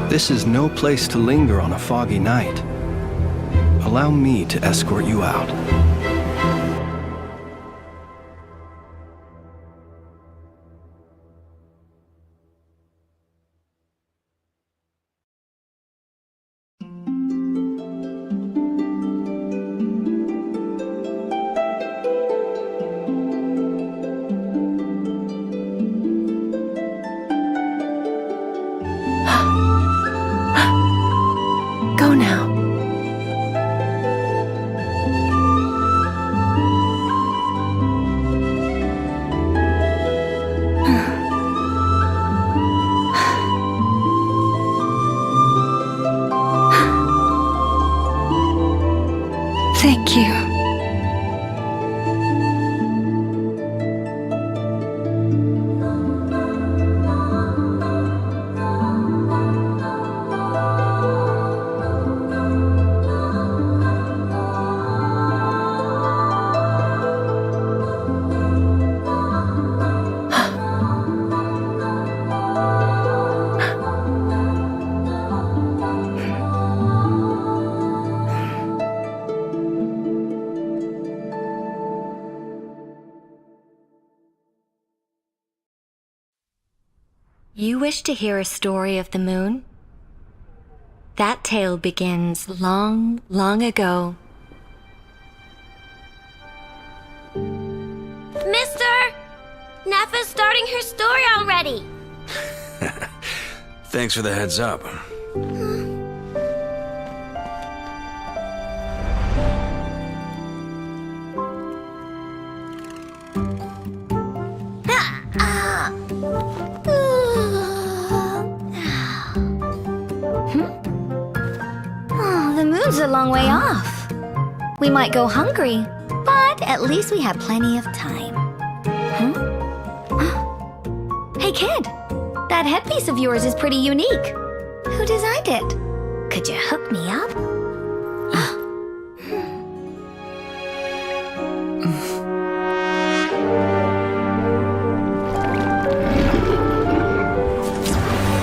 This is no place to linger on a foggy night. Allow me to escort you out. Go now. Thank you. You wish to hear a story of the moon? That tale begins long, long ago. Mister! Nefa's starting her story already! Thanks for the heads up. The moon's a long way off. We might go hungry, but at least we have plenty of time. Hey kid, that headpiece of yours is pretty unique. Who designed it? Could you hook me up?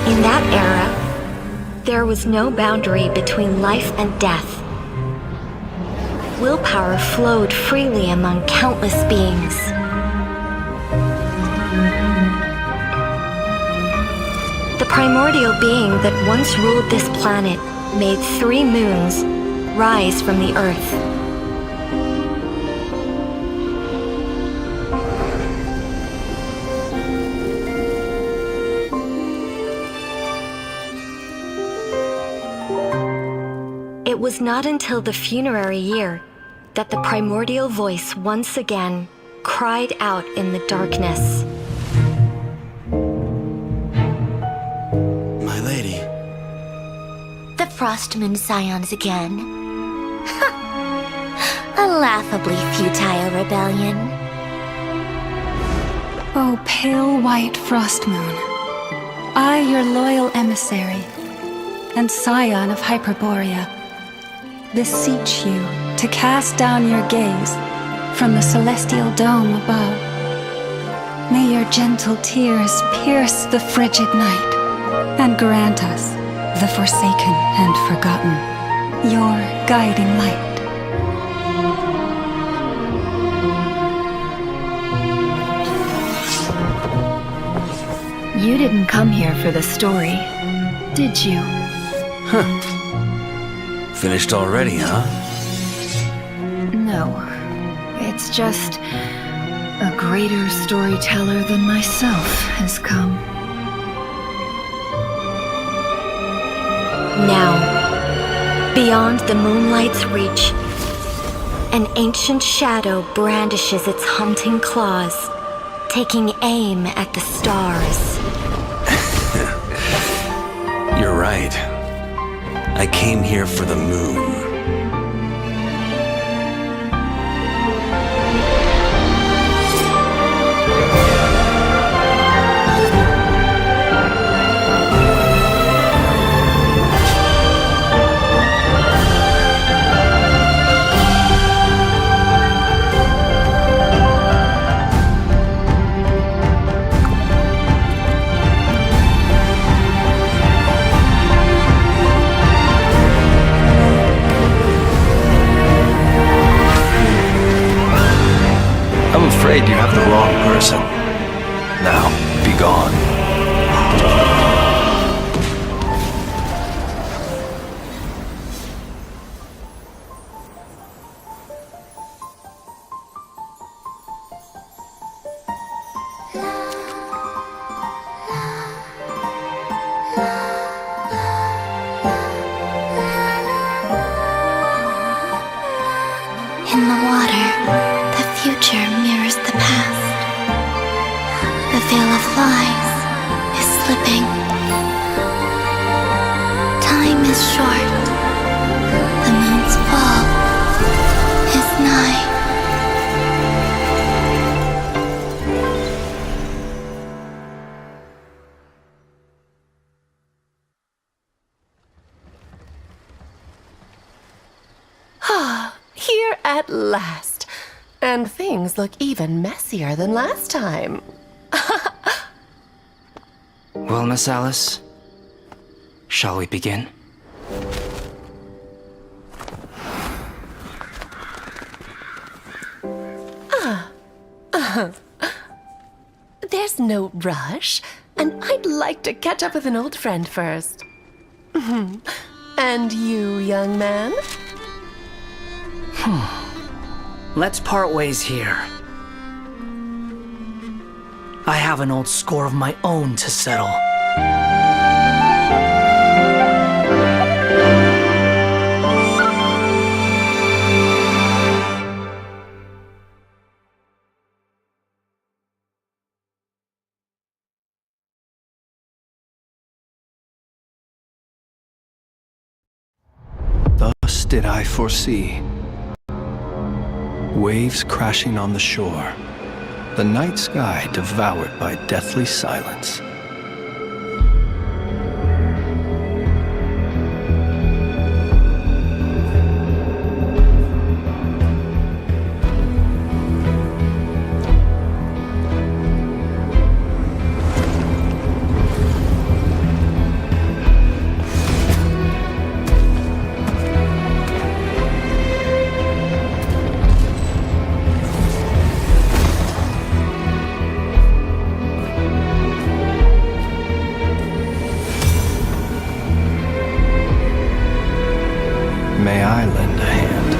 In that era, there was no boundary between life and death. Willpower flowed freely among countless beings. The primordial being that once ruled this planet made 3 moons rise from the earth. It was not until the funerary year that the primordial voice once again cried out in the darkness. My lady. The Frostmoon Scions again. A laughably futile rebellion. Oh, pale white frost moon, I, your loyal emissary, and scion of Hyperborea, beseech you to cast down your gaze from the celestial dome above. May your gentle tears pierce the frigid night and grant us, the forsaken and forgotten, your guiding light. You didn't come here for the story, did you? Finished already, huh? No. It's just a greater storyteller than myself has come. Now, beyond the moonlight's reach, an ancient shadow brandishes its hunting claws, taking aim at the stars. You're right. I came here for the moon. the wrong person. Now, be gone. In the water, the future mirrors the past. The veil of lies is slipping. Time is short. The moon's fall is nigh. Here at last. And things look even messier than last time. Well, Miss Alice, shall we begin? There's no rush, and I'd like to catch up with an old friend first. And you, young man? Let's part ways here. I have an old score of my own to settle. Thus did I foresee. Waves crashing on the shore, the night sky devoured by deathly silence. May I lend a hand?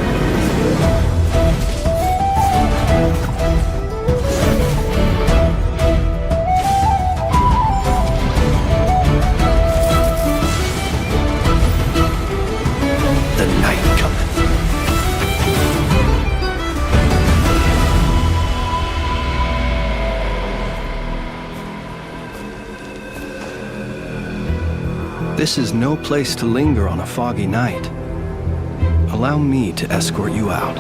The night cometh. This is no place to linger on a foggy night. Allow me to escort you out.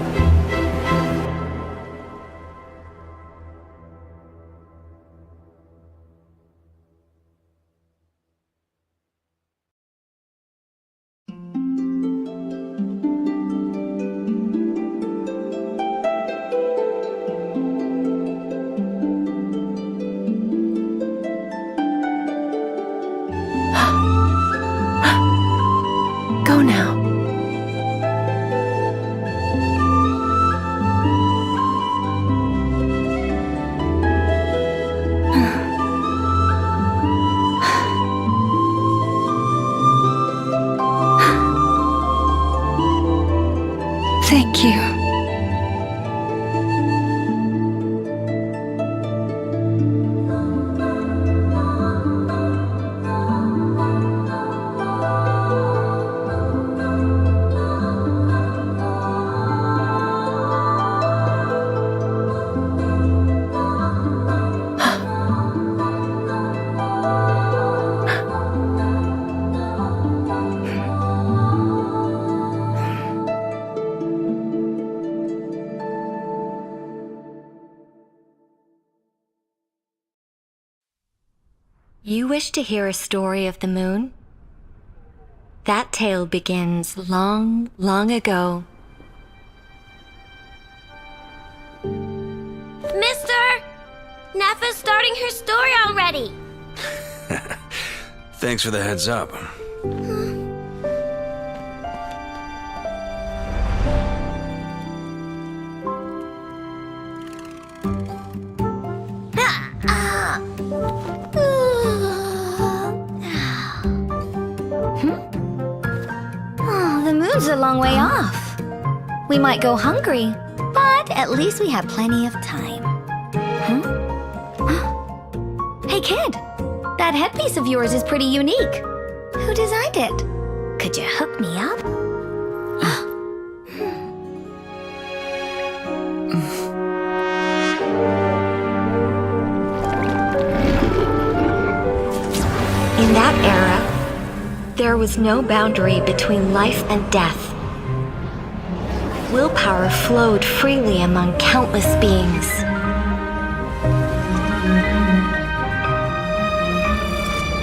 Go now. Thank you. You wish to hear a story of the moon? That tale begins long, long ago. Mister! Nefa's starting her story already. Thanks for the heads up. a long way off. We might go hungry, but at least we have plenty of time. Hey kid, that headpiece of yours is pretty unique. Who designed it? Could you hook me up? In that era, there was no boundary between life and death. Willpower flowed freely among countless beings.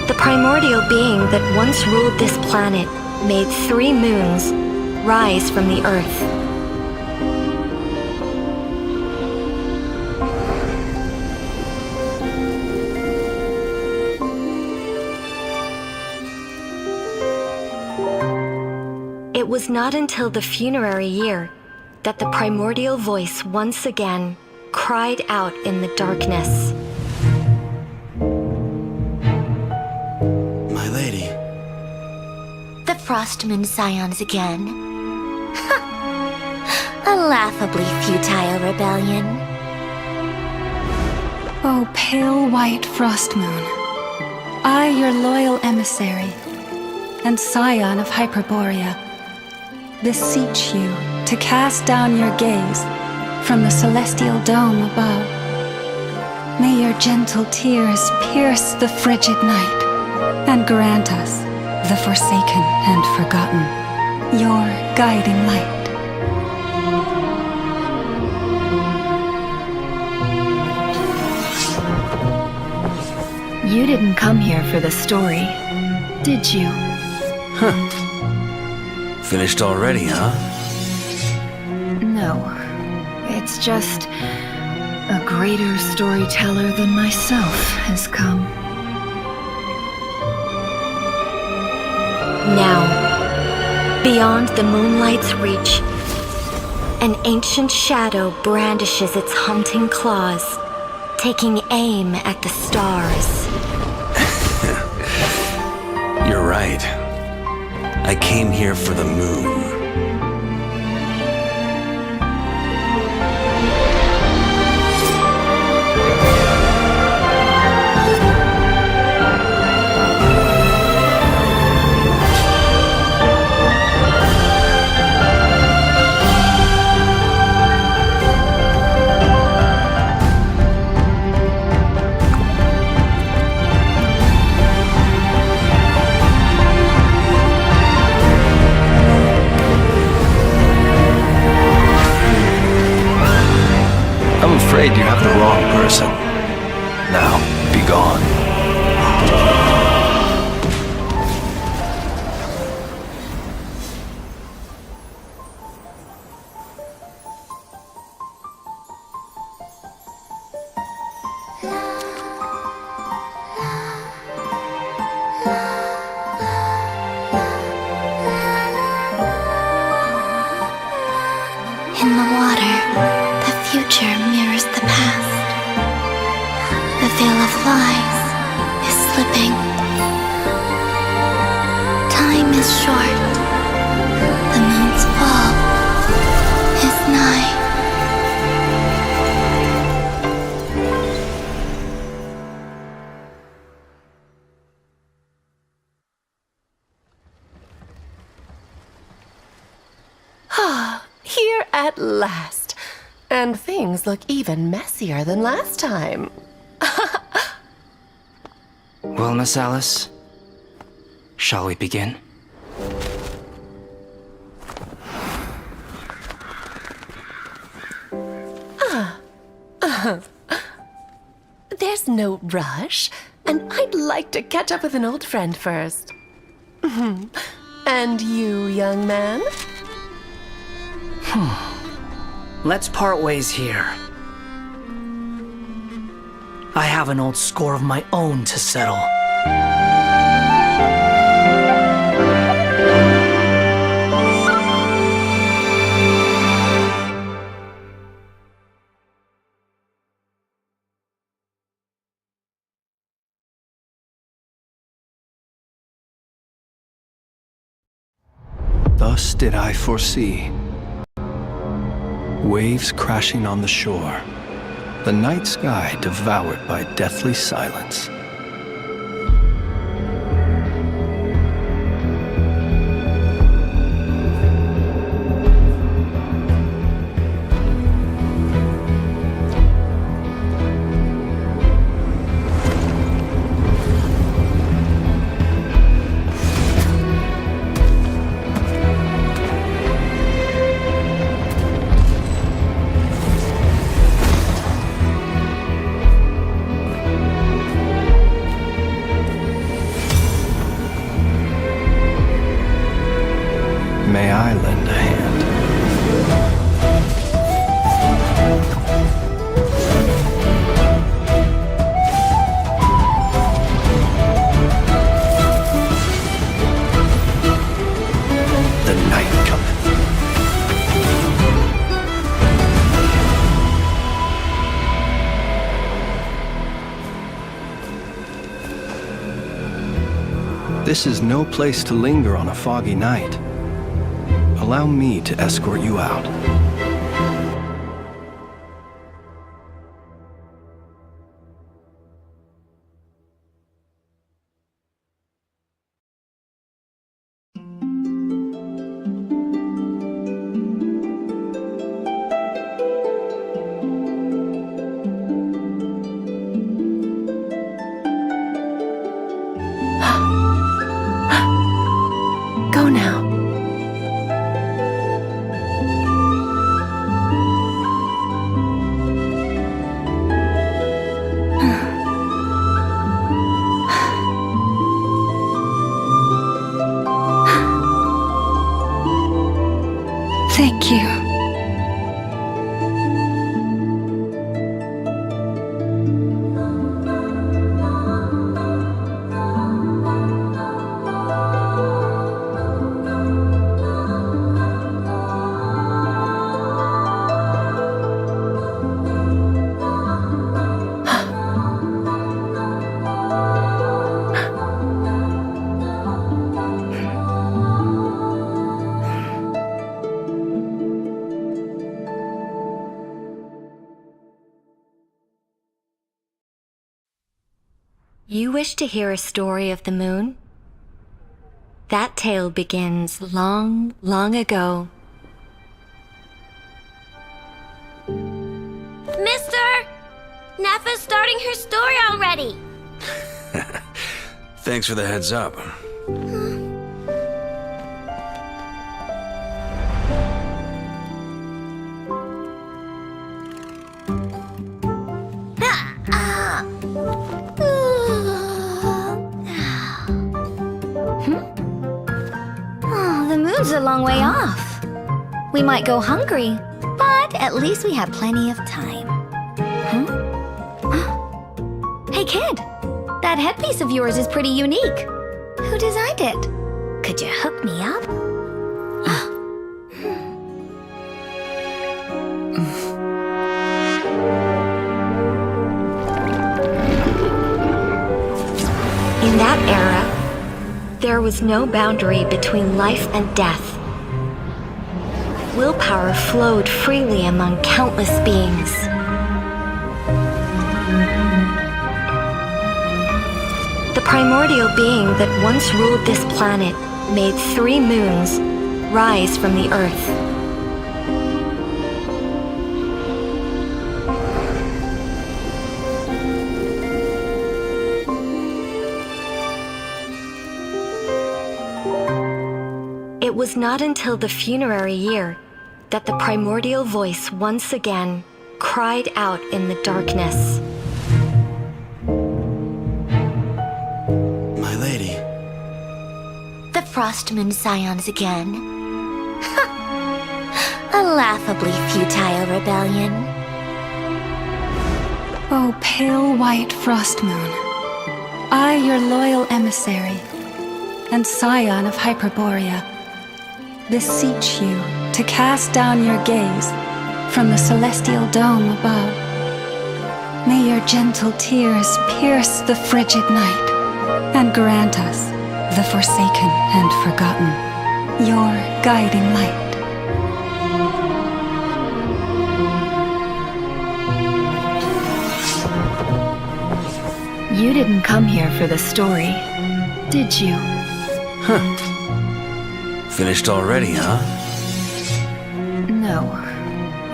The primordial being that once ruled this planet made 3 moons rise from the earth. It was not until the funerary year that the primordial voice once again cried out in the darkness. My lady. The Frostmoon Scions again. A laughably futile rebellion. O pale white frost moon, I, your loyal emissary, and scion of Hyperborea, beseech you to cast down your gaze from the celestial dome above. May your gentle tears pierce the frigid night and grant us, the forsaken and forgotten, your guiding light. You didn't come here for the story, did you? Finished already, huh? No. It's just a greater storyteller than myself has come. Now, beyond the moonlight's reach, an ancient shadow brandishes its hunting claws, taking aim at the stars. You're right. I came here for the moon. I'm afraid you have the wrong person. Now, be gone. In the water, the future mirrors the past. The veil of lies is slipping. Time is short. The moon's fall is nigh. Here at last. And things look even messier than last time. Well, Miss Alice, shall we begin? There's no rush, and I'd like to catch up with an old friend first. And you, young man? Let's part ways here. I have an old score of my own to settle. Thus did I foresee. Waves crashing on the shore, the night sky devoured by deathly silence. May I lend a hand? The night cometh. This is no place to linger on a foggy night. Allow me to escort you out. Go now. Thank you. You wish to hear a story of the moon? That tale begins long, long ago. Mister! Nefa's starting her story already. Thanks for the heads up. Oh, the moon's a long way off. We might go hungry, but at least we have plenty of time. Hey kid, that headpiece of yours is pretty unique. Who designed it? Could you hook me up? In that era, there was no boundary between life and death. Willpower flowed freely among countless beings. The primordial being that once ruled this planet made 3 moons rise from the earth. It was not until the funerary year that the primordial voice once again cried out in the darkness. My lady. The Frost Moon Scions again. A laughably futile rebellion. O pale white frost moon, I, your loyal emissary, and scion of Hyperborea, beseech you to cast down your gaze from the celestial dome above. May your gentle tears pierce the frigid night and grant us, the forsaken and forgotten, your guiding light. You didn't come here for the story, did you? Finished already, huh? No.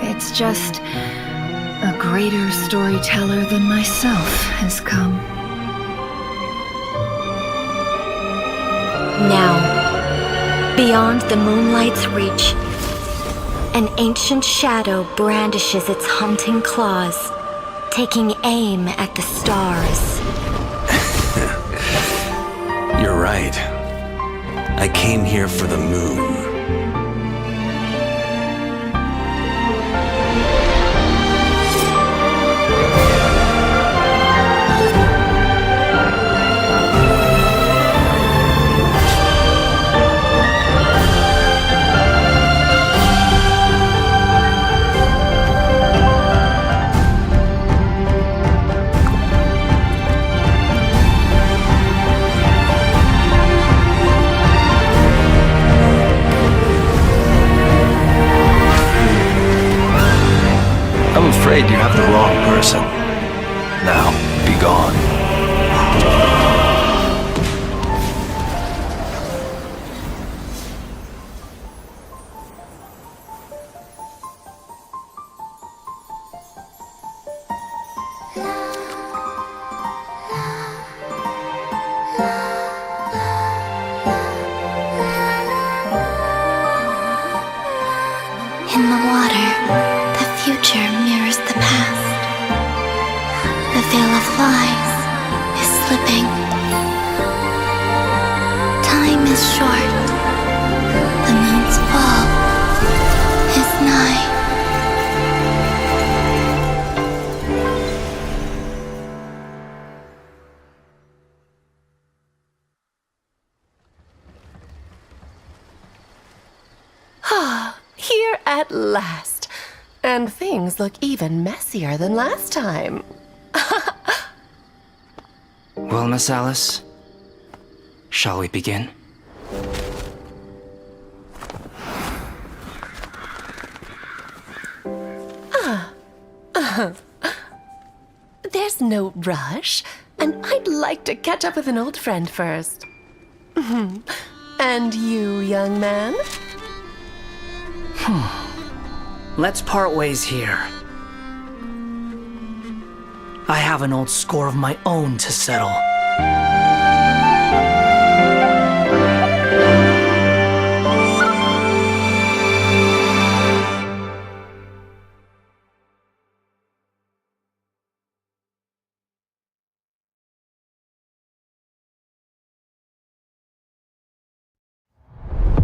It's just a greater storyteller than myself has come. Now, beyond the moonlight's reach, an ancient shadow brandishes its hunting claws, taking aim at the stars. You're right. I came here for the moon. I'm afraid you have the wrong person. Now, be gone. In the water, the future mirrors the past. The veil of lies is slipping. Time is short. The moon's fall is nigh. Here at last. And things look even messier than last time. Well, Miss Alice, shall we begin? There's no rush, and I'd like to catch up with an old friend first. And you, young man? Let's part ways here. I have an old score of my own to settle.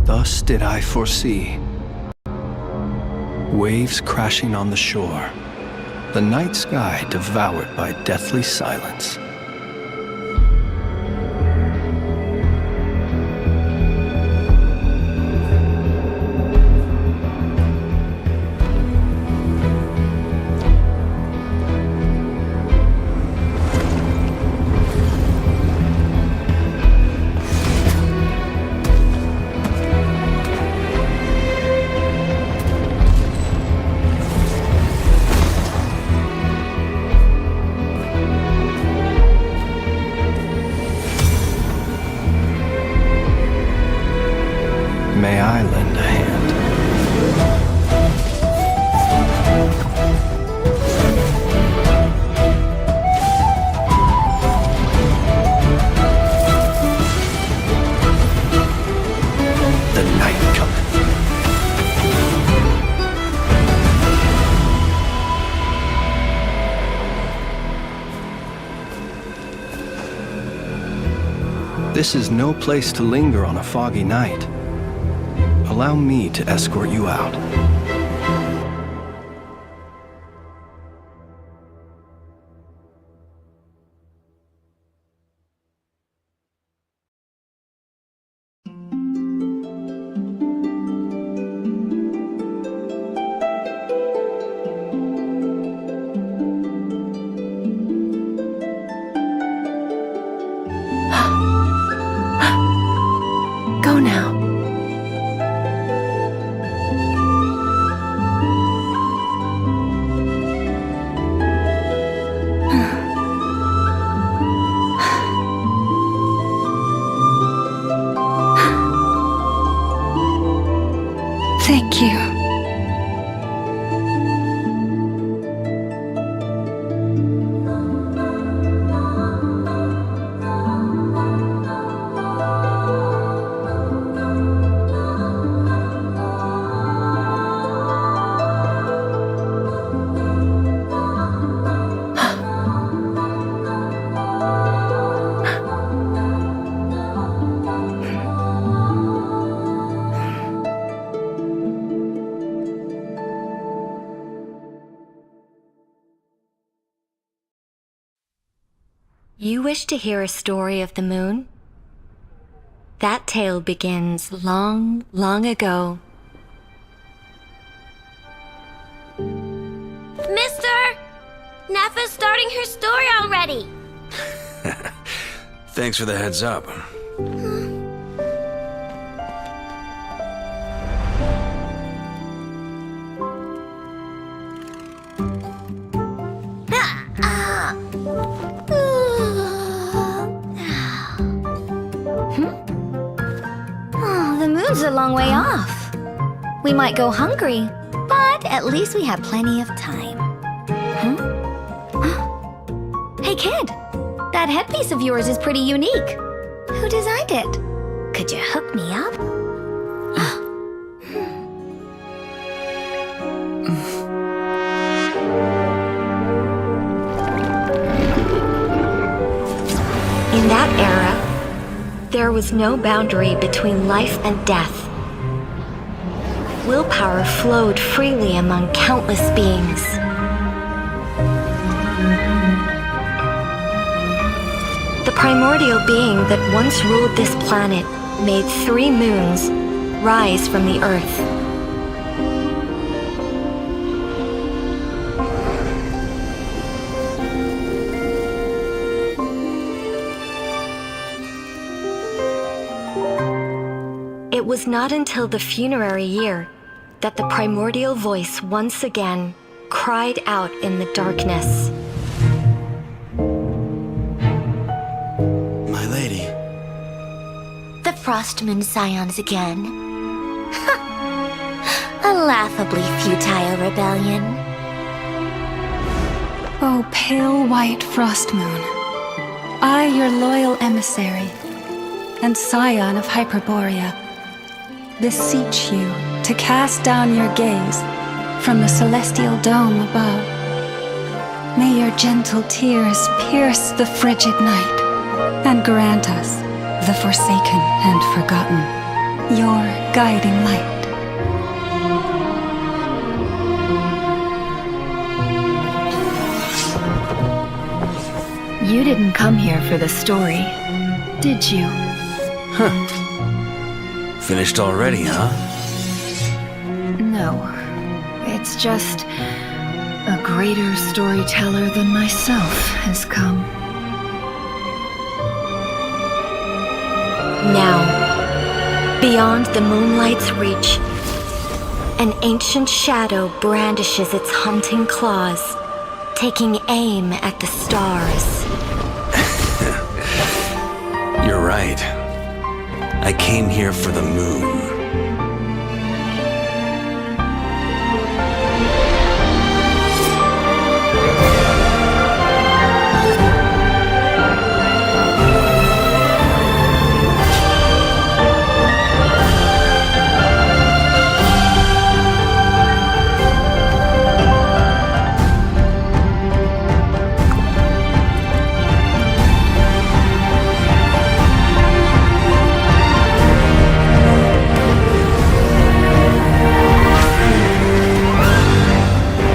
Thus did I foresee. Waves crashing on the shore, the night sky devoured by deathly silence. May I lend a hand? The night cometh. This is no place to linger on a foggy night. Allow me to escort you out. Go now. You wish to hear a story of the moon? That tale begins long, long ago. Mister! Nefa's starting her story already! Thanks for the heads up. Oh, the moon's a long way off. We might go hungry, but at least we have plenty of time. Hey kid, that headpiece of yours is pretty unique. Who designed it? Could you hook me up? In that era, there was no boundary between life and death. Willpower flowed freely among countless beings. The primordial being that once ruled this planet made 3 moons rise from the earth. It was not until the funerary year that the primordial voice once again cried out in the darkness. My lady. The Frostmoon Scions again. A laughably futile rebellion. O pale white frost moon, I, your loyal emissary, and scion of Hyperborea, beseech you to cast down your gaze from the celestial dome above. May your gentle tears pierce the frigid night and grant us, the forsaken and forgotten, your guiding light. You didn't come here for the story, did you? Finished already, huh? No. It's just a greater storyteller than myself has come. Now, beyond the moonlight's reach, an ancient shadow brandishes its hunting claws, taking aim at the stars. You're right. I came here for the moon.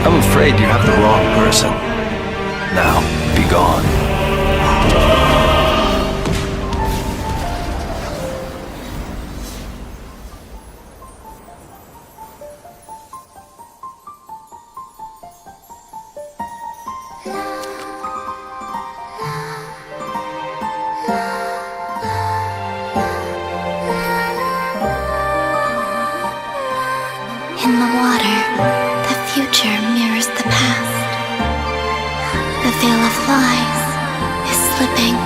I'm afraid you have the wrong person. Now, be gone. In the water, the future mirrors the past. The veil of lies is slipping.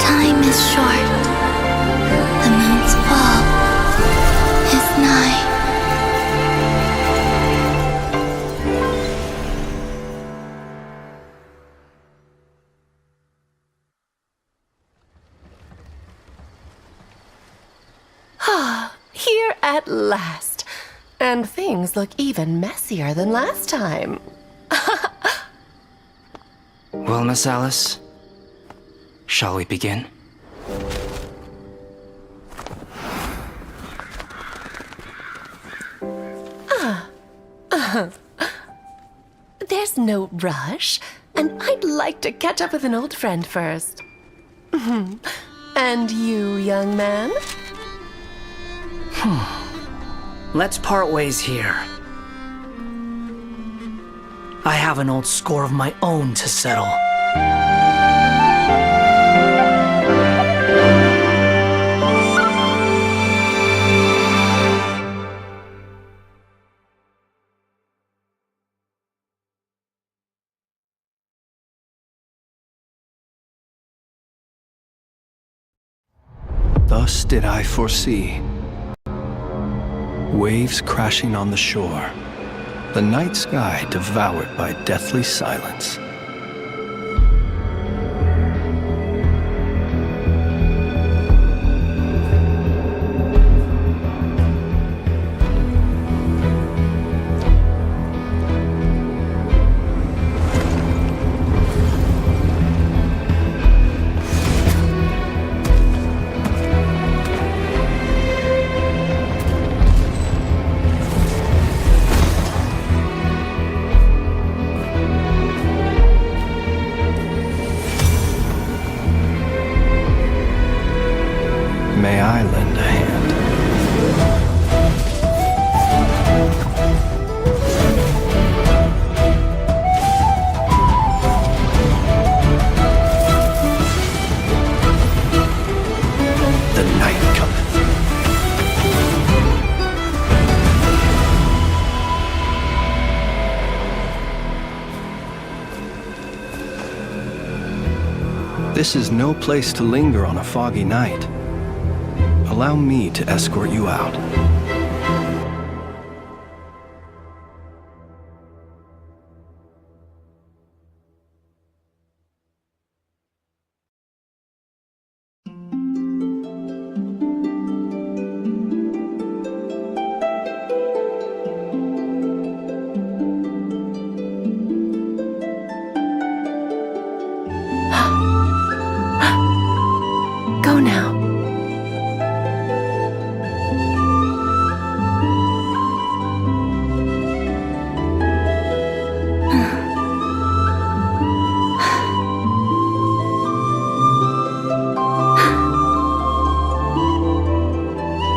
Time is short. The moon's fall is nigh. Here at last. And things look even messier than last time. Well, Miss Alice, shall we begin? There's no rush, and I'd like to catch up with an old friend first. And you, young man? Let's part ways here. I have an old score of my own to settle. Thus did I foresee. Waves crashing on the shore, the night sky devoured by deathly silence. May I lend a hand? The night cometh. This is no place to linger on a foggy night. Allow me to escort you out. Go now.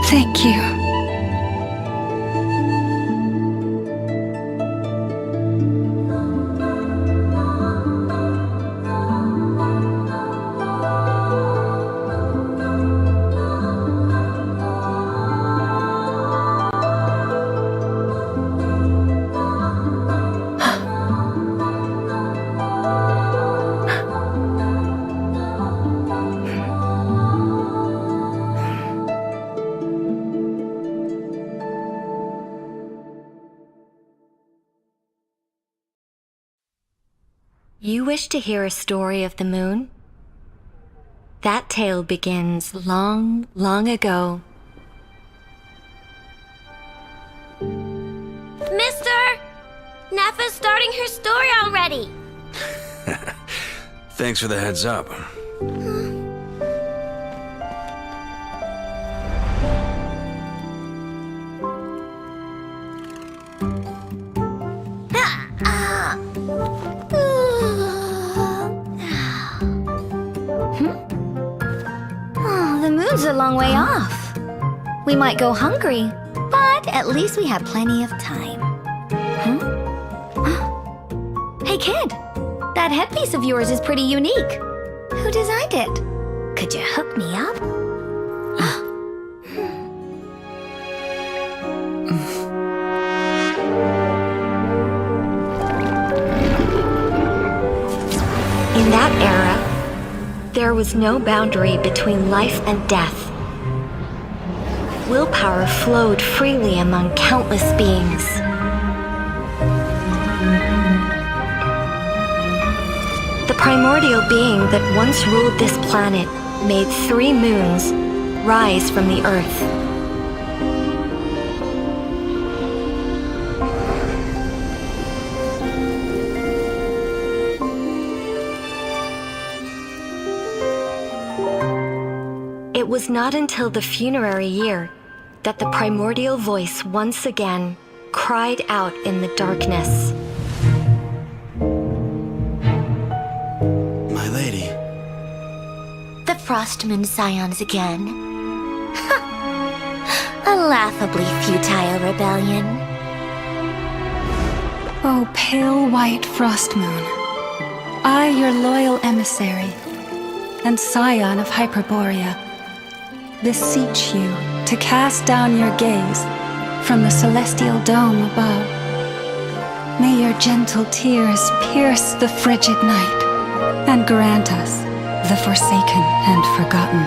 Thank you. You wish to hear a story of the moon? That tale begins long, long ago. Mister! Nefa's starting her story already. Thanks for the heads up. Oh, the moon's a long way off. We might go hungry, but at least we have plenty of time. Hey kid, that headpiece of yours is pretty unique. Who designed it? Could you hook me up? In that era, there was no boundary between life and death. Willpower flowed freely among countless beings. The primordial being that once ruled this planet made 3 moons rise from the earth. It was not until the funerary year that the primordial voice once again cried out in the darkness. Frostmoon Scions again. A laughably futile rebellion. O pale white frost moon, I, your loyal emissary, and scion of Hyperborea, beseech you to cast down your gaze from the celestial dome above. May your gentle tears pierce the frigid night and grant us, the forsaken and forgotten,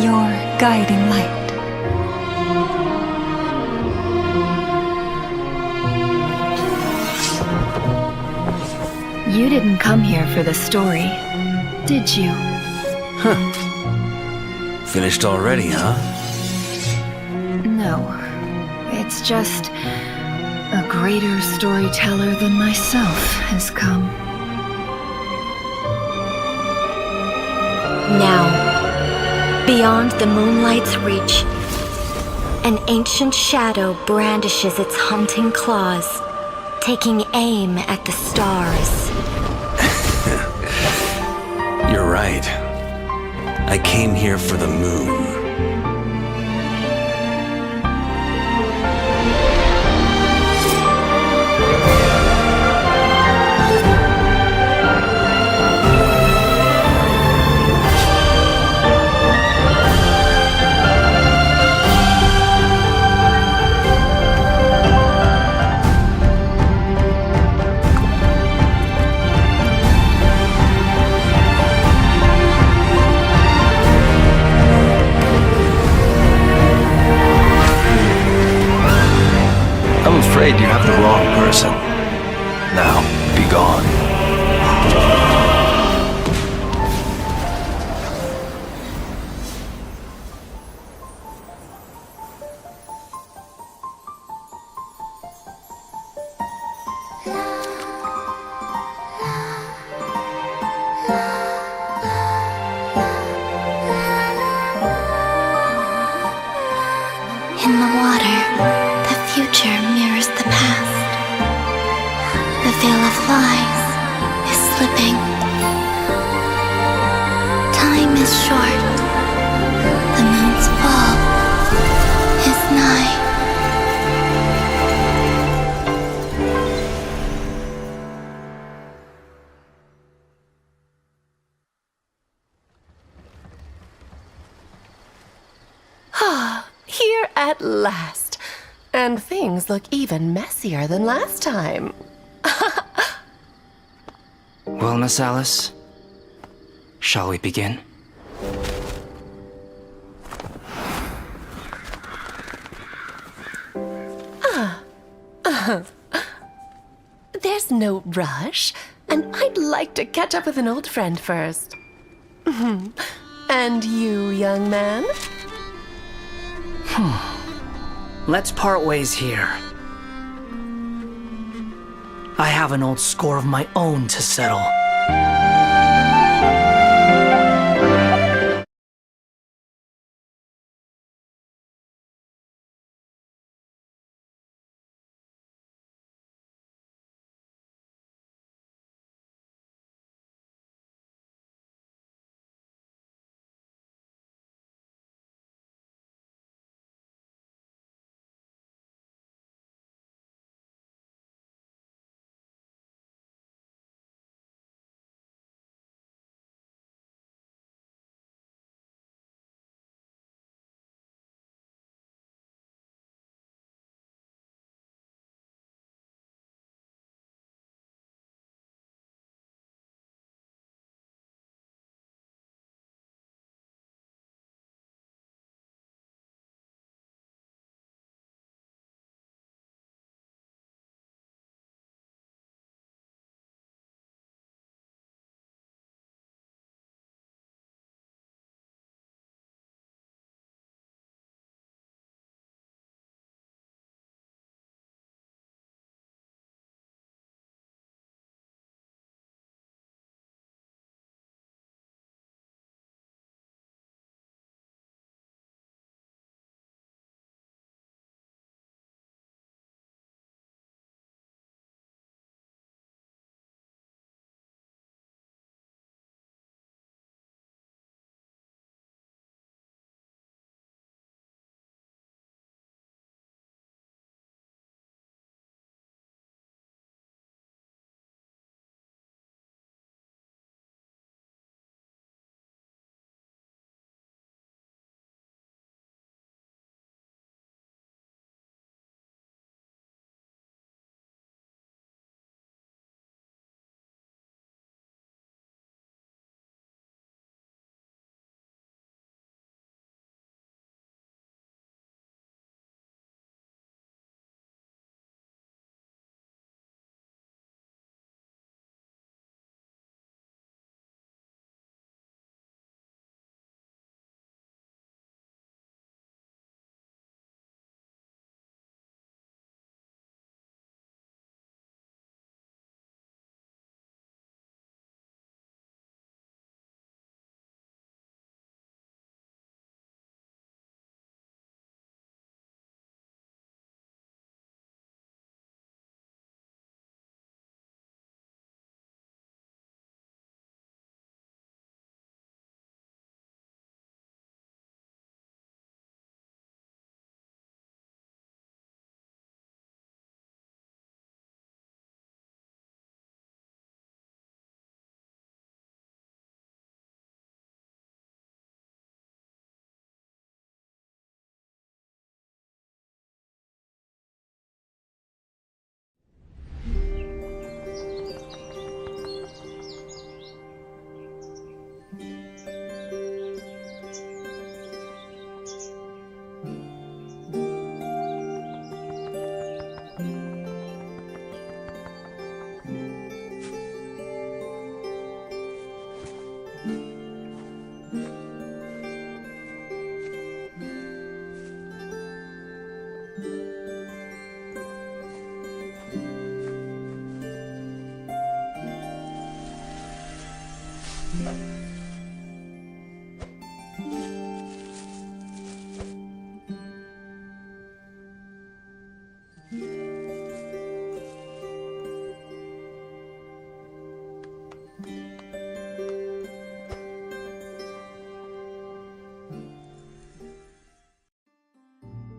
your guiding light. You didn't come here for the story, did you? Finished already, huh? No. It's just a greater storyteller than myself has come. Now, beyond the moonlight's reach, an ancient shadow brandishes its haunting claws, taking aim at the stars. You're right. I came here for the moon. I'm afraid you have the wrong person. Now, be gone. In the water, the future mirrors the past. The veil of lies is slipping. Time is short. The moon's fall is nigh. Here at last. And things look even messier than last time. Well, Miss Alice, shall we begin? There's no rush, and I'd like to catch up with an old friend first. And you, young man? Let's part ways here. I have an old score of my own to settle.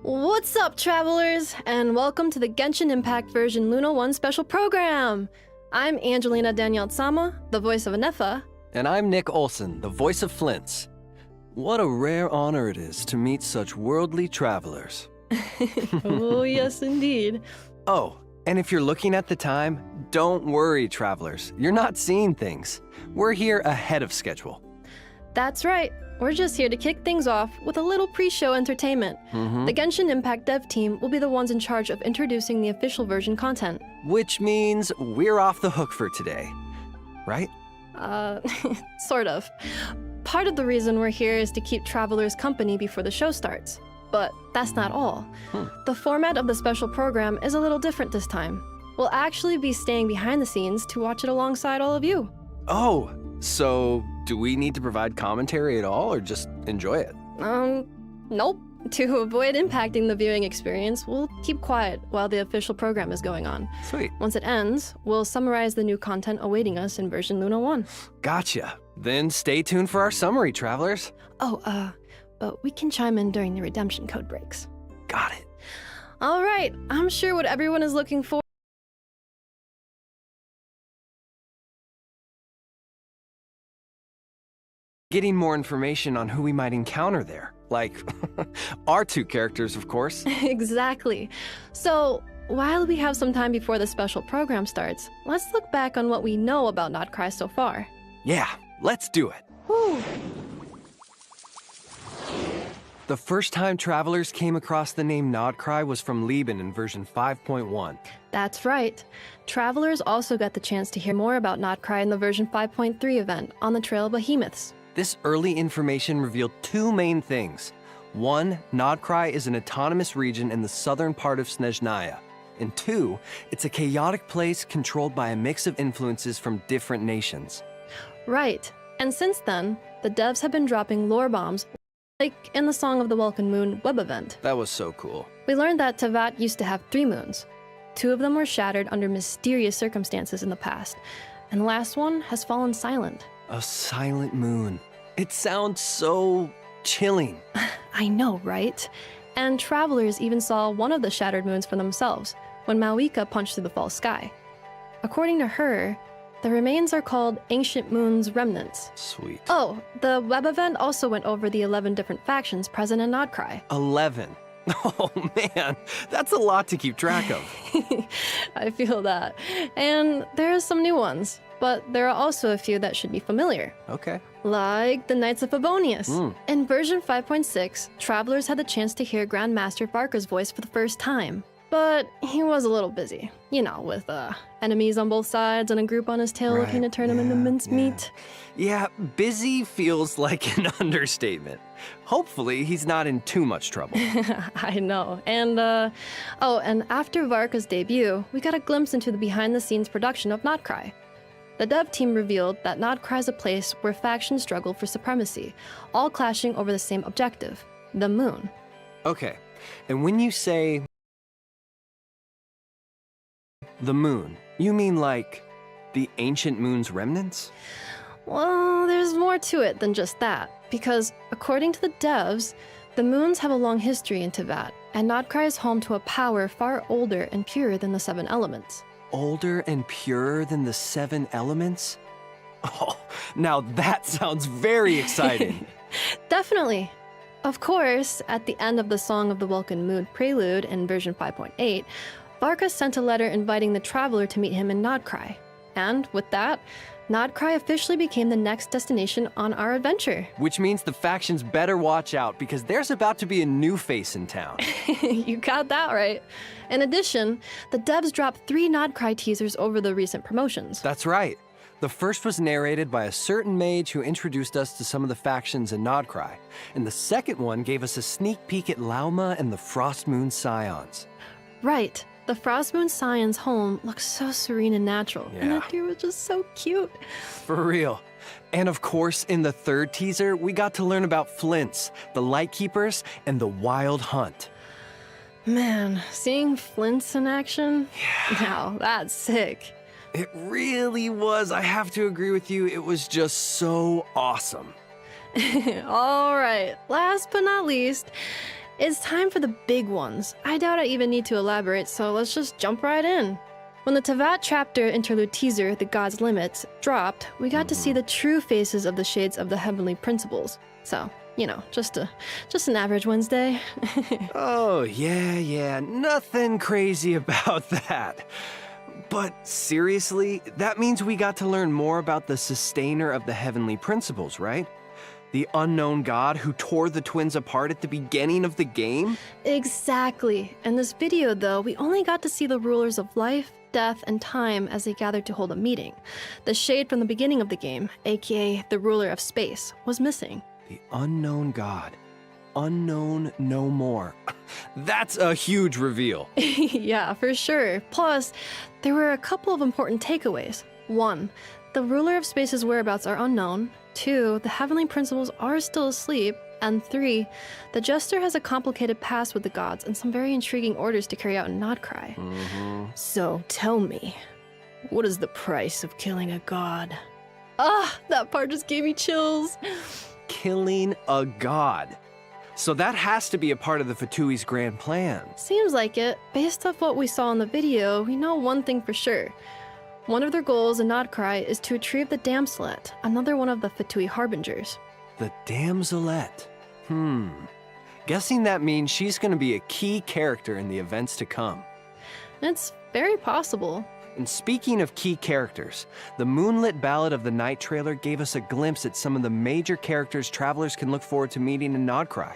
What's up, travelers, and welcome to the Genshin Impact version Luna 1 special program! I'm Angelina Danielle Tsama, the voice of Anefa. And I'm Nick Olson, the voice of Flints. What a rare honor it is to meet such worldly travelers. Oh, yes, indeed. Oh, and if you're looking at the time, don't worry, travelers. You're not seeing things. We're here ahead of schedule. That's right. We're just here to kick things off with a little pre-show entertainment. The Genshin Impact dev team will be the ones in charge of introducing the official version content. Which means we're off the hook for today, right? Sort of. Part of the reason we're here is to keep travelers company before the show starts. But that's not all. The format of the special program is a little different this time. We'll actually be staying behind the scenes to watch it alongside all of you. Oh, so do we need to provide commentary at all or just enjoy it? Nope. To avoid impacting the viewing experience, we'll keep quiet while the official program is going on. Sweet. Once it ends, we'll summarize the new content awaiting us in version Luna 1. Gotcha. Then stay tuned for our summary, travelers. But we can chime in during the redemption code breaks. Got it. All right, I'm sure what everyone is looking for. Getting more information on who we might encounter there. Like, our two characters, of course. Exactly. So, while we have some time before the special program starts, let's look back on what we know about Notcry so far. Yeah, let's do it. Whew. The first time travelers came across the name Notcry was from Liban in version 5.1. That's right. Travelers also got the chance to hear more about Notcry in the version 5.3 event on the Trail of Behemoths. This early information revealed two main things. One, Notcry is an autonomous region in the southern part of Snezhnaya. And two, it's a chaotic place controlled by a mix of influences from different nations. Right. And since then, the devs have been dropping lore bombs, like in the Song of the Welkin Moon web event. That was so cool. We learned that Teyvat used to have 3 moons. 2 of them were shattered under mysterious circumstances in the past, and the last one has fallen silent. A silent moon. It sounds so chilling. I know, right? And travelers even saw one of the shattered moons for themselves when Malika punched through the false sky. According to her, the remains are called Ancient Moon's Remnants. Sweet. Oh, the web event also went over the 11 different factions present in Notcry. 11. Oh man, that's a lot to keep track of. I feel that. And there are some new ones, but there are also a few that should be familiar. Okay. Like the Knights of Favonius. In version 5.6, travelers had the chance to hear Grandmaster Varka's voice for the first time. But he was a little busy, you know, with enemies on both sides and a group on his tail looking to turn him into mincemeat. Yeah, busy feels like an understatement. Hopefully, he's not in too much trouble. I know. And, and after Varka's debut, we got a glimpse into the behind-the-scenes production of Notcry. The dev team revealed that Notcry is a place where factions struggle for supremacy, all clashing over the same objective, the moon. Okay, and when you say the moon, you mean like the ancient moon's remnants? Well, there's more to it than just that, because according to the devs, the moons have a long history in Teyvat, and Notcry is home to a power far older and purer than the 7 elements. Older and purer than the 7 elements? Oh, now that sounds very exciting. Definitely. Of course, at the end of the Song of the Welkin Moon prelude in version 5.8, Varka sent a letter inviting the traveler to meet him in Notcry. And with that, Notcry officially became the next destination on our adventure. Which means the factions better watch out because there's about to be a new face in town. You got that right. In addition, the devs dropped 3 Notcry teasers over the recent promotions. That's right. The first was narrated by a certain mage who introduced us to some of the factions in Notcry. And the second one gave us a sneak peek at Lauma and the Frost Moon Scions. Right. The Frost Moon Scion's home looks so serene and natural, and Yeah. that deer was just so cute. For real. And of course, in the third teaser, we got to learn about Flints, the Lightkeepers, and the Wild Hunt. Man, seeing Flints in action? Yeah. Now, that's sick. It really was. I have to agree with you. It was just so awesome. All right, last but not least, it's time for the big ones. I doubt I even need to elaborate, so let's just jump right in. When the Tevat chapter interlude teaser, The God's Limits, dropped, we got to see the true faces of the shades of the heavenly principles. So, you know, just an average Wednesday. Oh, yeah, nothing crazy about that. But seriously, that means we got to learn more about the sustainer of the heavenly principles, right? The unknown god who tore the twins apart at the beginning of the game? Exactly. In this video, though, we only got to see the rulers of life, death, and time as they gathered to hold a meeting. The shade from the beginning of the game, aka the ruler of space, was missing. The unknown god. Unknown no more. That's a huge reveal. Yeah, for sure. Plus, there were a couple of important takeaways. 1, the ruler of space's whereabouts are unknown. 2, the heavenly principles are still asleep. And 3, the jester has a complicated past with the gods and some very intriguing orders to carry out in Nodcry. So tell me, what is the price of killing a god? Ah, that part just gave me chills. Killing a god. So that has to be a part of the Fatui's grand plan. Seems like it. Based off what we saw in the video, we know one thing for sure. One of their goals in Nodcry is to retrieve the Damselet, another one of the Fatui Harbingers. The Damselet. Guessing that means she's going to be a key character in the events to come. It's very possible. And speaking of key characters, the Moonlit Ballad of the Night trailer gave us a glimpse at some of the major characters travelers can look forward to meeting in Nodcry.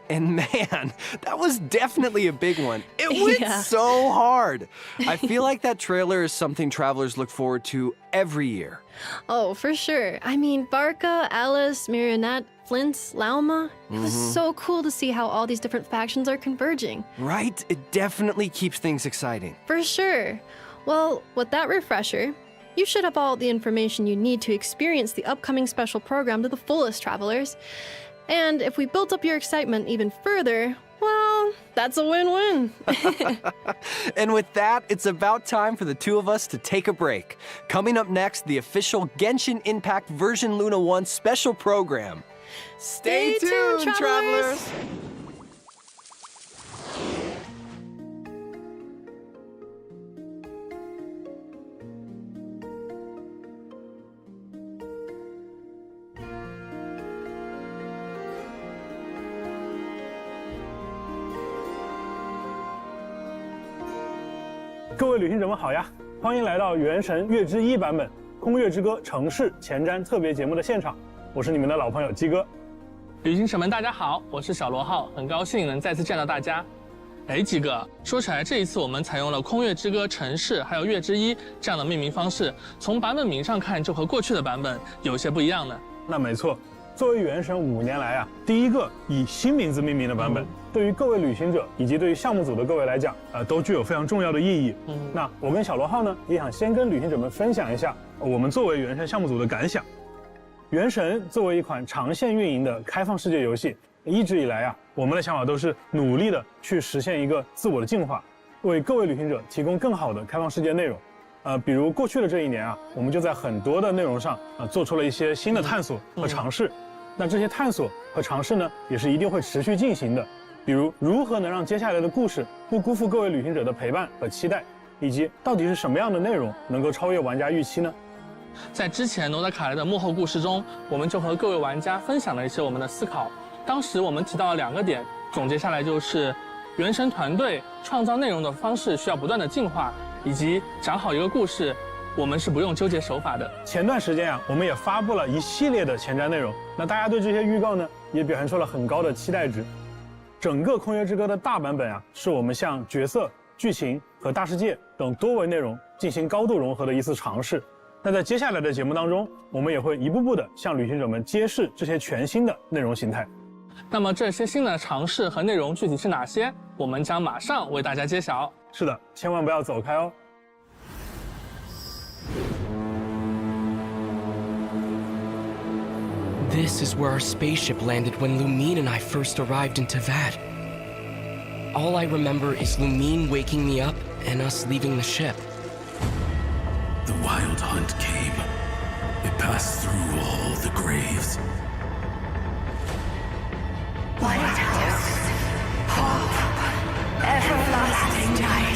And man, that was definitely a big one. It went so hard. I feel like that trailer is something travelers look forward to every year. Oh, for sure. I mean, Barca, Alice, Marionette, Flints, Lauma. It was so cool to see how all these different factions are converging. Right? It definitely keeps things exciting. For sure. Well, with that refresher, you should have all the information you need to experience the upcoming special program to the fullest, travelers. And if we built up your excitement even further, well, that's a win-win. And with that, it's about time for the two of us to take a break. Coming up next, the official Genshin Impact version Luna 1 special program. Stay tuned, travelers! 各位旅行者们好呀，欢迎来到《原神月之一》版本《空月之歌城市前瞻》特别节目的现场，我是你们的老朋友鸡哥。旅行者们大家好，我是小罗浩，很高兴能再次见到大家。哎，鸡哥，说起来这一次我们采用了《空月之歌城市》还有《月之一》这样的命名方式，从版本名上看就和过去的版本有些不一样呢。那没错，作为《原神》5年来第一个以新名字命名的版本，对于各位旅行者以及对于项目组的各位来讲，都具有非常重要的意义。那我跟小罗浩呢，也想先跟旅行者们分享一下我们作为《原神》项目组的感想。《原神》作为一款长线运营的开放世界游戏，一直以来我们的想法都是努力的去实现一个自我的进化，为各位旅行者提供更好的开放世界内容。比如过去的这一年我们就在很多的内容上做出了一些新的探索和尝试。那这些探索和尝试呢，也是一定会持续进行的。比如如何能让接下来的故事不辜负各位旅行者的陪伴和期待，以及到底是什么样的内容能够超越玩家预期呢？在之前罗德卡莱的幕后故事中，我们就和各位玩家分享了一些我们的思考。当时我们提到了2个点，总结下来就是原神团队创造内容的方式需要不断的进化，以及讲好一个故事，我们是不用纠结手法的。前段时间我们也发布了一系列的前瞻内容，那大家对这些预告呢，也表现出了很高的期待值。整个《空月之歌》的大版本是我们向角色、剧情和大世界等多维内容进行高度融合的一次尝试。那在接下来的节目当中，我们也会一步步的向旅行者们揭示这些全新的内容形态。那么这些新的尝试和内容具体是哪些？我们将马上为大家揭晓。是的，千万不要走开哦。This is where our spaceship landed when Lumine and I first arrived in Tavad. All I remember is Lumine waking me up and us leaving the ship. The wild hunt came. It passed through all the graves. Lighthouse, hope, everlasting night.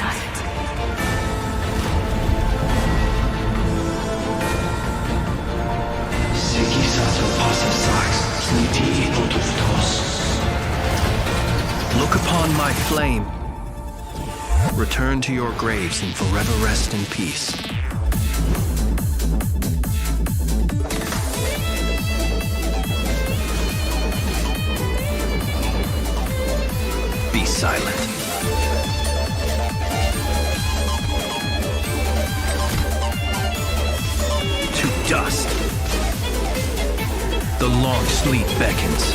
Look upon my flame. Return to your graves and forever rest in peace. Be silent. To dust. The long sleep beckons.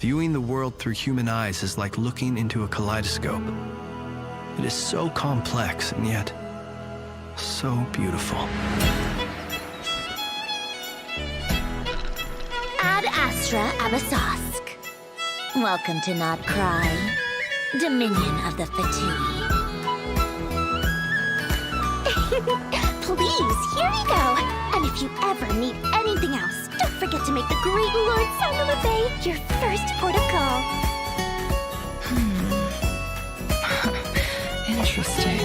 Viewing the world through human eyes is like looking into a kaleidoscope. It is so complex and yet so beautiful. Ad Astra Abasask. Welcome to Not Cry, Dominion of the Fatui. Please, here you go. And if you ever need anything else, don't forget to make the great Lord Saint-Lefay your first port of call. Interesting.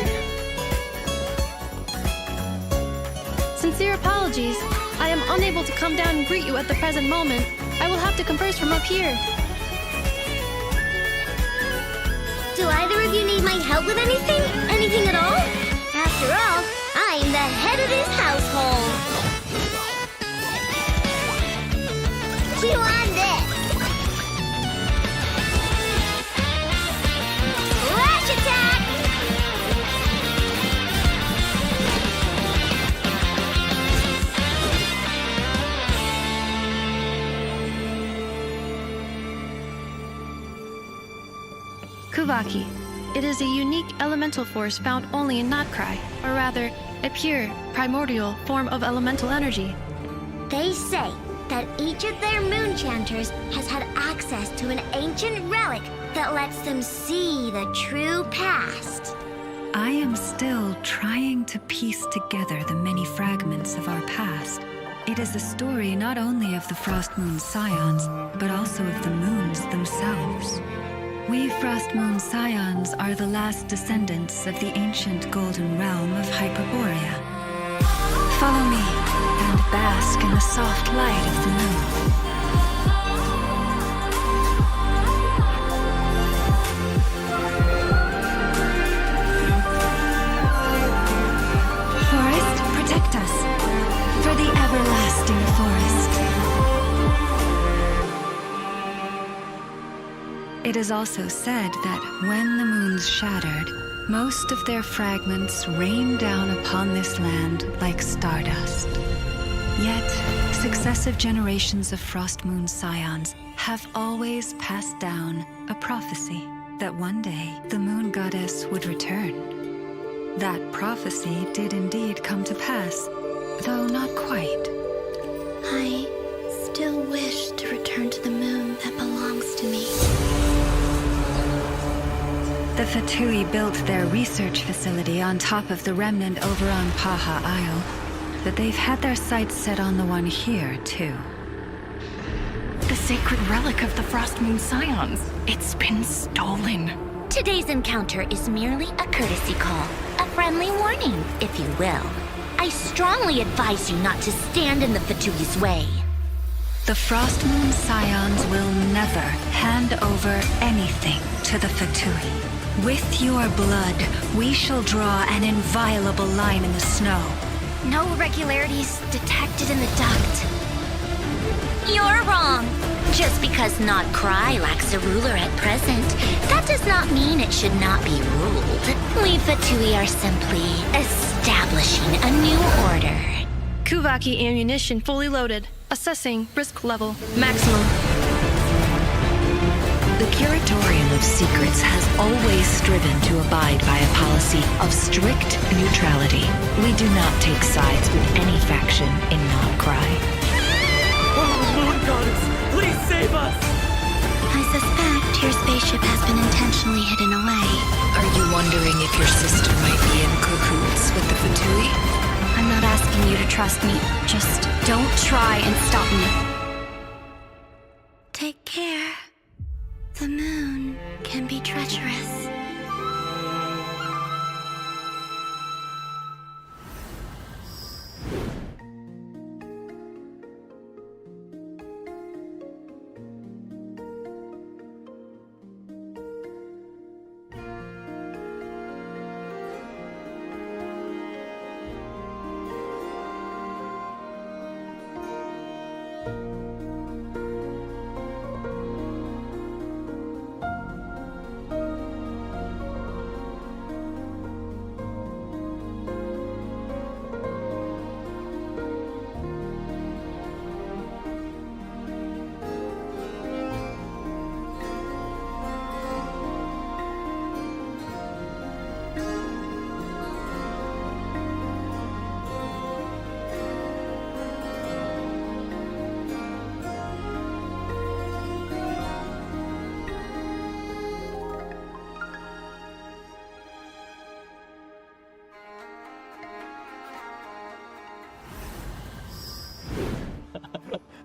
Sincere apologies. I am unable to come down and greet you at the present moment. I will have to converse from up here. Do either of you need my help with anything? Anything at all? After all, I'm the head of this household. Chew on this. Flash attack! Kuvaki. It is a unique elemental force found only in Notcry, or rather, a pure, primordial form of elemental energy. They say that each of their moon chanters has had access to an ancient relic that lets them see the true past. I am still trying to piece together the many fragments of our past. It is a story not only of the Frost Moon Scions, but also of the moons themselves. We Frost Moon Scions are the last descendants of the ancient golden realm of Hyperborea. Follow me and bask in the soft light of the moon. Forest, protect us for the everlasting forest. It is also said that when the moons shattered, most of their fragments rained down upon this land like stardust. Yet, successive generations of Frost Moon Scions have always passed down a prophecy that one day the moon goddess would return. That prophecy did indeed come to pass, though not quite. I still wish to return to the moon that belongs to me. The Fatui built their research facility on top of the remnant over on Paha Isle, but they've had their sights set on the one here, too. The sacred relic of the Frost Moon Scions. It's been stolen. Today's encounter is merely a courtesy call, a friendly warning, if you will. I strongly advise you not to stand in the Fatui's way. The Frost Moon Scions will never hand over anything to the Fatui. With your blood, we shall draw an inviolable line in the snow. No irregularities detected in the duct. You're wrong. Just because Not Cry lacks a ruler at present, that does not mean it should not be ruled. We Fatui are simply establishing a new order. Kuvaki ammunition fully loaded. Assessing risk level maximum. The Curatorium of Secrets has always striven to abide by a policy of strict neutrality. We do not take sides with any faction in Notcry. Oh, Moon Goddess, please save us! I suspect your spaceship has been intentionally hidden away. Are you wondering if your sister might be in cahoots with the Fatui? I'm not asking you to trust me. Just don't try and stop me. Take care. The moon can be treacherous.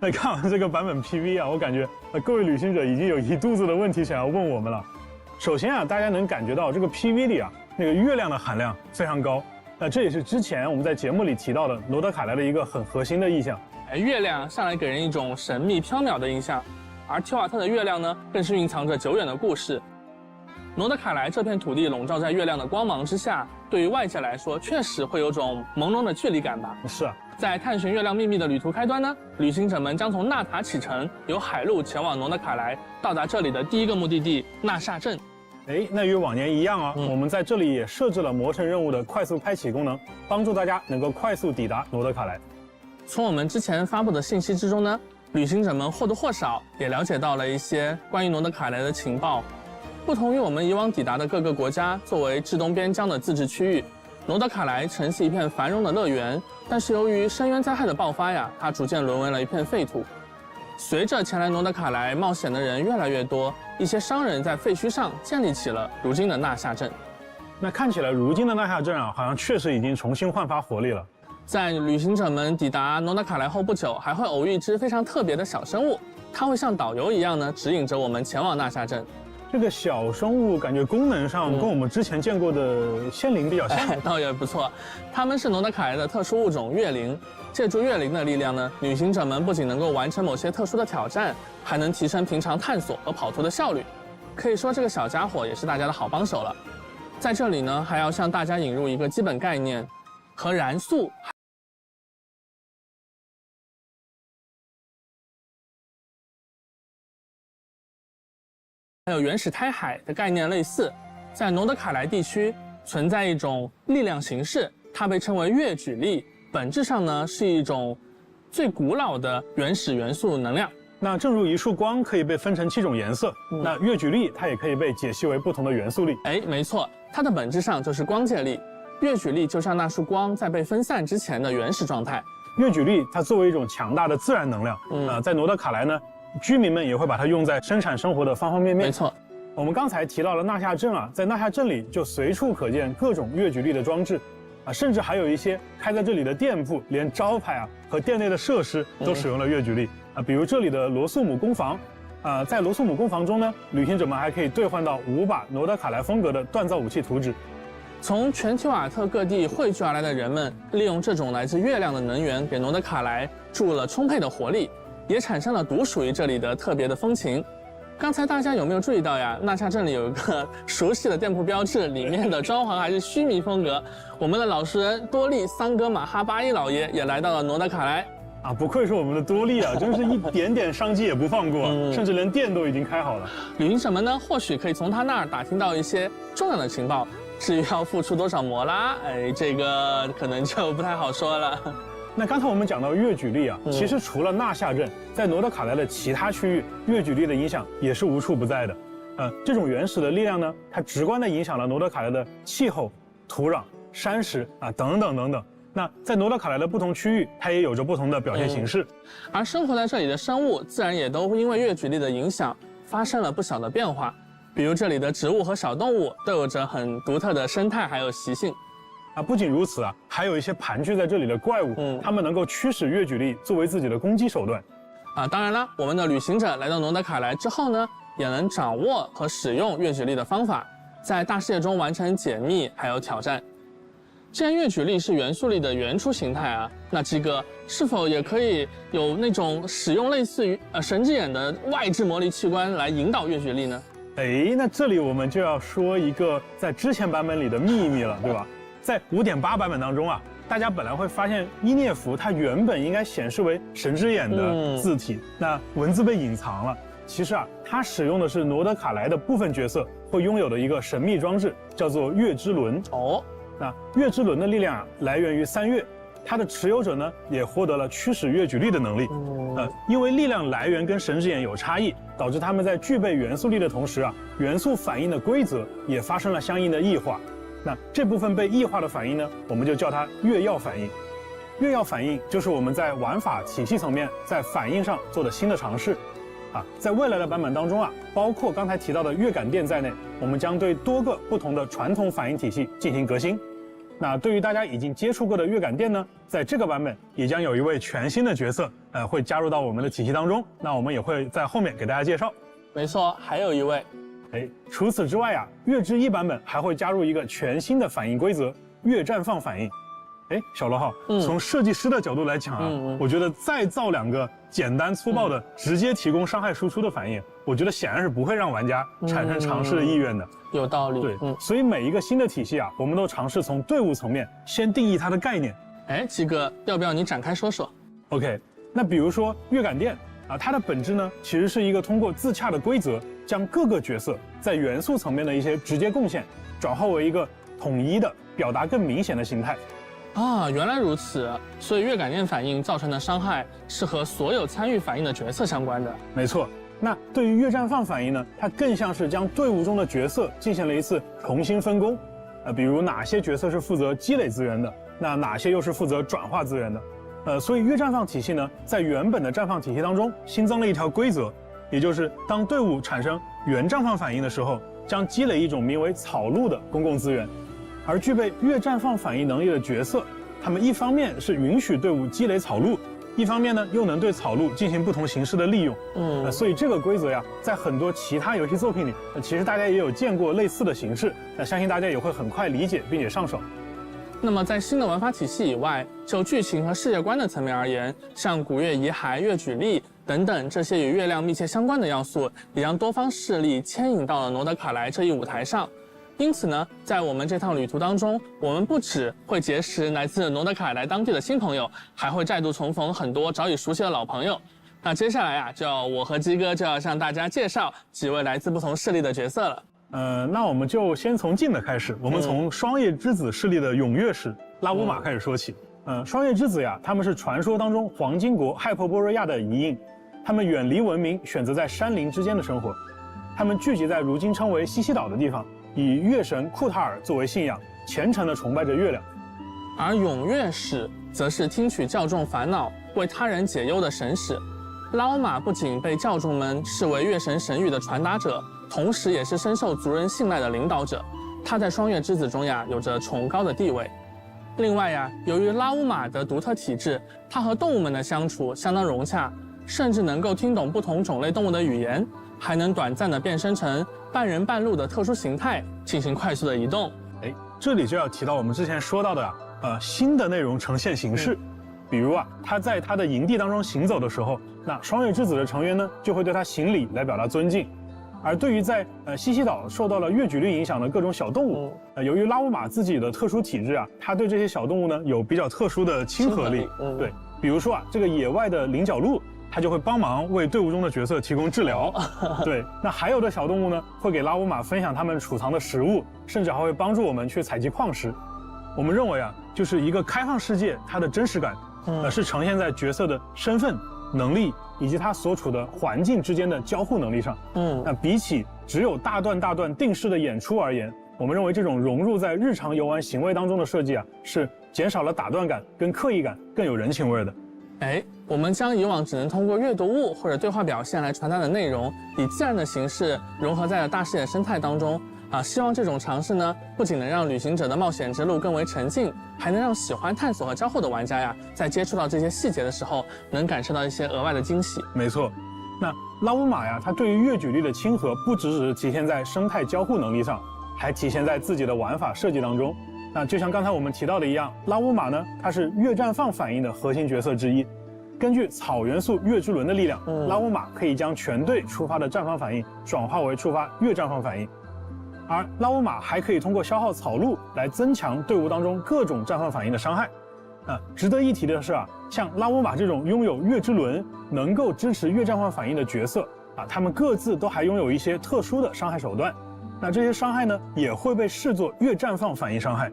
那看完这个版本 PV 啊，我感觉各位旅行者已经有一肚子的问题想要问我们了。首先啊，大家能感觉到这个 PV 里啊，那个月亮的含量非常高。那这也是之前我们在节目里提到的罗德凯莱的一个很核心的意象。月亮向来给人一种神秘缥缈的印象，而提瓦特的月亮呢，更是蕴藏着久远的故事。罗德凯莱这片土地笼罩在月亮的光芒之下，对于外界来说，确实会有种朦胧的距离感吧。是啊。在探寻月亮秘密的旅途开端呢，旅行者们将从纳塔启程，由海路前往罗德凯莱，到达这里的第一个目的地纳夏镇。那与往年一样啊，我们在这里也设置了魔神任务的快速开启功能，帮助大家能够快速抵达罗德凯莱。从我们之前发布的信息之中呢，旅行者们或多或少也了解到了一些关于罗德凯莱的情报。不同于我们以往抵达的各个国家，作为至东边疆的自治区域，罗德凯莱曾是一片繁荣的乐园，但是由于深渊灾害的爆发呀，它逐渐沦为了一片废土。随着前来罗德凯莱冒险的人越来越多，一些商人在废墟上建立起了如今的纳夏镇。那看起来如今的纳夏镇啊，好像确实已经重新焕发活力了。在旅行者们抵达罗德凯莱后不久，还会偶遇一只非常特别的小生物，它会像导游一样呢，指引着我们前往纳夏镇。这个小生物感觉功能上跟我们之前见过的仙灵比较像，倒也不错。它们是罗德凯莱的特殊物种月灵，借助月灵的力量呢，旅行者们不仅能够完成某些特殊的挑战，还能提升平常探索和跑脱的效率。可以说这个小家伙也是大家的好帮手了。在这里呢，还要向大家引入一个基本概念，和燃素还有原始胎海的概念类似，在罗德凯莱地区存在一种力量形式，它被称为月举力，本质上呢是一种最古老的原始元素能量。那正如一束光可以被分成7种颜色，那月举力它也可以被解析为不同的元素力。没错，它的本质上就是光界力。月举力就像那束光在被分散之前的原始状态。月举力它作为一种强大的自然能量，在罗德凯莱呢，居民们也会把它用在生产生活的方方面面。没错，我们刚才提到了纳夏镇啊，在纳夏镇里就随处可见各种月举力的装置，甚至还有一些开在这里的店铺，连招牌啊和店内的设施都使用了月举力比如这里的罗素姆工坊，在罗素姆工坊中呢，旅行者们还可以兑换到5把罗德凯莱风格的锻造武器图纸。从全提瓦特各地汇聚而来的人们，利用这种来自月亮的能源，给罗德凯莱注入了充沛的活力，也产生了独属于这里的特别的风情。刚才大家有没有注意到呀？纳夏镇里有一个熟悉的店铺标志，里面的装潢还是须弥风格。我们的老实人多利桑格马哈巴伊老爷也来到了罗德凯莱。不愧是我们的多利啊，真是一点点商机也不放过，甚至连店都已经开好了。旅行者们呢，或许可以从他那儿打听到一些重要的情报。至于要付出多少摩拉，这个可能就不太好说了。那刚才我们讲到月举力啊，其实除了纳夏镇，在诺德卡莱的其他区域，月举力的影响也是无处不在的。这种原始的力量呢，它直观地影响了诺德卡莱的气候、土壤、山石啊等等等等。那在诺德卡莱的不同区域，它也有着不同的表现形式。而生活在这里的生物，自然也都因为月举力的影响，发生了不小的变化。比如这里的植物和小动物都有着很独特的生态还有习性。不仅如此啊，还有一些盘踞在这里的怪物，它们能够驱使月举力作为自己的攻击手段。当然了，我们的旅行者来到诺德卡莱之后呢，也能掌握和使用月举力的方法，在大世界中完成解密还有挑战。既然月举力是元素力的原初形态啊，那鸡哥是否也可以有那种使用类似于神之眼的外置魔力器官来引导月举力呢？那这里我们就要说一个在之前版本里的秘密了，对吧？在 5.8 版本当中啊，大家本来会发现伊涅弗它原本应该显示为神之眼的字体，那文字被隐藏了。其实啊，它使用的是诺德卡莱的部分角色会拥有的一个神秘装置，叫做月之轮。那月之轮的力量啊，来源于3月，它的持有者呢也获得了驱使月举力的能力。因为力量来源跟神之眼有差异，导致他们在具备元素力的同时啊，元素反应的规则也发生了相应的异化。那这部分被异化的反应呢，我们就叫它月曜反应。月曜反应就是我们在玩法体系层面在反应上做的新的尝试。在未来的版本当中啊，包括刚才提到的月感电在内，我们将对多个不同的传统反应体系进行革新。那对于大家已经接触过的月感电呢，在这个版本也将有一位全新的角色，会加入到我们的体系当中。那我们也会在后面给大家介绍。没错，还有一位。除此之外啊，月之1版本还会加入一个全新的反应规则——月绽放反应。小罗浩，从设计师的角度来讲啊，我觉得再造2个简单粗暴的直接提供伤害输出的反应，我觉得显然是不会让玩家产生尝试的意愿的。有道理。对，所以每一个新的体系啊，我们都尝试从队伍层面先定义它的概念。鸡哥，要不要你展开说说 ？OK， 那比如说月感电啊，它的本质呢，其实是一个通过自洽的规则，将各个角色在元素层面的一些直接贡献，转化为一个统一的、表达更明显的形态。原来如此，所以月感电反应造成的伤害是和所有参与反应的角色相关的。没错。那对于月绽放反应呢，它更像是将队伍中的角色进行了一次重新分工。比如哪些角色是负责积累资源的，那哪些又是负责转化资源的。所以月绽放体系呢，在原本的绽放体系当中新增了一条规则，也就是当队伍产生原绽放反应的时候，将积累一种名为草鹿的公共资源。而具备月绽放反应能力的角色，他们一方面是允许队伍积累草鹿，一方面呢又能对草鹿进行不同形式的利用。所以这个规则呀，在很多其他游戏作品里，其实大家也有见过类似的形式。那相信大家也会很快理解并且上手。那么在新的玩法体系以外，就剧情和世界观的层面而言，像古月遗骸、月举力等等这些与月亮密切相关的要素，也将多方势力牵引到了诺德卡莱这一舞台上。因此呢，在我们这趟旅途当中，我们不只会结识来自诺德卡莱当地的新朋友，还会再度重逢很多早已熟悉的老朋友。那接下来啊，我和鸡哥就要向大家介绍几位来自不同势力的角色了。那我们就先从近的开始，我们从双叶之子势力的踊跃使拉乌玛开始说起。双叶之子呀，他们是传说当中黄金国亥珀波瑞亚的遗印，他们远离文明，选择在山林之间的生活。他们聚集在如今称为西西岛的地方，以月神库塔尔作为信仰，虔诚地崇拜着月亮。而踊跃使则是听取教众烦恼，为他人解忧的神使。拉欧玛不仅被教众们视为月神神谕的传达者，同时也是深受族人信赖的领导者。他在双月之子中呀，有着崇高的地位。另外呀，由于拉乌玛的独特体质，他和动物们的相处相当融洽，甚至能够听懂不同种类动物的语言，还能短暂地变身成半人半鹿的特殊形态，进行快速的移动。这里就要提到我们之前说到的新的内容呈现形式。比如啊，他在他的营地当中行走的时候，那双月之子的成员呢就会对他行礼来表达尊敬。而对于在西西岛受到了月举力影响的各种小动物，由于拉乌玛自己的特殊体质啊，他对这些小动物呢有比较特殊的亲和力。对，比如说啊，这个野外的菱角鹿，它就会帮忙为队伍中的角色提供治疗。对，那还有的小动物呢，会给拉乌玛分享他们储藏的食物，甚至还会帮助我们去采集矿石。我们认为啊，就是一个开放世界，它的真实感是呈现在角色的身份、能力以及他所处的环境之间的交互能力上。那比起只有大段定式的演出而言，我们认为这种融入在日常游玩行为当中的设计啊，是减少了打断感跟刻意感，更有人情味的。我们将以往只能通过阅读物或者对话表现来传达的内容，以自然的形式融合在了大世界生态当中。希望这种尝试呢，不仅能让旅行者的冒险之路更为沉浸，还能让喜欢探索和交互的玩家呀，在接触到这些细节的时候，能感受到一些额外的惊喜。没错，那拉乌玛呀，它对于乐举力的亲和，不只是体现在生态交互能力上，还体现在自己的玩法设计当中。那就像刚才我们提到的一样，拉乌玛呢，它是月绽放反应的核心角色之一。根据草元素月之轮的力量，拉乌玛可以将全队触发的绽放反应转化为触发月绽放反应。而拉乌玛还可以通过消耗草鹿来增强队伍当中各种绽放反应的伤害。值得一提的是啊，像拉乌玛这种拥有月之轮能够支持月绽放反应的角色他们各自都还拥有一些特殊的伤害手段。那这些伤害呢，也会被视作月绽放反应伤害。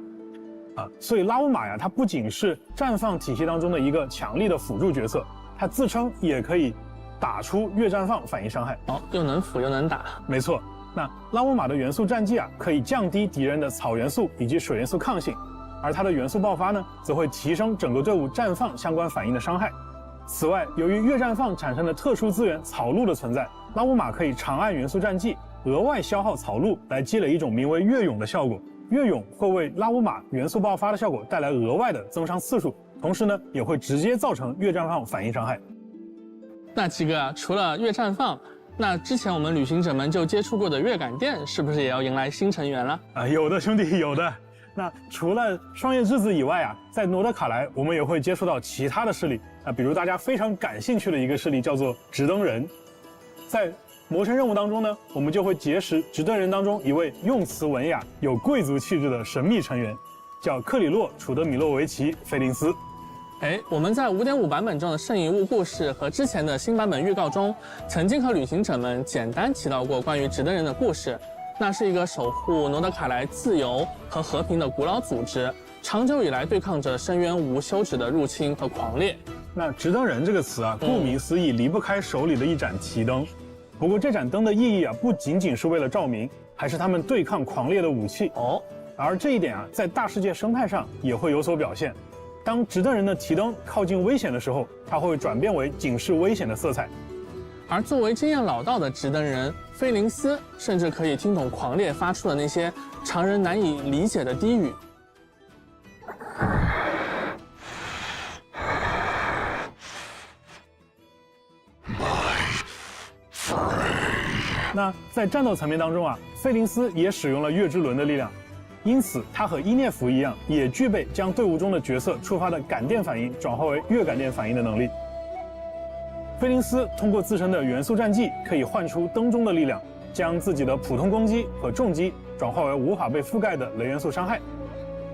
所以拉乌玛呀，它不仅是绽放体系当中的一个强力的辅助角色，它自称也可以打出月绽放反应伤害。又能辅又能打。没错。那拉乌玛的元素战绩啊，可以降低敌人的草元素以及水元素抗性，而它的元素爆发呢，则会提升整个队伍绽放相关反应的伤害。此外，由于月绽放产生的特殊资源草鹿的存在，拉乌玛可以长按元素战绩，额外消耗草鹿来积累一种名为月涌的效果。月涌会为拉乌玛元素爆发的效果带来额外的增伤次数，同时呢，也会直接造成月绽放反应伤害。那几个除了月绽放，那之前我们旅行者们就接触过的月感殿，是不是也要迎来新成员了？有的兄弟，有的。那除了双叶之子以外啊，在诺德卡莱我们也会接触到其他的势力比如大家非常感兴趣的一个势力叫做直登人。在魔神任务当中呢，我们就会结识直登人当中一位用词文雅、有贵族气质的神秘成员，叫克里洛·楚德米洛维奇·菲林斯。我们在 5.5 版本中的圣遗物故事和之前的新版本预告中，曾经和旅行者们简单提到过关于直登人的故事。那是一个守护诺德卡莱自由和和平的古老组织，长久以来对抗着深渊无休止的入侵和狂烈。那直登人这个词啊，顾名思义，离不开手里的一盏提灯。不过这盏灯的意义啊，不仅仅是为了照明，还是他们对抗狂烈的武器。而这一点啊，在大世界生态上也会有所表现。当直登人的提灯靠近危险的时候，它会转变为警示危险的色彩。而作为经验老道的直登人菲林斯，甚至可以听懂狂烈发出的那些常人难以理解的低语。那在战斗层面当中啊，菲林斯也使用了月之轮的力量，因此他和伊涅弗一样，也具备将队伍中的角色触发的感电反应转化为月感电反应的能力。菲林斯通过自身的元素战绩，可以唤出灯中的力量，将自己的普通攻击和重击转化为无法被覆盖的雷元素伤害。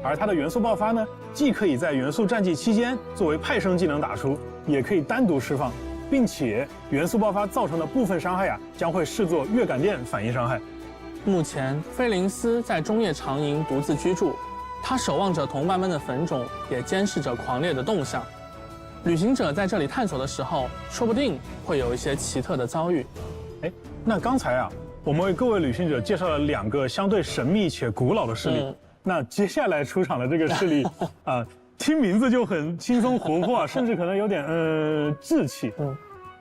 而他的元素爆发呢，既可以在元素战绩期间作为派生技能打出，也可以单独释放，并且元素爆发造成的部分伤害啊，将会视作月感电反应伤害。目前，菲林斯在中叶长营独自居住，他守望着同伴们的坟冢，也监视着狂烈的动向。旅行者在这里探索的时候，说不定会有一些奇特的遭遇。那刚才啊，我们为各位旅行者介绍了2个相对神秘且古老的势力。那接下来出场的这个势力听名字就很轻松活泼甚至可能有点稚气。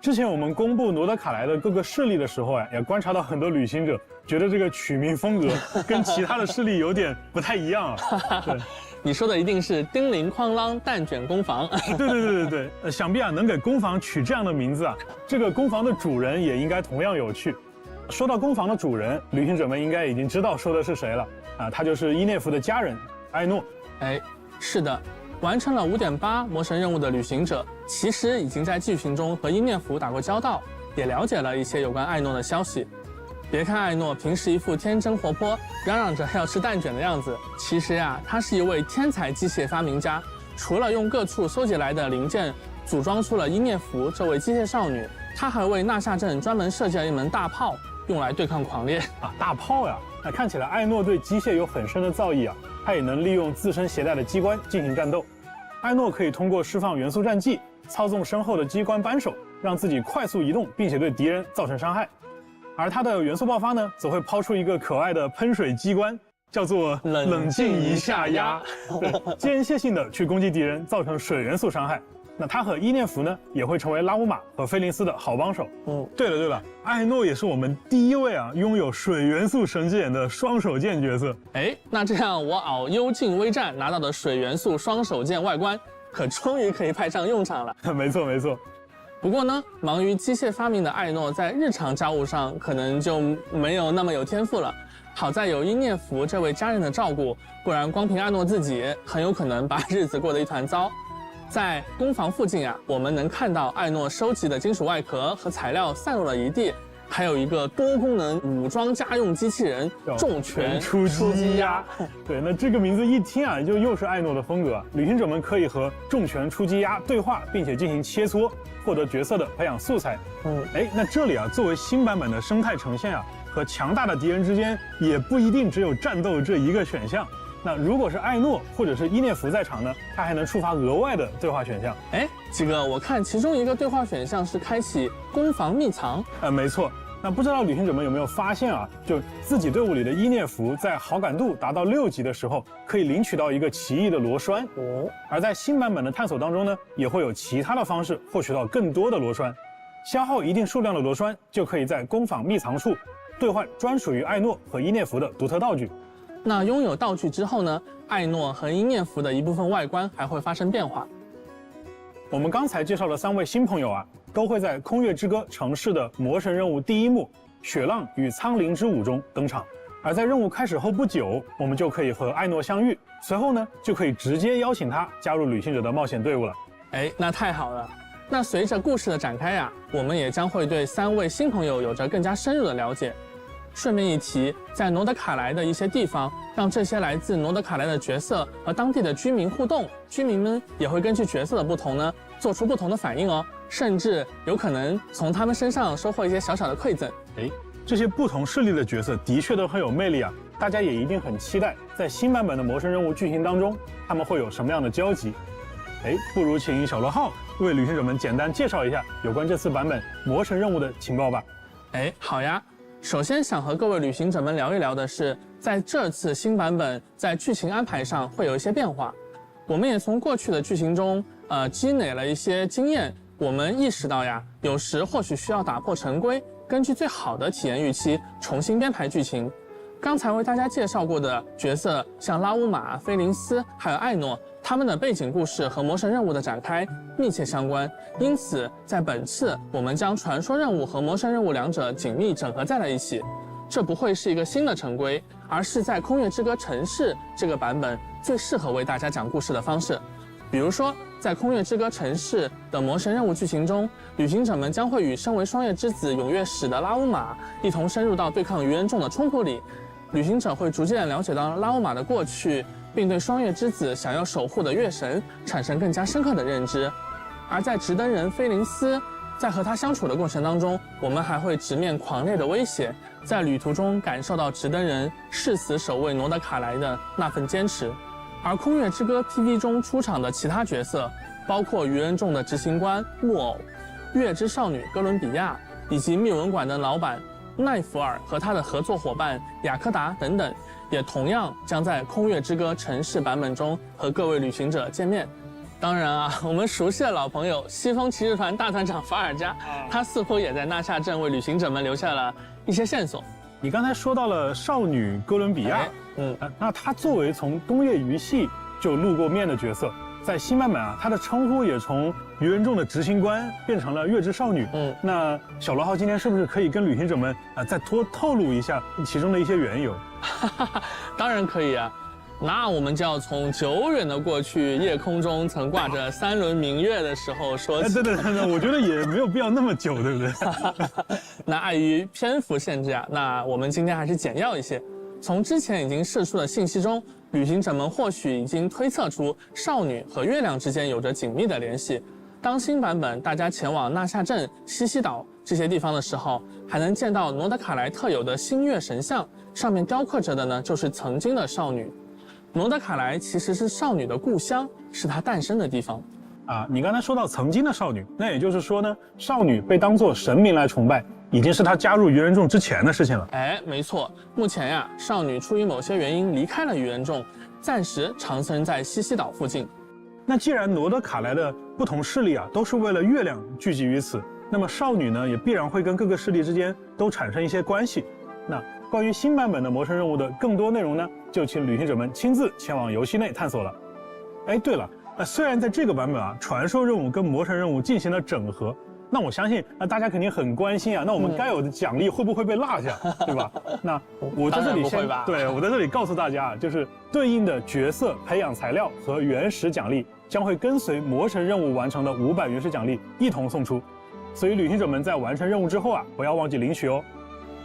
之前我们公布诺德卡莱的各个势力的时候也观察到很多旅行者觉得这个取名风格跟其他的势力有点不太一样对。你说的一定是叮铃哐啷蛋卷工坊。对，想必啊能给工坊取这样的名字啊，这个工坊的主人也应该同样有趣。说到工坊的主人，旅行者们应该已经知道说的是谁了他就是伊涅弗的家人艾诺。是的，完成了 5.8 魔神任务的旅行者，其实已经在剧情中和伊涅弗打过交道，也了解了一些有关艾诺的消息。别看艾诺平时一副天真活泼，嚷嚷着要吃蛋卷的样子，其实呀，他是一位天才机械发明家。除了用各处搜集来的零件组装出了伊涅弗这位机械少女，他还为纳夏镇专门设计了一门大炮，用来对抗狂烈大炮呀！那看起来艾诺对机械有很深的造诣他也能利用自身携带的机关进行战斗。艾诺可以通过释放元素战技，操纵身后的机关扳手，让自己快速移动，并且对敌人造成伤害。而他的元素爆发呢，则会抛出一个可爱的喷水机关，叫做冷静一下压，对，间歇性的去攻击敌人，造成水元素伤害。那他和伊涅弗呢，也会成为拉乌玛和菲林斯的好帮手。对了，艾诺也是我们第一位拥有水元素神之眼的双手剑角色。那这样我熬幽静微战拿到的水元素双手剑外观，可终于可以派上用场了。没错。不过呢，忙于机械发明的艾诺在日常家务上可能就没有那么有天赋了。好在有伊涅弗这位家人的照顾，不然光凭艾诺自己，很有可能把日子过得一团糟。在工房附近我们能看到艾诺收集的金属外壳和材料散落了一地，还有一个多功能武装家用机器人重拳出击鸭。对，那这个名字一听就又是艾诺的风格。旅行者们可以和重拳出击鸭对话，并且进行切磋，获得角色的培养素材。那这里作为新版本的生态呈现和强大的敌人之间也不一定只有战斗这一个选项。那如果是艾诺或者是伊涅弗在场呢，他还能触发额外的对话选项。几个，我看其中一个对话选项是开启攻防秘藏。没错。那不知道旅行者们有没有发现就自己队伍里的伊涅弗在好感度达到6级的时候，可以领取到一个奇异的螺栓。而在新版本的探索当中呢，也会有其他的方式获取到更多的螺栓。消耗一定数量的螺栓，就可以在工坊秘藏处兑换专属于艾诺和伊涅弗的独特道具。那拥有道具之后呢，艾诺和伊涅弗的一部分外观还会发生变化。我们刚才介绍的3位新朋友都会在《空月之歌》城市的魔神任务第一幕《雪浪与苍灵之舞》中登场。而在任务开始后不久，我们就可以和艾诺相遇，随后呢，就可以直接邀请他加入旅行者的冒险队伍了。那太好了。那随着故事的展开我们也将会对3位新朋友有着更加深入的了解。顺便一提，在诺德卡莱的一些地方，让这些来自诺德卡莱的角色和当地的居民互动，居民们也会根据角色的不同呢，做出不同的反应甚至有可能从他们身上收获一些小小的馈赠。这些不同势力的角色的确都很有魅力大家也一定很期待在新版本的魔神任务剧情当中，他们会有什么样的交集。不如请小罗浩为旅行者们简单介绍一下有关这次版本魔神任务的情报吧。好呀。首先想和各位旅行者们聊一聊的是，在这次新版本在剧情安排上会有一些变化。我们也从过去的剧情中积累了一些经验，我们意识到有时或许需要打破陈规，根据最好的体验预期重新编排剧情。刚才为大家介绍过的角色，像拉乌玛、菲林斯还有艾诺，他们的背景故事和魔神任务的展开密切相关，因此在本次我们将传说任务和魔神任务两者紧密整合在了一起。这不会是一个新的陈规，而是在空月之歌城市这个版本最适合为大家讲故事的方式。比如说，在空月之歌城市的魔神任务剧情中，旅行者们将会与身为双月之子永月使的拉乌玛一同深入到对抗愚人众的冲突里。旅行者会逐渐了解到拉乌玛的过去，并对双月之子想要守护的月神产生更加深刻的认知。而在直登人菲林斯，在和他相处的过程当中，我们还会直面狂烈的威胁，在旅途中感受到直登人誓死守卫诺德卡莱的那份坚持。而空月之歌 PV 中出场的其他角色，包括愚人众的执行官木偶、月之少女哥伦比亚，以及密文馆的老板奈福尔和他的合作伙伴雅科达等等，也同样将在空月之歌城市版本中和各位旅行者见面。当然我们熟悉的老朋友西风骑士团大团长法尔加，他似乎也在纳夏镇为旅行者们留下了一些线索。你刚才说到了少女哥伦比亚，那她作为从东野鱼系就露过面的角色，在新版本她的称呼也从愚人众的执行官变成了月之少女。那小罗浩今天是不是可以跟旅行者们再多透露一下其中的一些缘由？当然可以那我们就要从久远的过去，夜空中曾挂着3轮明月的时候说起。对，我觉得也没有必要那么久，对不对？那碍于篇幅限制那我们今天还是简要一些。从之前已经释出的信息中，旅行者们或许已经推测出少女和月亮之间有着紧密的联系。当新版本大家前往纳夏镇、西西岛这些地方的时候，还能见到诺德卡莱特有的星月神像，上面雕刻着的呢就是曾经的少女。罗德卡莱其实是少女的故乡，是她诞生的地方。你刚才说到曾经的少女，那也就是说呢，少女被当作神明来崇拜，已经是她加入愚人众之前的事情了。没错，目前呀，少女出于某些原因离开了愚人众，暂时长生在西西岛附近。那既然罗德卡莱的不同势力都是为了月亮聚集于此，那么少女呢也必然会跟各个势力之间都产生一些关系。那关于新版本的魔神任务的更多内容呢，就请旅行者们亲自前往游戏内探索了。对了，虽然在这个版本传说任务跟魔神任务进行了整合，那我相信大家肯定很关心那我们该有的奖励会不会被落下，对吧？那我在这里我在这里告诉大家就是对应的角色培养材料和原始奖励将会跟随魔神任务完成的500原始奖励一同送出，所以旅行者们在完成任务之后不要忘记领取哦。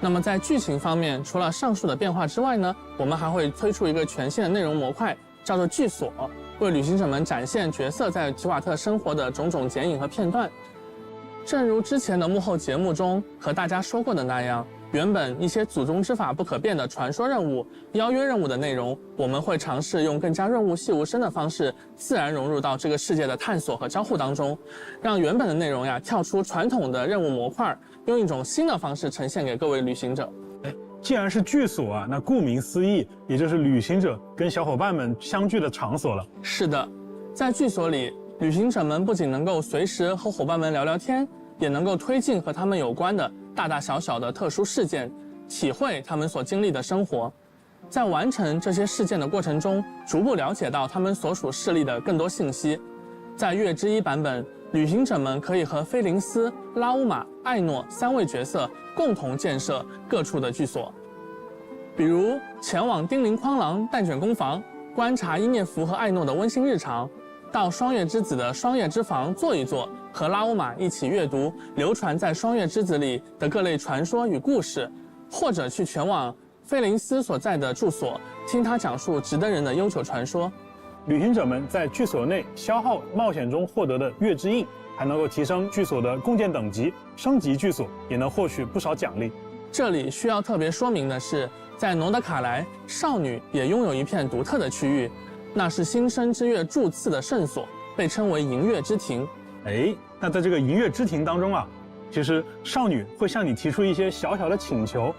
那么在剧情方面，除了上述的变化之外呢，我们还会推出一个全新的内容模块，叫做剧所，为旅行者们展现角色在吉瓦特生活的种种剪影和片段。正如之前的幕后节目中和大家说过的那样，原本一些祖宗之法不可变的传说任务、邀约任务的内容，我们会尝试用更加润物细无声的方式，自然融入到这个世界的探索和交互当中，让原本的内容跳出传统的任务模块，用一种新的方式呈现给各位旅行者。既然是剧所那顾名思义，也就是旅行者跟小伙伴们相聚的场所了。是的，在剧所里，旅行者们不仅能够随时和伙伴们聊聊天，也能够推进和他们有关的大大小小的特殊事件，体会他们所经历的生活。在完成这些事件的过程中，逐步了解到他们所属势力的更多信息。在月之一版本，旅行者们可以和菲林斯、拉乌玛、艾诺3位角色共同建设各处的居所，比如前往叮铃哐啷蛋卷工坊，观察伊涅弗和艾诺的温馨日常，到双月之子的双月之房坐一坐，和拉乌玛一起阅读流传在双月之子里的各类传说与故事，或者去前往菲林斯所在的住所，听他讲述值得人的悠久传说。旅行者们在剧所内消耗冒险中获得的月之印，还能够提升剧所的共建等级，升级剧所也能获取不少奖励。这里需要特别说明的是，在诺德卡莱，少女也拥有一片独特的区域，那是新生之月柱次的圣所，被称为银月之庭。那在这个银月之庭当中其实少女会向你提出一些小小的请求，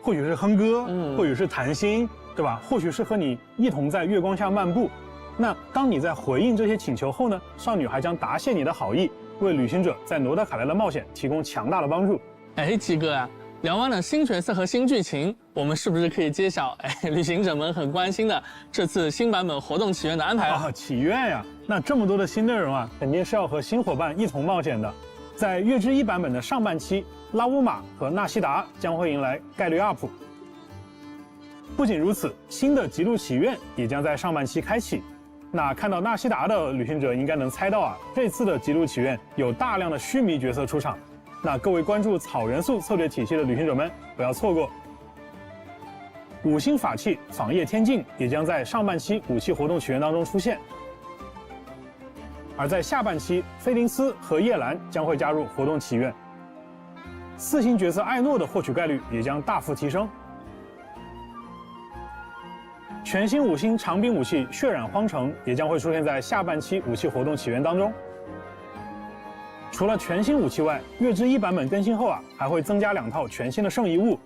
或许是哼歌，或许是谈心，对吧？或许是和你一同在月光下漫步。那当你在回应这些请求后呢，少女还将答谢你的好意，为旅行者在诺德卡莱的冒险提供强大的帮助。鸡哥聊完了新角色和新剧情，我们是不是可以揭晓旅行者们很关心的这次新版本活动起源的安排了？祈愿呀！那这么多的新内容肯定是要和新伙伴一同冒险的。在月之一版本的上半期，拉乌玛和纳西达将会迎来概率 UP。不仅如此，新的极路祈愿也将在上半期开启。那看到纳西达的旅行者应该能猜到这次的极路祈愿有大量的须弥角色出场。那各位关注草元素策略体系的旅行者们不要错过。5星法器仿叶天境也将在上半期武器活动起源当中出现。而在下半期，菲林斯和叶兰将会加入活动祈愿，4星角色艾诺的获取概率也将大幅提升。全新5星长柄武器血染荒城也将会出现在下半期武器活动起源当中。除了全新武器外，月之一版本更新后还会增加2套全新的圣遗物：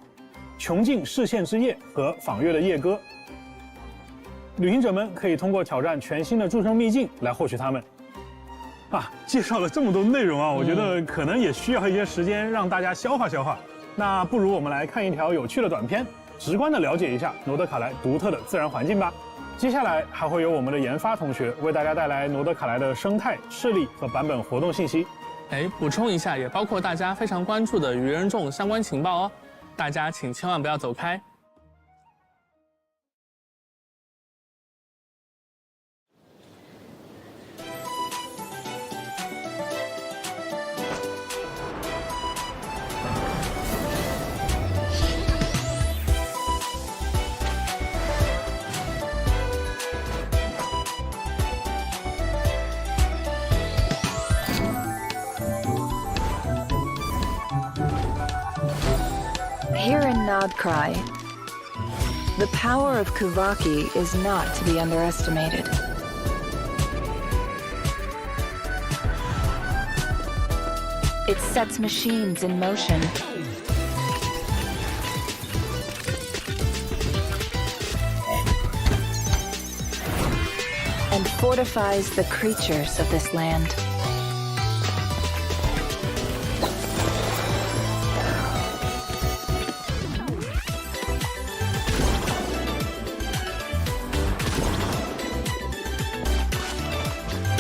穷尽视线之夜和仿月的夜歌。旅行者们可以通过挑战全新的诸生秘境来获取它们。介绍了这么多内容我觉得可能也需要一些时间让大家消化消化。那不如我们来看一条有趣的短片，直观的了解一下诺德卡莱独特的自然环境吧。接下来还会有我们的研发同学为大家带来诺德卡莱的生态、势力和版本活动信息。补充一下，也包括大家非常关注的愚人众相关情报哦，大家请千万不要走开。Here in Nodcry, The power of Kuvaki is not to be underestimated. It sets machines in motion. And fortifies the creatures of this land.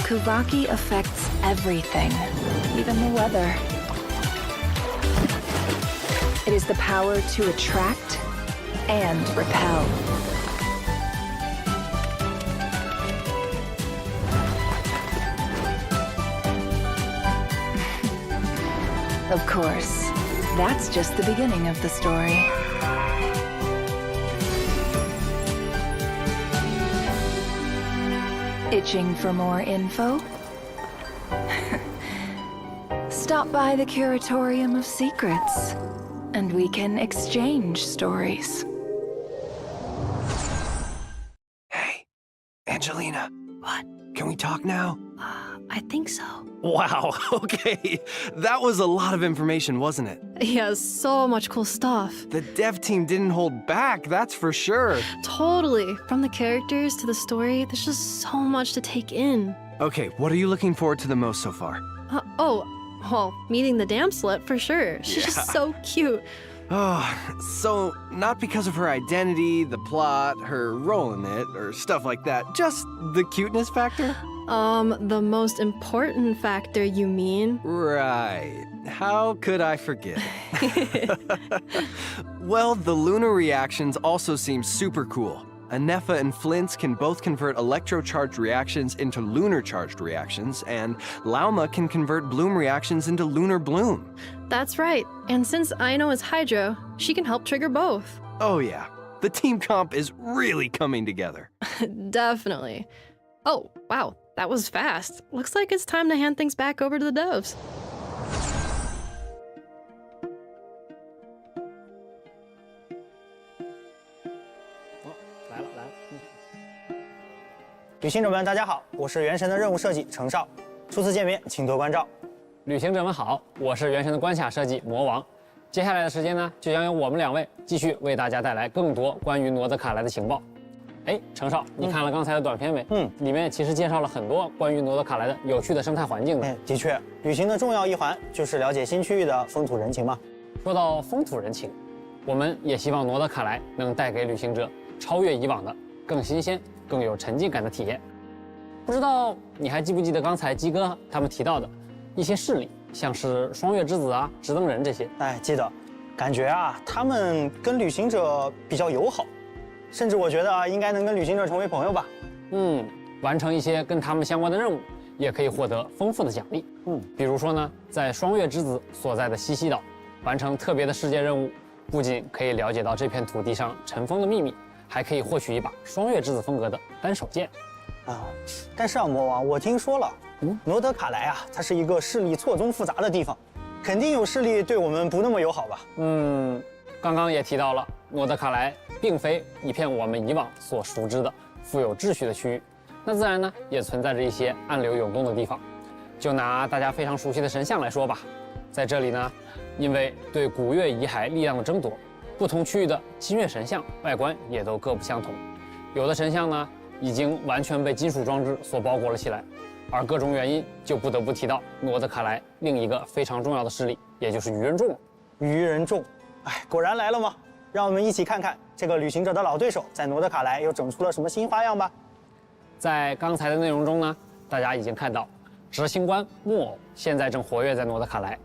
Kuvaki affects everything, even the weather. It is the power to attract and repel. Of course, that's just the beginning of the story. Itching for more info? Stop by the Curatorium of Secrets, and we can exchange stories. Hey, Angelina. What? Can we talk now? I think so. Wow, okay. That was a lot of information, wasn't it? Yeah, so much cool stuff. The dev team didn't hold back, that's for sure. Totally. From the characters to the story, there's just so much to take in. Okay, what are you looking forward to the most so far? Well, meeting the damn slut for sure. She's just so cute. Oh, so not because of her identity, the plot, her role in it, or stuff like that, just the cuteness factor? The most important factor, you mean? Right. How could I forget? Well, the lunar reactions also seem super cool. Anefa and Flint's can both convert electrocharged reactions into lunar-charged reactions, and Lauma can convert bloom reactions into lunar bloom. That's right. And since Aino is Hydro, she can help trigger both. Oh yeah, the team comp is really coming together. Definitely. Oh, wow, that was fast. Looks like it's time to hand things back over to the devs. 旅行者们，大家好，我是原神的任务设计程少，初次见面，请多关照。旅行者们好，我是原神的关卡设计魔王。接下来的时间呢，就将由我们两位继续为大家带来更多关于诺德卡莱的情报。哎，程少，你看了刚才的短片没？里面其实介绍了很多关于诺德卡莱的有趣的生态环境的。的确，旅行的重要一环就是了解新区域的风土人情嘛。说到风土人情，我们也希望诺德卡莱能带给旅行者超越以往的、更新鲜、更有沉浸感的体验。不知道你还记不记得刚才鸡哥他们提到的一些势力，像是双月之子啊、直登人这些？哎，记得，感觉啊，他们跟旅行者比较友好，甚至我觉得啊，应该能跟旅行者成为朋友吧。完成一些跟他们相关的任务，也可以获得丰富的奖励。比如说呢，在双月之子所在的西西岛，完成特别的世界任务，不仅可以了解到这片土地上尘封的秘密，还可以获取一把双月之子风格的单手剑。但是啊，魔王，我听说了，诺德卡莱啊，它是一个势力错综复杂的地方，肯定有势力对我们不那么友好吧？刚刚也提到了，诺德卡莱并非一片我们以往所熟知的富有秩序的区域，那自然呢也存在着一些暗流涌动的地方。就拿大家非常熟悉的神像来说吧，在这里呢，因为对古月遗骸力量的争夺，不同区域的金月神像外观也都各不相同，有的神像呢已经完全被金属装置所包裹了起来，而各种原因就不得不提到诺德卡莱另一个非常重要的势力，也就是愚人众。愚人众，哎，果然来了吗？让我们一起看看这个旅行者的老对手在诺德卡莱又整出了什么新花样吧。在刚才的内容中呢，大家已经看到，执行官木偶现在正活跃在诺德卡莱，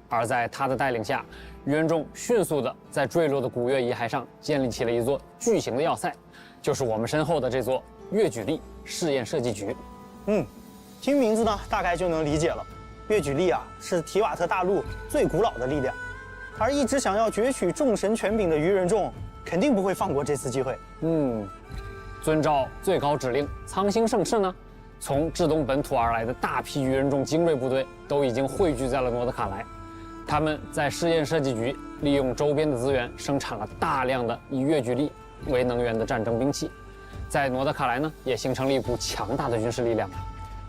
而在他的带领下，愚人众迅速地在坠落的古月遗骸上建立起了一座巨型的要塞，就是我们身后的这座月举力试验设计局。听名字呢，大概就能理解了。月举力啊，是提瓦特大陆最古老的力量，而一直想要攫取众神权柄的愚人众，肯定不会放过这次机会。遵照最高指令，苍星圣翅呢，从至东本土而来的大批愚人众精锐部队都已经汇聚在了诺德卡莱。他们在试验设计局利用周边的资源，生产了大量的以月举力为能源的战争兵器，在诺德卡莱呢也形成了一股强大的军事力量。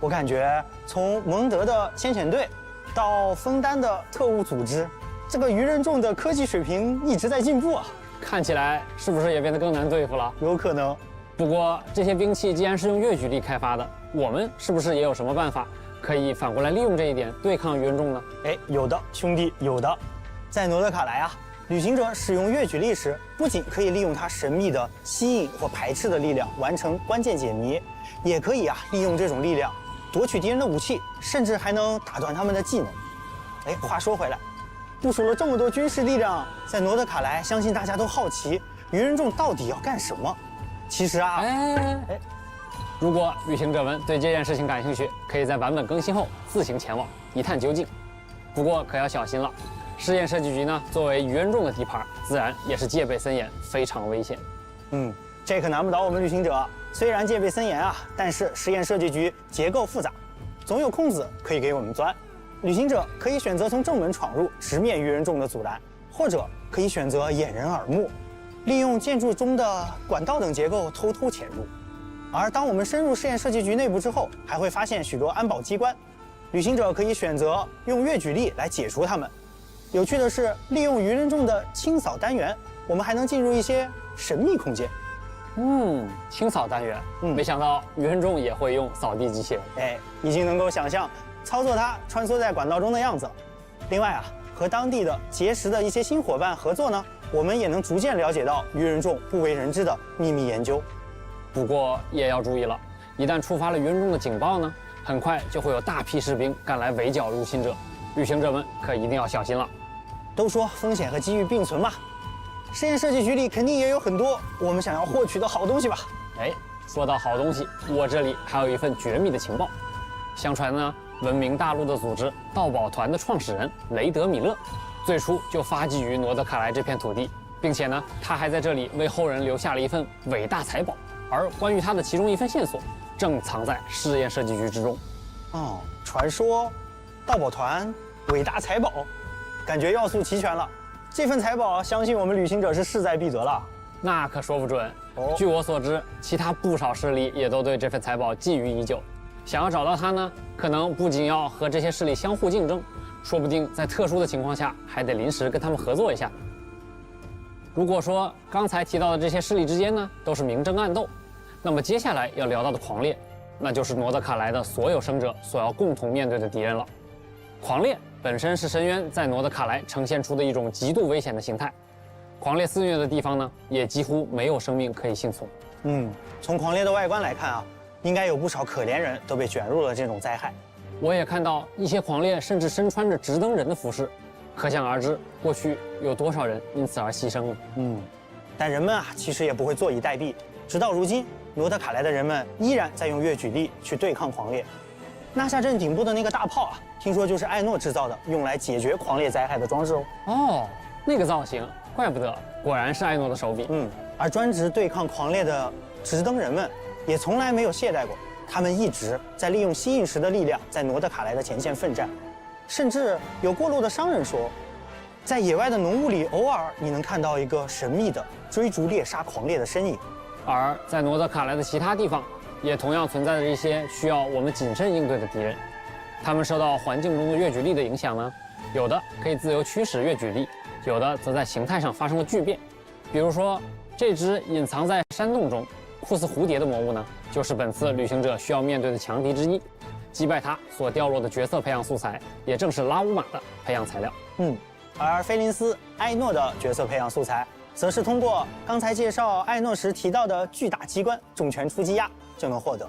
我感觉从蒙德的先遣队到枫丹的特务组织，这个鱼人众的科技水平一直在进步啊！看起来是不是也变得更难对付了？有可能。不过这些兵器既然是用越举力开发的，我们是不是也有什么办法可以反过来利用这一点对抗鱼人众呢？哎，有的，兄弟，有的。在诺德卡莱啊，旅行者使用越举力时，不仅可以利用它神秘的吸引或排斥的力量完成关键解谜，也可以利用这种力量夺取敌人的武器，甚至还能打断他们的技能。哎，话说回来，部署了这么多军事力量在诺德卡莱，相信大家都好奇，鱼人众到底要干什么？其实如果旅行者们对这件事情感兴趣，可以在版本更新后自行前往一探究竟。不过可要小心了，试验设计局呢作为鱼人众的地盘，自然也是戒备森严，非常危险。这可难不倒我们旅行者。虽然戒备森严但是实验设计局结构复杂，总有空子可以给我们钻。旅行者可以选择从正门闯入，直面鱼人众的阻拦，或者可以选择掩人耳目，利用建筑中的管道等结构偷偷潜入。而当我们深入试验设计局内部之后，还会发现许多安保机关，旅行者可以选择用越举力来解除它们。有趣的是，利用鱼人众的清扫单元，我们还能进入一些神秘空间。清扫单元，没想到鱼人众也会用扫地机器人。已经能够想象操作它穿梭在管道中的样子了。另外和当地的结识的一些新伙伴合作呢，我们也能逐渐了解到鱼人众不为人知的秘密研究。不过也要注意了，一旦触发了鱼人众的警报呢，很快就会有大批士兵赶来围剿入侵者，旅行者们可一定要小心了。都说风险和机遇并存嘛，实验设计局里肯定也有很多我们想要获取的好东西吧？说到好东西，我这里还有一份绝密的情报。相传呢，闻名大陆的组织盗宝团的创始人雷德米勒，最初就发迹于诺德卡莱这片土地，并且呢，他还在这里为后人留下了一份伟大财宝。而关于他的其中一份线索，正藏在试验设计局之中。传说盗宝团伟大财宝，感觉要素齐全了。这份财宝，相信我们旅行者是势在必得了。那可说不准。据我所知，其他不少势力也都对这份财宝觊觎已久。想要找到它呢，可能不仅要和这些势力相互竞争，说不定在特殊的情况下，还得临时跟他们合作一下。如果说刚才提到的这些势力之间呢，都是明争暗斗，那么接下来要聊到的狂猎，那就是诺德卡莱的所有生者所要共同面对的敌人了。狂猎本身是深渊在诺德卡莱呈现出的一种极度危险的形态，狂猎肆虐的地方呢，也几乎没有生命可以幸存。从狂猎的外观来看应该有不少可怜人都被卷入了这种灾害。我也看到一些狂猎甚至身穿着直登人的服饰，可想而知，过去有多少人因此而牺牲了。但人们其实也不会坐以待毙，直到如今，诺德卡莱的人们依然在用越举力去对抗狂猎。纳夏镇顶部的那个大炮听说就是艾诺制造的，用来解决狂猎灾害的装置那个造型，怪不得，果然是艾诺的手笔。而专职对抗狂猎的直登人们也从来没有懈怠过，他们一直在利用吸引石的力量在诺德卡莱的前线奋战。甚至有过路的商人说，在野外的浓雾里，偶尔你能看到一个神秘的追逐猎杀狂猎的身影。而在诺德卡莱的其他地方，也同样存在着一些需要我们谨慎应对的敌人。他们受到环境中的越举力的影响呢，有的可以自由驱使越举力，有的则在形态上发生了巨变。比如说，这只隐藏在山洞中、酷似蝴蝶的魔物呢，就是本次旅行者需要面对的强敌之一。击败它所掉落的角色培养素材，也正是拉乌玛的培养材料。而菲林斯、艾诺的角色培养素材，则是通过刚才介绍艾诺时提到的巨大机关重拳出击压就能获得。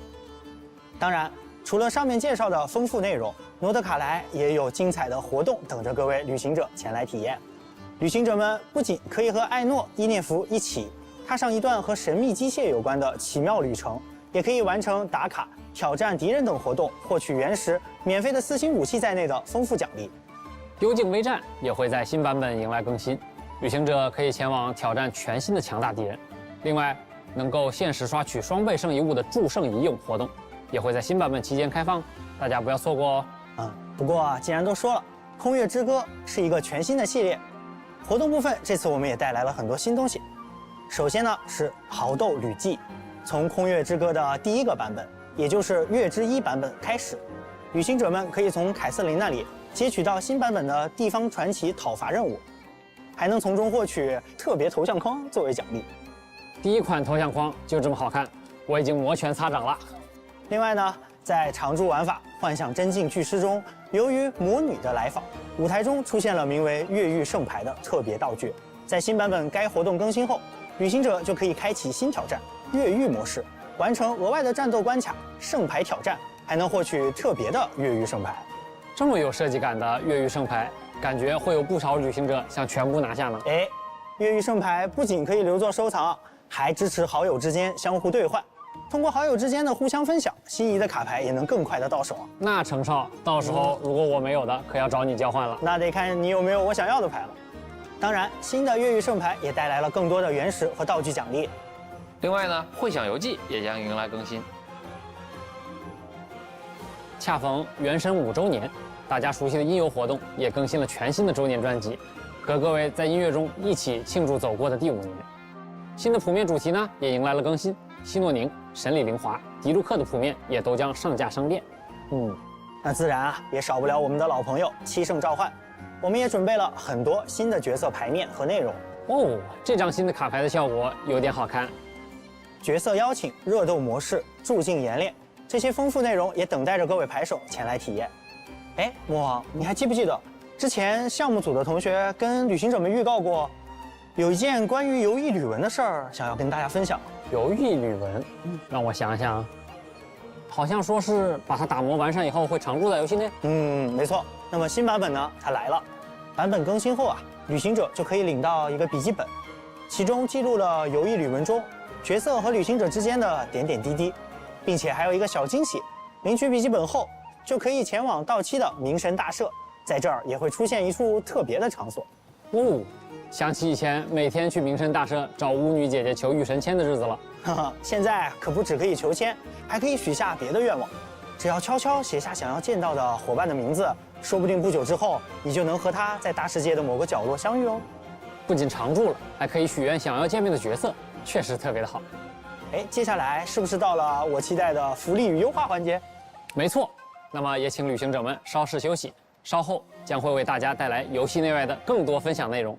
当然，除了上面介绍的丰富内容，诺德卡莱也有精彩的活动等着各位旅行者前来体验。旅行者们不仅可以和艾诺、伊涅弗一起踏上一段和神秘机械有关的奇妙旅程，也可以完成打卡、挑战敌人等活动，获取原石、免费的4星武器在内的丰富奖励。幽静微战也会在新版本迎来更新，旅行者可以前往挑战全新的强大敌人。另外，能够限时刷取双倍圣遗物的祝圣遗俑活动，也会在新版本期间开放，大家不要错过哦。不过既然都说了，空月之歌是一个全新的系列，活动部分这次我们也带来了很多新东西。首先呢是豪斗旅记，从空月之歌的第1个版本，也就是月之1版本开始，旅行者们可以从凯瑟琳那里接取到新版本的地方传奇讨伐任务，还能从中获取特别头像框作为奖励。第1款头像框就这么好看，我已经摩拳擦掌了。另外呢，在常驻玩法《幻想真境巨狮》中，由于魔女的来访，舞台中出现了名为越狱圣牌的特别道具。在新版本该活动更新后，旅行者就可以开启新挑战越狱模式，完成额外的战斗关卡圣牌挑战，还能获取特别的越狱圣牌。这么有设计感的越狱圣牌，感觉会有不少旅行者想全部拿下呢。哎，越狱圣牌不仅可以留作收藏，还支持好友之间相互兑换。通过好友之间的互相分享，心仪的卡牌也能更快的到手。那程少，到时候如果我没有的，可要找你交换了。那得看你有没有我想要的牌了。当然，新的越狱圣牌也带来了更多的原石和道具奖励。另外呢，会想游记也将迎来更新。恰逢原神5周年，大家熟悉的音游活动也更新了全新的周年专辑，和各位在音乐中一起庆祝走过的第5年。新的谱面主题呢也迎来了更新，希诺宁、神里灵华、迪卢克的谱面也都将上架商店。那自然啊也少不了我们的老朋友七圣召唤。我们也准备了很多新的角色牌面和内容哦。这张新的卡牌的效果有点好看，角色邀请、热斗模式、助境演练，这些丰富内容也等待着各位牌手前来体验。哎，魔王，你还记不记得之前项目组的同学跟旅行者们预告过，有一件关于游艺旅文的事儿，想要跟大家分享。游艺旅文，让我想想，好像说是把它打磨完善以后会常驻在游戏内。没错。那么新版本呢，它来了。版本更新后啊，旅行者就可以领到一个笔记本，其中记录了游艺旅文中角色和旅行者之间的点点滴滴，并且还有一个小惊喜，领取笔记本后就可以前往到期的冥神大社，在这儿也会出现一处特别的场所。想起以前每天去冥神大社找巫女姐姐求御神签的日子了。现在可不只可以求签，还可以许下别的愿望。只要悄悄写下想要见到的伙伴的名字，说不定不久之后，你就能和他在大世界的某个角落相遇哦。不仅常驻了，还可以许愿想要见面的角色，确实特别的好。哎，接下来是不是到了我期待的福利与优化环节？没错，那么也请旅行者们稍事休息，稍后将会为大家带来游戏内外的更多分享内容。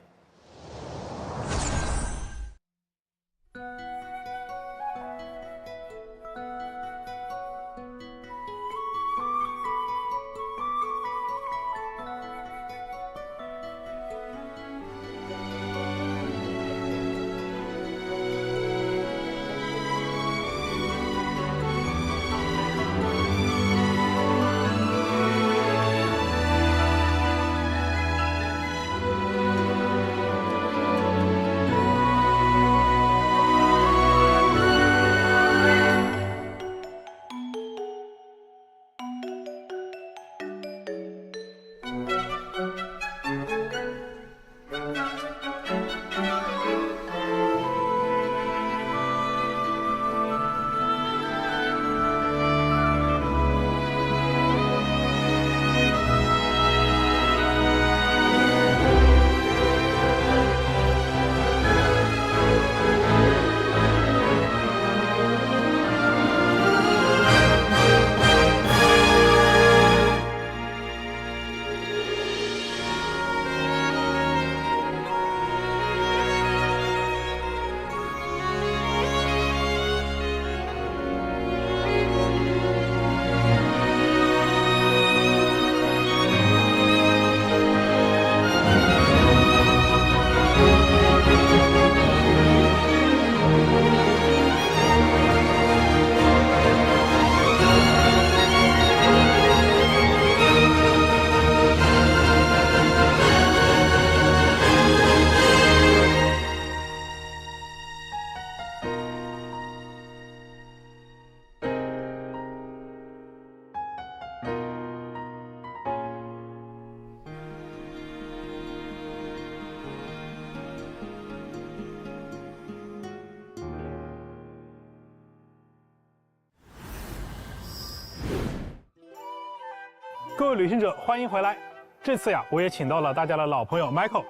各位旅行者，欢迎回来。这次呀，我也请到了大家的老朋友 Michael，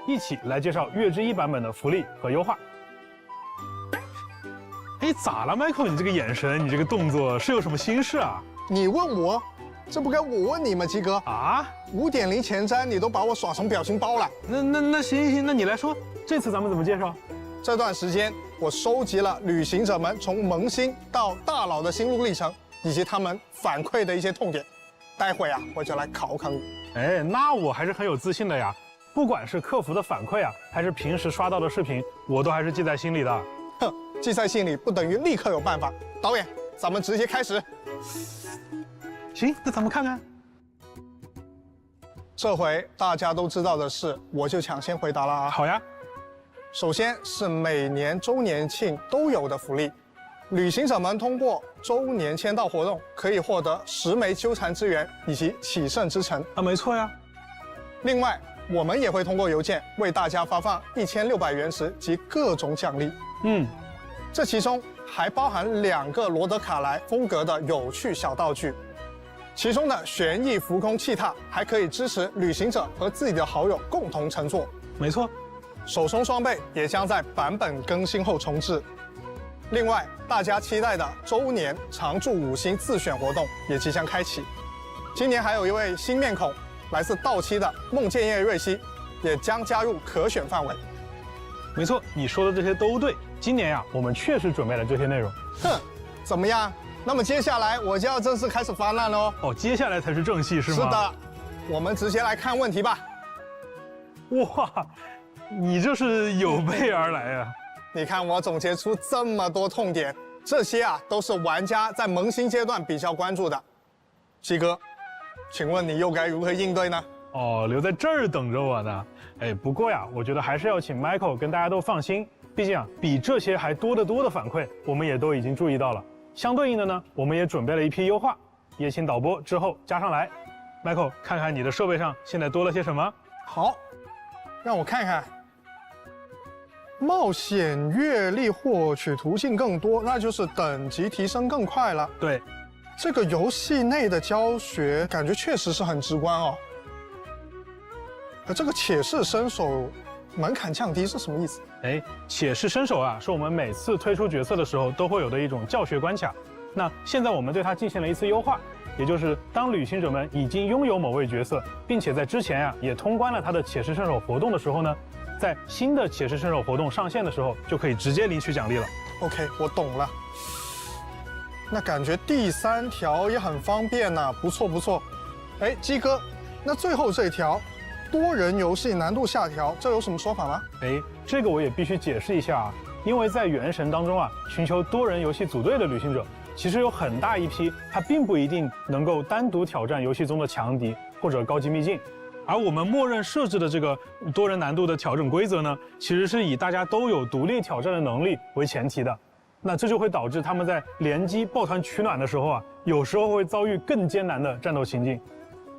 一起来介绍月之1版本的福利和优化。哎，咋了，Michael？你这个眼神，你这个动作是有什么心事啊？你问我，这不该我问你吗，鸡哥？啊，5.0前瞻你都把我耍成表情包了。那行，那你来说，这次咱们怎么介绍？这段时间我收集了旅行者们从萌新到大佬的心路历程，以及他们反馈的一些痛点。待会啊，我就来考考你。哎，那我还是很有自信的呀。不管是客服的反馈啊，还是平时刷到的视频，我都还是记在心里的。哼，记在心里不等于立刻有办法。导演，咱们直接开始。行，那咱们看看。这回大家都知道的事，我就抢先回答了啊。好呀。首先是每年周年庆都有的福利，旅行者们通过周年签到活动可以获得10枚纠缠之源以及启圣之城啊，没错呀。另外，我们也会通过邮件为大家发放1600原石及各种奖励。这其中还包含2个罗德卡莱风格的有趣小道具，其中的旋翼浮空气踏还可以支持旅行者和自己的好友共同乘坐。没错。手冲双倍也将在版本更新后重置。另外，大家期待的周年常驻5星自选活动也即将开启。今年还有一位新面孔，来自道期的梦见叶瑞希，也将加入可选范围。没错，你说的这些都对。今年呀，我们确实准备了这些内容。哼，怎么样？那么接下来我就要正式开始发难喽。哦，接下来才是正戏是吗？是的，我们直接来看问题吧。哇！你这是有备而来啊！你看我总结出这么多痛点，这些啊都是玩家在萌新阶段比较关注的。鸡哥，请问你又该如何应对呢？哦，留在这儿等着我呢。哎，不过呀，我觉得还是要请 Michael 跟大家都放心，毕竟啊，比这些还多得多的反馈，我们也都已经注意到了。相对应的呢，我们也准备了一批优化，也请导播之后加上来。Michael， 看看你的设备上现在多了些什么？好，让我看看。冒险阅历获取途径更多，那就是等级提升更快了。对，这个游戏内的教学感觉确实是很直观哦。这个且试身手门槛降低是什么意思？哎，且试身手啊，是我们每次推出角色的时候都会有的一种教学关卡。那现在我们对它进行了一次优化，也就是当旅行者们已经拥有某位角色，并且在之前呀也通关了他的且试身手活动的时候呢，在新的且试身手活动上线的时候，就可以直接领取奖励了。OK， 我懂了。那感觉第3条也很方便呢，不错不错。哎，鸡哥，那最后这条多人游戏难度下调，这有什么说法吗？哎，这个我也必须解释一下啊，因为在原神当中啊，寻求多人游戏组队的旅行者，其实有很大一批，他并不一定能够单独挑战游戏中的强敌或者高级秘境。而我们默认设置的这个多人难度的调整规则呢，其实是以大家都有独立挑战的能力为前提的。那这就会导致他们在联机抱团取暖的时候啊，有时候会遭遇更艰难的战斗情境。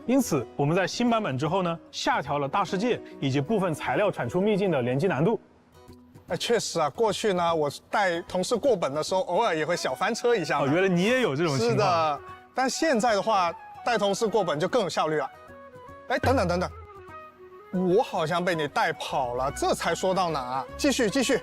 因此，我们在新版本之后呢，下调了大世界以及部分材料产出秘境的联机难度。哎，确实啊，过去呢，我带同事过本的时候，偶尔也会小翻车一下。哦，原来你也有这种情况。是的，但现在的话，带同事过本就更有效率了。哎，等等等等，我好像被你带跑了，这才说到哪啊？继续继续。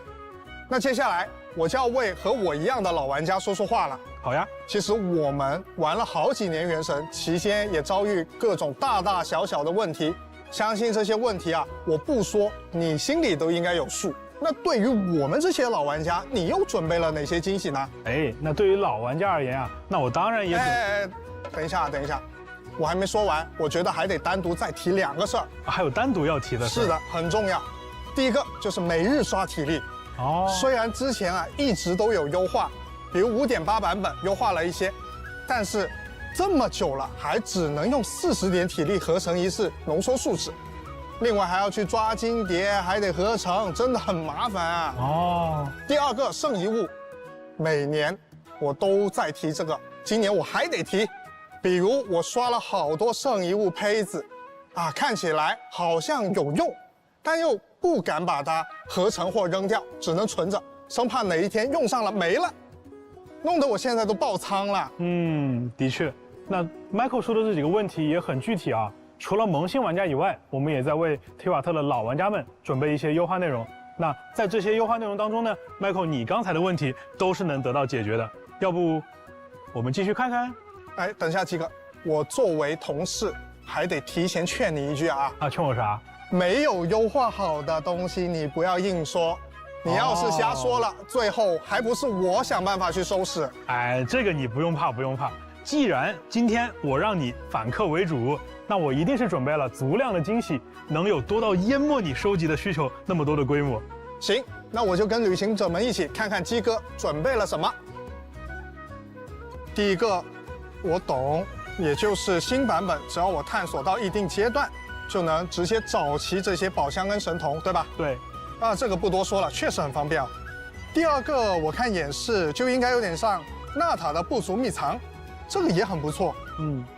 那接下来我就要为和我一样的老玩家说说话了。好呀。其实我们玩了好几年原神，期间也遭遇各种大大小小的问题，相信这些问题啊，我不说，你心里都应该有数。那对于我们这些老玩家，你又准备了哪些惊喜呢？哎，那对于老玩家而言啊，那我当然也等一下，我还没说完，我觉得还得单独再提2个事儿。还有单独要提的事？是的，很重要。第一个就是每日刷体力。哦，虽然之前啊一直都有优化，比如5.8版本优化了一些，但是这么久了还只能用40点体力合成一次浓缩树脂，另外还要去抓金蝶，还得合成，真的很麻烦啊。哦。第2个圣遗物，每年我都在提这个，今年我还得提。比如我刷了好多圣遗物胚子，啊，看起来好像有用，但又不敢把它合成或扔掉，只能存着，生怕哪一天用上了没了，弄得我现在都爆仓了。的确，那 Michael 说的这几个问题也很具体啊。除了萌新玩家以外，我们也在为提瓦特的老玩家们准备一些优化内容，那在这些优化内容当中呢 ，Michael， 你刚才的问题都是能得到解决的。要不我们继续看看？哎，等一下，鸡哥，我作为同事还得提前劝你一句啊！啊，劝我啥？没有优化好的东西，你不要硬说。你要是瞎说了，最后还不是我想办法去收拾？哎，这个你不用怕，不用怕。既然今天我让你反客为主，那我一定是准备了足量的惊喜，能有多到淹没你收集的需求那么多的规模。行，那我就跟旅行者们一起看看鸡哥准备了什么。第一个，我懂，也就是新版本，只要我探索到一定阶段，就能直接找齐这些宝箱跟神童，对吧？对。啊，这个不多说了，确实很方便啊。第二个，我看演示就应该有点像纳塔的部族秘藏，这个也很不错。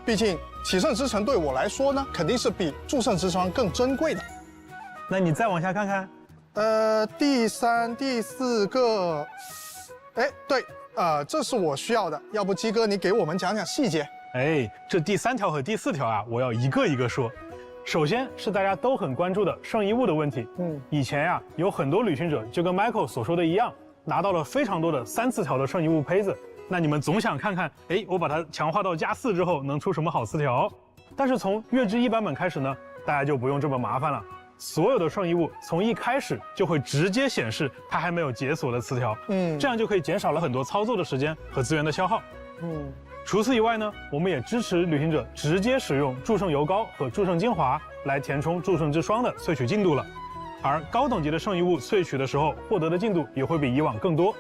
毕竟启圣之城对我来说呢，肯定是比祝圣之窗更珍贵的。那你再往下看看。第三、第四个，哎，对，这是我需要的，要不鸡哥你给我们讲讲细节？哎，这第3条和第4条啊，我要一个一个说。首先是大家都很关注的圣遗物的问题。以前呀，有很多旅行者就跟 Michael 所说的一样，拿到了非常多的3次条的圣遗物胚子。那你们总想看看，哎，我把它强化到+4之后能出什么好词条？但是从月之1版本开始呢，大家就不用这么麻烦了。所有的圣遗物从一开始就会直接显示它还没有解锁的词条。这样就可以减少了很多操作的时间和资源的消耗。除此以外呢，我们也支持旅行者直接使用祝圣油膏和祝圣精华来填充祝圣之霜的萃取进度了，而高等级的圣遗物萃取的时候获得的进度也会比以往更多。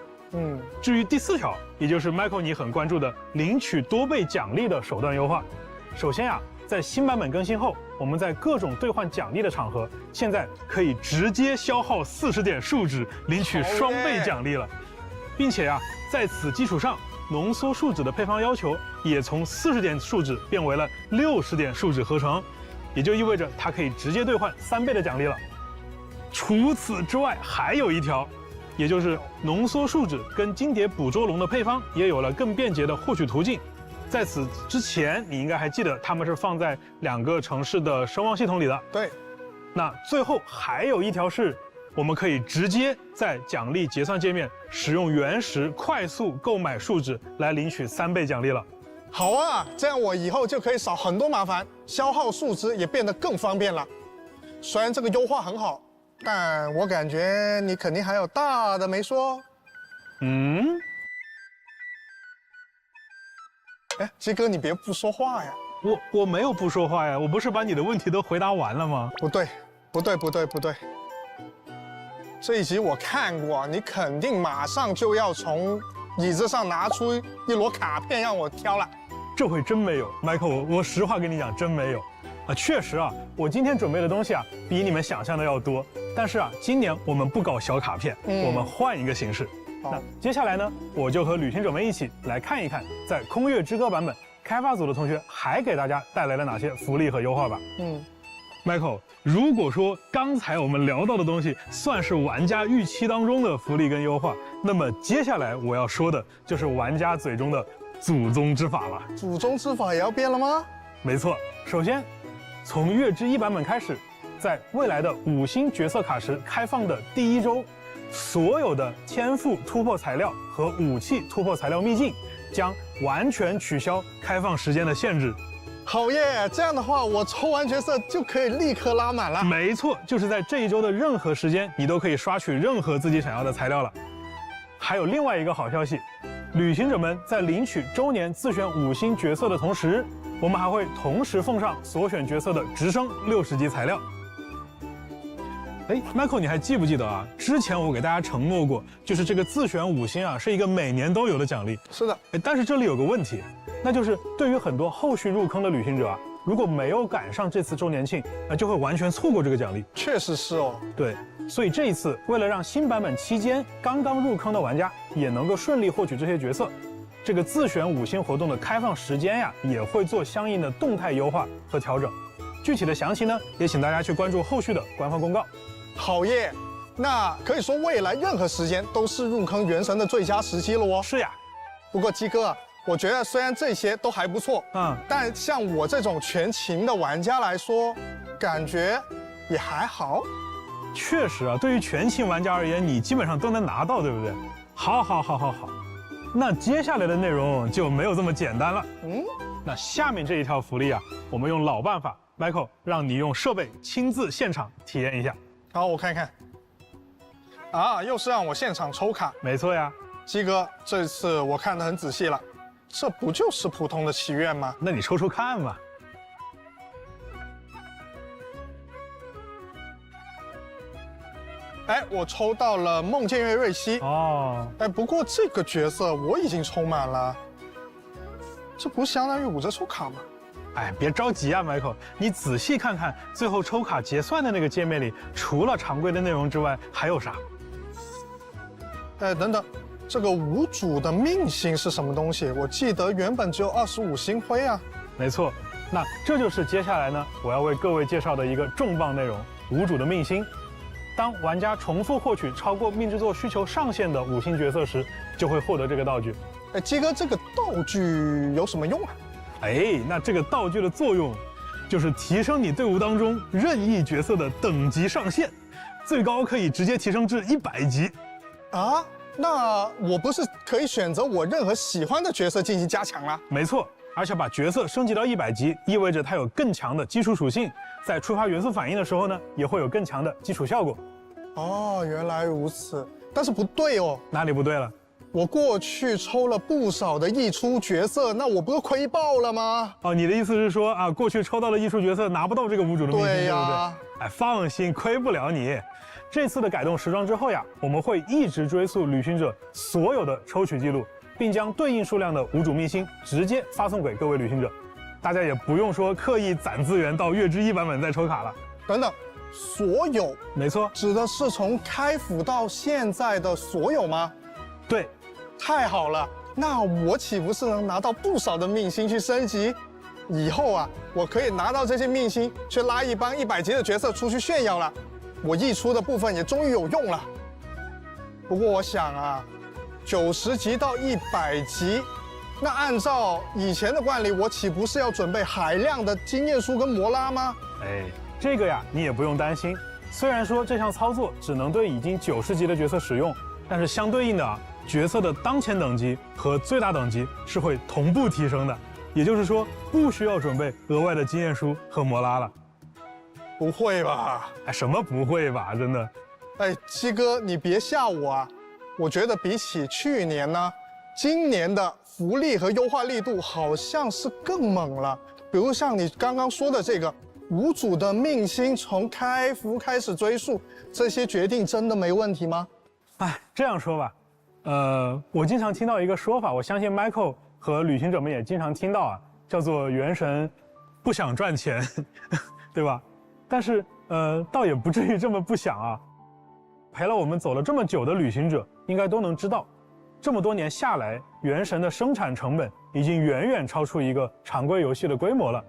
至于第4条，也就是 Michael 你很关注的领取多倍奖励的手段优化。首先啊，在新版本更新后，我们在各种兑换奖励的场合，现在可以直接消耗40点数值领取双倍奖励了，并且啊，在此基础上，浓缩树脂的配方要求也从40点树脂变为了60点树脂合成，也就意味着它可以直接兑换3倍的奖励了。除此之外，还有一条，也就是浓缩树脂跟金蝶捕捉龙的配方也有了更便捷的获取途径。在此之前，你应该还记得它们是放在2个城市的声望系统里的。对。那最后还有一条是，我们可以直接在奖励结算界面使用原石快速购买树脂来领取3倍奖励了。好啊，这样我以后就可以少很多麻烦，消耗树脂也变得更方便了。虽然这个优化很好，但我感觉你肯定还有大的没说。哎，鸡哥，你别不说话呀！我没有不说话呀，我不是把你的问题都回答完了吗？不对。这一集我看过，你肯定马上就要从椅子上拿出一摞卡片让我挑了。这回真没有 ，Michael， 我实话跟你讲，真没有。确实啊，我今天准备的东西啊，比你们想象的要多。但是啊，今年我们不搞小卡片，我们换一个形式。那接下来呢，我就和旅行者们一起来看一看，在空月之歌版本，开发组的同学还给大家带来了哪些福利和优化吧。Michael， 如果说刚才我们聊到的东西算是玩家预期当中的福利跟优化，那么接下来我要说的就是玩家嘴中的祖宗之法了。祖宗之法也要变了吗？没错，首先从月之1版本开始，在未来的5星角色卡池开放的第1周，所有的天赋突破材料和武器突破材料秘境将完全取消开放时间的限制。好耶！这样的话，我抽完角色就可以立刻拉满了。没错，就是在这一周的任何时间，你都可以刷取任何自己想要的材料了。还有另外一个好消息，旅行者们在领取周年自选5星角色的同时，我们还会同时奉上所选角色的直升60级材料。哎 ，Michael， 你还记不记得啊？之前我给大家承诺过，就是这个自选5星啊，是一个每年都有的奖励。是的。哎，但是这里有个问题，那就是对于很多后续入坑的旅行者啊，如果没有赶上这次周年庆，那就会完全错过这个奖励。确实是哦。对，所以这一次为了让新版本期间刚刚入坑的玩家也能够顺利获取这些角色，这个自选5星活动的开放时间呀，也会做相应的动态优化和调整。具体的详情呢，也请大家去关注后续的官方公告。好耶，那可以说未来任何时间都是入坑原神的最佳时机了哦。是呀。不过鸡哥，我觉得虽然这些都还不错，但像我这种全勤的玩家来说，感觉也还好。确实啊，对于全勤玩家而言，你基本上都能拿到，对不对？好，那接下来的内容就没有这么简单了。那下面这一条福利啊，我们用老办法 ，Michael 让你用设备亲自现场体验一下。好，我看看。啊，又是让我现场抽卡。没错呀，鸡哥，这次我看得很仔细了，这不就是普通的祈愿吗？那你抽抽看嘛。哎，我抽到了梦见月瑞希。哦。哎，不过这个角色我已经抽满了，这不相当于5折抽卡吗？哎，别着急啊 ，Michael， 你仔细看看最后抽卡结算的那个界面里，除了常规的内容之外，还有啥？哎，等等，这个无主的命星是什么东西？我记得原本只有25星辉啊。没错，那这就是接下来呢，我要为各位介绍的一个重磅内容——无主的命星。当玩家重复获取超过命制作需求上限的5星角色时，就会获得这个道具。哎，鸡哥，这个道具有什么用啊？哎，那这个道具的作用，就是提升你队伍当中任意角色的等级上限，最高可以直接提升至100级。啊，那我不是可以选择我任何喜欢的角色进行加强了？没错，而且把角色升级到100级，意味着它有更强的基础属性，在触发元素反应的时候呢，也会有更强的基础效果。哦，原来如此。但是不对哦，哪里不对了？我过去抽了不少的溢出角色，那我不是亏爆了吗？哦，你的意思是说啊，过去抽到了溢出角色拿不到这个无主的命星，对呀，对不对？哎，放心，亏不了你。这次的改动时装之后呀，我们会一直追溯旅行者所有的抽取记录，并将对应数量的无主命星直接发送给各位旅行者。大家也不用说刻意攒资源到月之1版本再抽卡了。等等，所有？没错，指的是从开服到现在的所有吗？对。太好了，那我岂不是能拿到不少的命星去升级？以后啊，我可以拿到这些命星去拉一帮100级的角色出去炫耀了。我溢出的部分也终于有用了。不过我想啊，90级到100级，那按照以前的惯例，我岂不是要准备海量的经验书跟摩拉吗？哎，这个呀，你也不用担心。虽然说这项操作只能对已经90级的角色使用，但是相对应的啊。角色的当前等级和最大等级是会同步提升的，也就是说不需要准备额外的经验书和摩拉了。不会吧？哎，什么不会吧？真的。哎，七哥，你别吓我啊！我觉得比起去年呢，今年的福利和优化力度好像是更猛了。比如像你刚刚说的这个无主的命星从开服开始追溯，这些决定真的没问题吗？哎，这样说吧。我经常听到一个说法，我相信 Michael 和旅行者们也经常听到啊，叫做元神不想赚钱，对吧？但是倒也不至于这么不想啊。陪了我们走了这么久的旅行者，应该都能知道，这么多年下来，元神的生产成本已经远远超出一个常规游戏的规模了。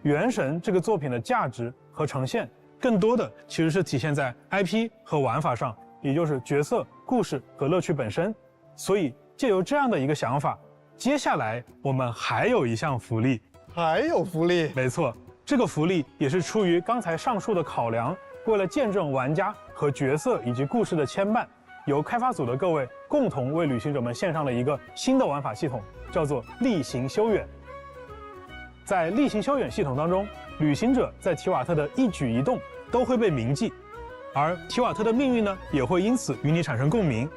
元神这个作品的价值和呈现，更多的其实是体现在 IP 和玩法上，也就是角色、故事和乐趣本身。所以借由这样的一个想法，接下来我们还有一项福利。还有福利？没错，这个福利也是出于刚才上述的考量，为了见证玩家和角色以及故事的牵绊，由开发组的各位共同为旅行者们献上了一个新的玩法系统，叫做例行修远。在例行修远系统当中，旅行者在提瓦特的一举一动都会被铭记，而提瓦特的命运呢，也会因此与你产生共鸣。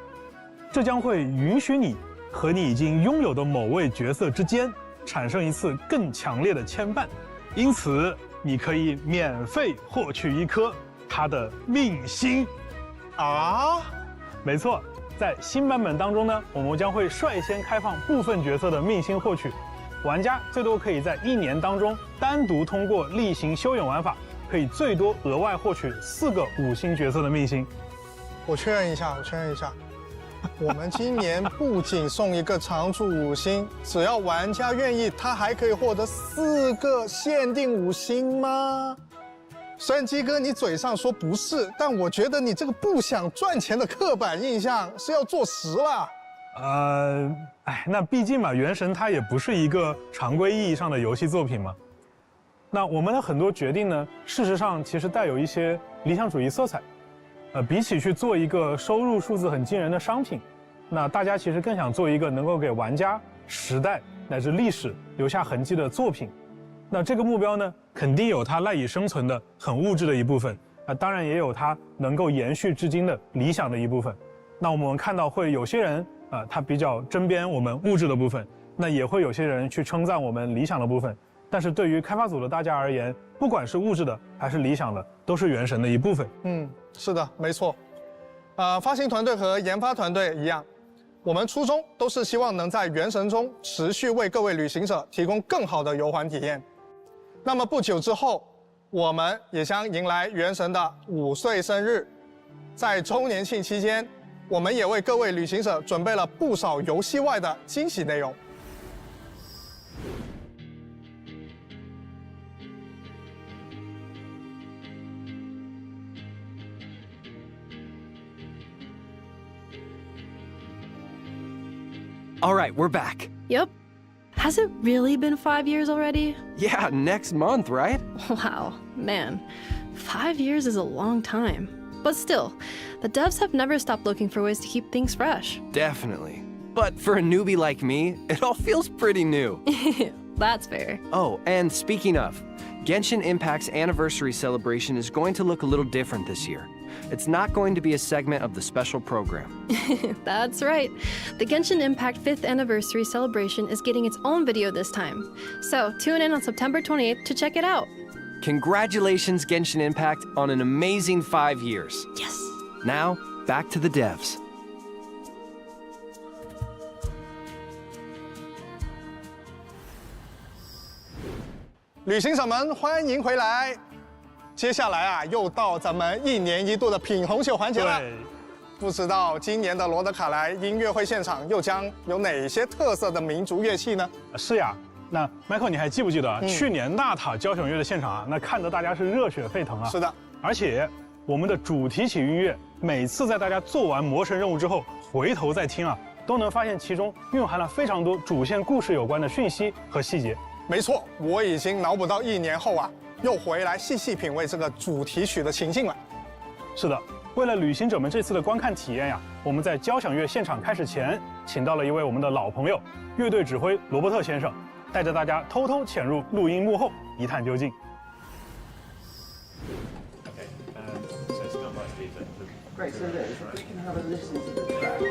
这将会允许你和你已经拥有的某位角色之间产生一次更强烈的牵绊，因此你可以免费获取一颗他的命星。啊，没错，在新版本当中呢，我们将会率先开放部分角色的命星获取，玩家最多可以在1年当中单独通过例行修远玩法，可以最多额外获取4个5星角色的命星。我确认一下，我们今年不仅送一个常驻5星，只要玩家愿意，他还可以获得4个限定5星吗？虽然鸡哥你嘴上说不是，但我觉得你这个不想赚钱的刻板印象是要坐实了。那毕竟嘛，原神它也不是一个常规意义上的游戏作品嘛。那我们的很多决定呢，事实上其实带有一些理想主义色彩。比起去做一个收入数字很惊人的商品，那大家其实更想做一个能够给玩家、时代乃至历史留下痕迹的作品。那这个目标呢，肯定有它赖以生存的很物质的一部分，当然也有它能够延续至今的理想的一部分。那我们看到会有些人他比较针砭我们物质的部分，那也会有些人去称赞我们理想的部分。但是对于开发组的大家而言，不管是物质的还是理想的，都是原神的一部分。是的，没错。发行团队和研发团队一样，我们初衷都是希望能在原神中持续为各位旅行者提供更好的游玩体验。那么不久之后，我们也将迎来原神的5岁生日。在周年庆期间，我们也为各位旅行者准备了不少游戏外的惊喜内容。All right, we're back. Yep. Has it really been 5 years already? Yeah, next month, right? Wow, man. 5 years is a long time. But still, the devs have never stopped looking for ways to keep things fresh. Definitely. But for a newbie like me, it all feels pretty new. That's fair. Oh, and speaking of, Genshin Impact's anniversary celebration is going to look a little different this year. It's not going to be a segment of the special program. That's right. The Genshin Impact 5th anniversary celebration is getting its own video this time. So tune in on September 28th to check it out. Congratulations, Genshin Impact, on an amazing 5 years. Yes. Now, back to the devs. 旅行者们，欢迎回来！接下来又到咱们1年1度的品红酒环节了。不知道今年的罗德卡莱音乐会现场又将有哪些特色的民族乐器呢？是呀，那 Michael 你还记不记得去年纳塔交响乐的现场那看得大家是热血沸腾啊！是的，而且我们的主题曲音乐，每次在大家做完魔神任务之后回头再听都能发现其中蕴含了非常多主线故事有关的讯息和细节。没错，我已经脑补到1年后又回来细细品味这个主题曲的情境了。是的，为了旅行者们这次的观看体验我们在交响乐现场开始前，请到了一位我们的老朋友，乐队指挥罗伯特先生，带着大家偷偷潜入录音幕后，一探究竟。Great, so Liz, if we can have a listen to the track.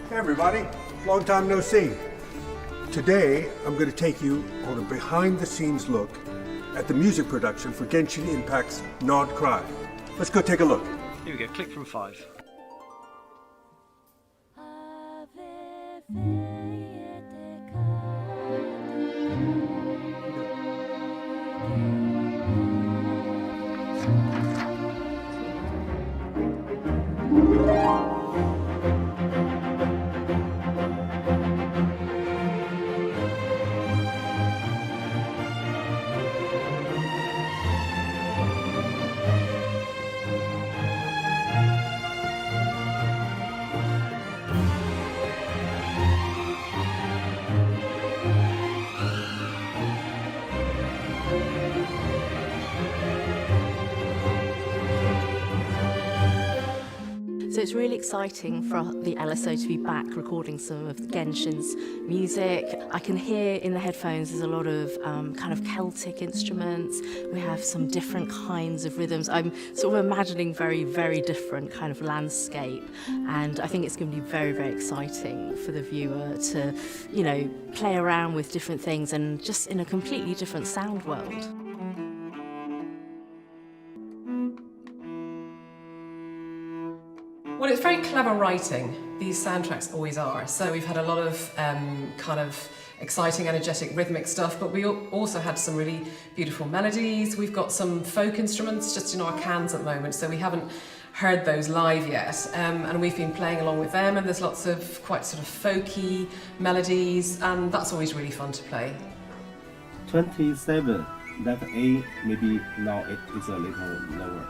Hey everybody, long time no see. Today, I'm going to take you on a behind-the-scenes look at the music production for Genshin Impact's Nod Cry. Let's go take a look. Here we go, click from 5. So it's really exciting for the LSO to be back recording some of Genshin's music. I can hear in the headphones there's a lot of kind of Celtic instruments. We have some different kinds of rhythms. I'm sort of imagining very, very different kind of landscape. And I think it's going to be very, very exciting for the viewer to, you know, play around with different things and just in a completely different sound world. Well, it's very clever writing. These soundtracks always are. So we've had a lot of kind of exciting, energetic, rhythmic stuff, but we also had some really beautiful melodies. We've got some folk instruments just in our cans at the moment, so we haven't heard those live yet. And we've been playing along with them, and there's lots of quite sort of folky melodies, and that's always really fun to play. 27. That A, maybe now it is a little lower.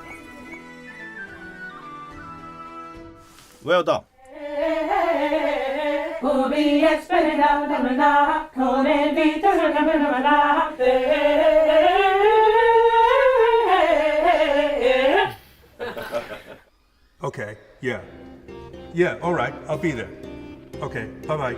Well done. Okay, yeah. Yeah, all right, I'll be there. Okay, bye-bye.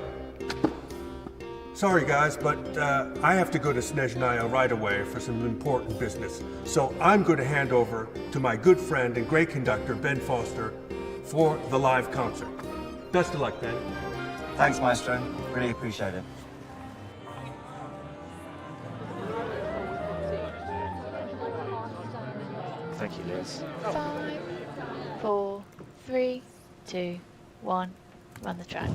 Sorry guys, but I have to go to Snezhnaya right away for some important business. So I'm going to hand over to my good friend and great conductor, Ben Foster, for the live concert. Best of luck, Ben. Thanks, Maestro. Really appreciate it. Thank you, Liz. 5, 4, 3, 2, 1. Run the track.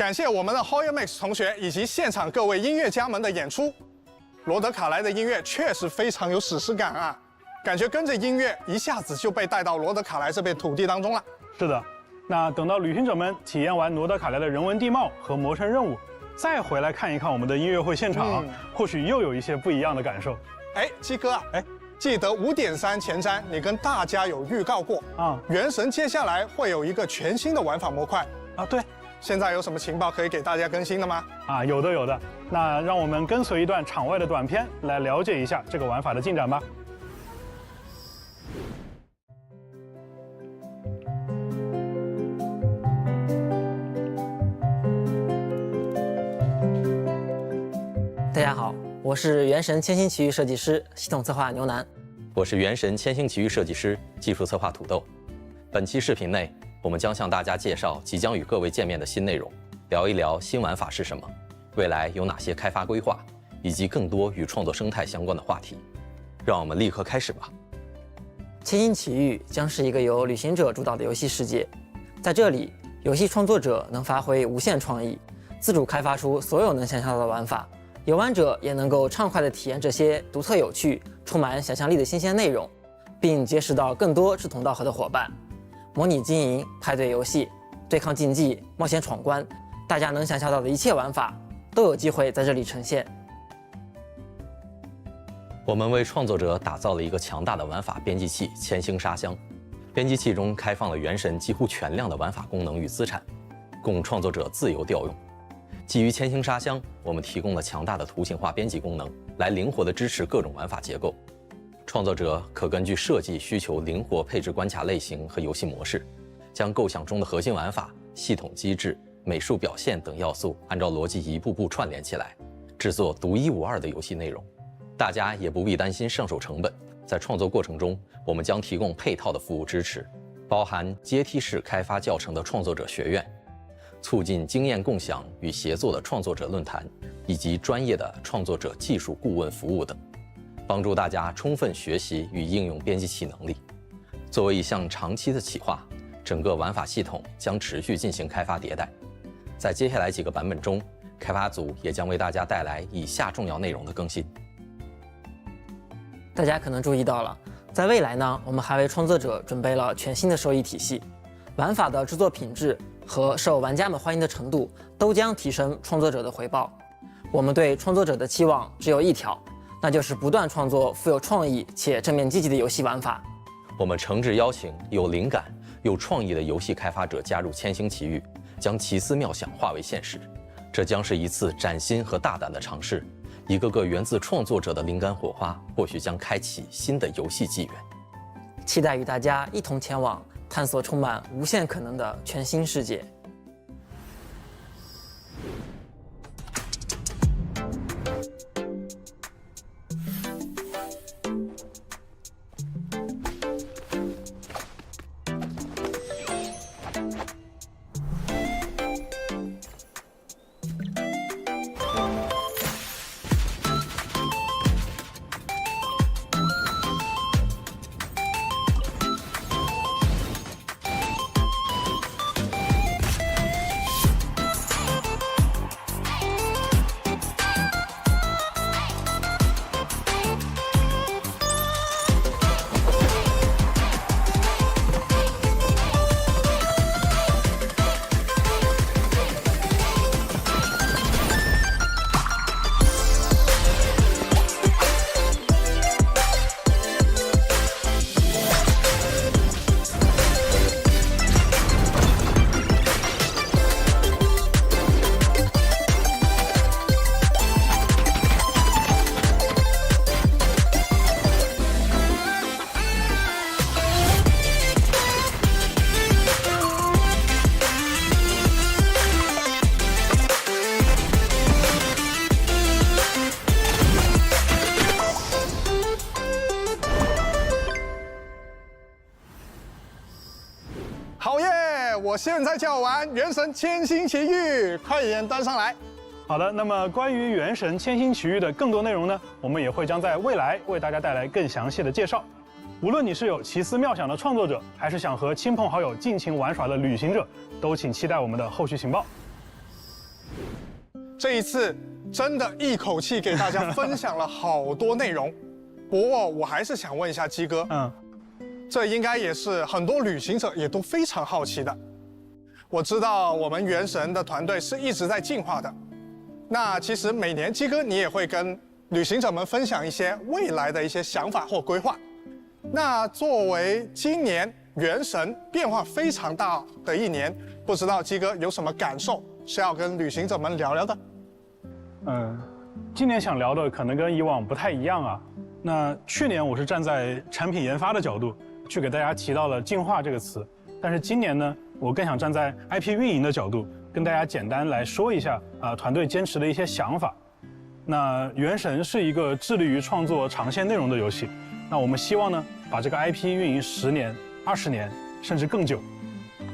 感谢我们的 Hoyer Max 同学以及现场各位音乐家们的演出。罗德卡莱的音乐确实非常有史诗感啊，感觉跟着音乐一下子就被带到罗德卡莱这片土地当中了。是的，那等到旅行者们体验完罗德卡莱的人文地貌和魔神任务，再回来看一看我们的音乐会现场，或许又有一些不一样的感受。哎，鸡哥啊，记得5.3前瞻你跟大家有预告过啊，原神接下来会有一个全新的玩法模块啊，对。现在有什么情报可以给大家更新的吗？啊，有的。那让我们跟随一段场外的短片来了解一下这个玩法的进展吧。大家好，我是原神千星奇遇设计师、系统策划牛腩。我是原神千星奇遇设计师、技术策划土豆。本期视频内，我们将向大家介绍即将与各位见面的新内容，聊一聊新玩法是什么，未来有哪些开发规划，以及更多与创作生态相关的话题。让我们立刻开始吧。千星奇遇将是一个由旅行者主导的游戏世界，在这里，游戏创作者能发挥无限创意，自主开发出所有能想象到的玩法，游玩者也能够畅快地体验这些独特有趣、充满想象力的新鲜内容，并结识到更多志同道合的伙伴。模拟经营、派对游戏、对抗竞技、冒险闯关，大家能想象到的一切玩法都有机会在这里呈现。我们为创作者打造了一个强大的玩法编辑器——千星沙箱。编辑器中开放了原神几乎全量的玩法功能与资产，供创作者自由调用。基于千星沙箱，我们提供了强大的图形化编辑功能，来灵活地支持各种玩法结构。创作者可根据设计需求灵活配置关卡类型和游戏模式，将构想中的核心玩法、系统机制、美术表现等要素按照逻辑一步步串联起来，制作独一无二的游戏内容。大家也不必担心上手成本，在创作过程中，我们将提供配套的服务支持，包含阶梯式开发教程的创作者学院，促进经验共享与协作的创作者论坛，以及专业的创作者技术顾问服务等，帮助大家充分学习与应用编辑器能力。作为一项长期的企划，整个玩法系统将持续进行开发迭代。在接下来几个版本中，开发组也将为大家带来以下重要内容的更新。大家可能注意到了，在未来呢，我们还为创作者准备了全新的收益体系，玩法的制作品质和受玩家们欢迎的程度都将提升创作者的回报。我们对创作者的期望只有一条，那就是不断创作富有创意且正面积极的游戏玩法。我们诚挚邀请有灵感、有创意的游戏开发者加入千星奇遇，将奇思妙想化为现实。这将是一次崭新和大胆的尝试，一个个源自创作者的灵感火花，或许将开启新的游戏纪元。期待与大家一同前往探索充满无限可能的全新世界。我现在就要玩《原神千星奇遇》，快点端上来。好的，那么关于《原神千星奇遇》的更多内容呢，我们也会将在未来为大家带来更详细的介绍。无论你是有奇思妙想的创作者，还是想和亲朋好友尽情玩耍的旅行者，都请期待我们的后续情报。这一次真的一口气给大家分享了好多内容。不过我还是想问一下鸡哥，这应该也是很多旅行者也都非常好奇的。我知道我们原神的团队是一直在进化的，那其实每年鸡哥你也会跟旅行者们分享一些未来的一些想法或规划。那作为今年原神变化非常大的一年，不知道鸡哥有什么感受是要跟旅行者们聊聊的？今年想聊的可能跟以往不太一样啊。那去年我是站在产品研发的角度去给大家提到了进化这个词，但是今年呢，我更想站在 IP 运营的角度跟大家简单来说一下团队坚持的一些想法。那原神是一个致力于创作长线内容的游戏，那我们希望呢把这个 IP 运营10年、20年甚至更久，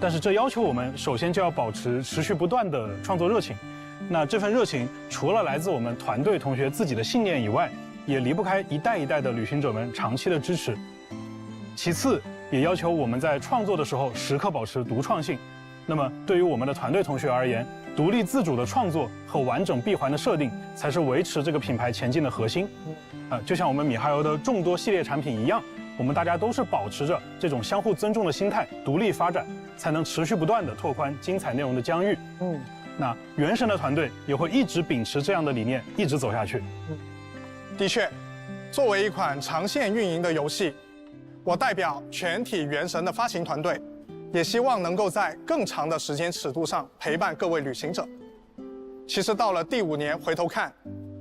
但是这要求我们首先就要保持持续不断的创作热情。那这份热情除了来自我们团队同学自己的信念以外，也离不开一代一代的旅行者们长期的支持。其次，也要求我们在创作的时候时刻保持独创性。那么，对于我们的团队同学而言，独立自主的创作和完整闭环的设定，才是维持这个品牌前进的核心。就像我们米哈游的众多系列产品一样，我们大家都是保持着这种相互尊重的心态，独立发展，才能持续不断地拓宽精彩内容的疆域。那原神的团队也会一直秉持这样的理念，一直走下去。的确，作为一款长线运营的游戏，我代表全体原神的发行团队，也希望能够在更长的时间尺度上陪伴各位旅行者。其实到了第5年回头看，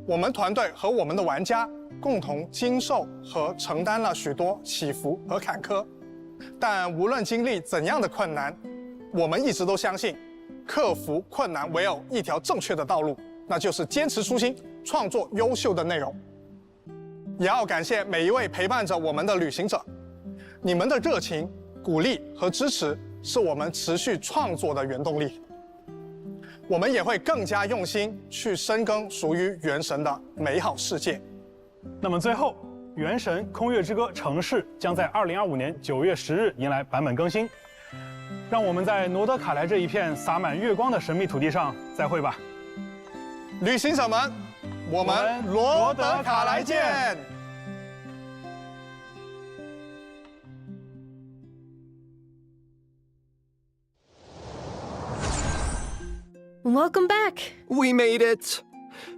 我们团队和我们的玩家共同经受和承担了许多起伏和坎坷，但无论经历怎样的困难，我们一直都相信，克服困难唯有一条正确的道路，那就是坚持初心，创作优秀的内容。也要感谢每一位陪伴着我们的旅行者，你们的热情、鼓励和支持是我们持续创作的原动力。我们也会更加用心去深耕属于原神的美好世界。那么最后，《原神：空月之歌：城市》将在2025年9月10日迎来版本更新。让我们在诺德卡莱这一片洒满月光的神秘土地上再会吧，旅行者们，我们罗德卡莱见。Welcome back! We made it!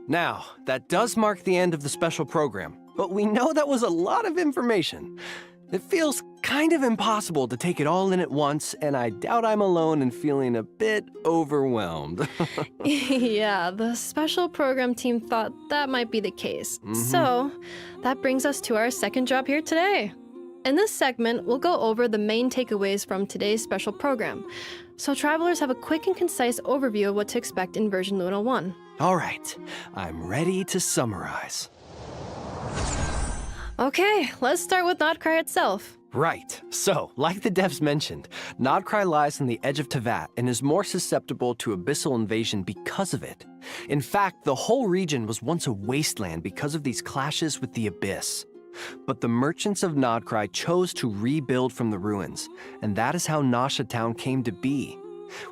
Now, that does mark the end of the special program, but we know that was a lot of information. It feels kind of impossible to take it all in at once, and I doubt I'm alone in feeling a bit overwhelmed. Yeah, the special program team thought that might be the case. So, that brings us to our second job here today. In this segment, we'll go over the main takeaways from today's special program, so travelers have a quick and concise overview of what to expect in version Luna 1. All right, I'm ready to summarize. Okay, let's start with Notcry itself. Right. So, like the devs mentioned, Notcry lies on the edge of Teyvat and is more susceptible to abyssal invasion because of it. In fact, the whole region was once a wasteland because of these clashes with the Abyss. But the merchants of Notcry chose to rebuild from the ruins, and that is how Nasha Town came to be,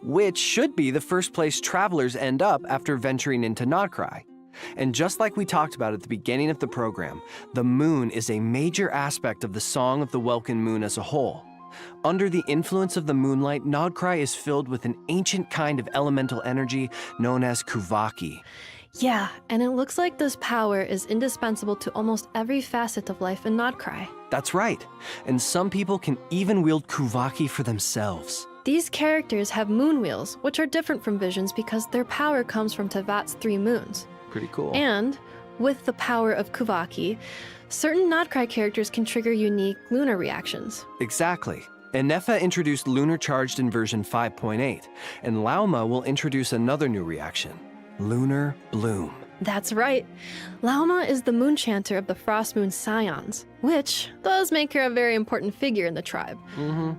which should be the first place travelers end up after venturing into Notcry. And just like we talked about at the beginning of the program, the moon is a major aspect of the song of the Welkin moon as a whole. Under the influence of the moonlight, Notcry is filled with an ancient kind of elemental energy known as Kuvaki. Yeah, and it looks like this power is indispensable to almost every facet of life in Notcry. That's right, and some people can even wield Kuvaki for themselves. These characters have moon wheels, which are different from visions because their power comes from Teyvat's 3 moons. Pretty cool. And, with the power of Kuvaki, certain Notcry characters can trigger unique lunar reactions. Exactly. Enefa introduced Lunar Charged in version 5.8, and Lauma will introduce another new reaction, Lunar Bloom. That's right. Lauma is the moon chanter of the Frost Moon Scions, which does make her a very important figure in the tribe.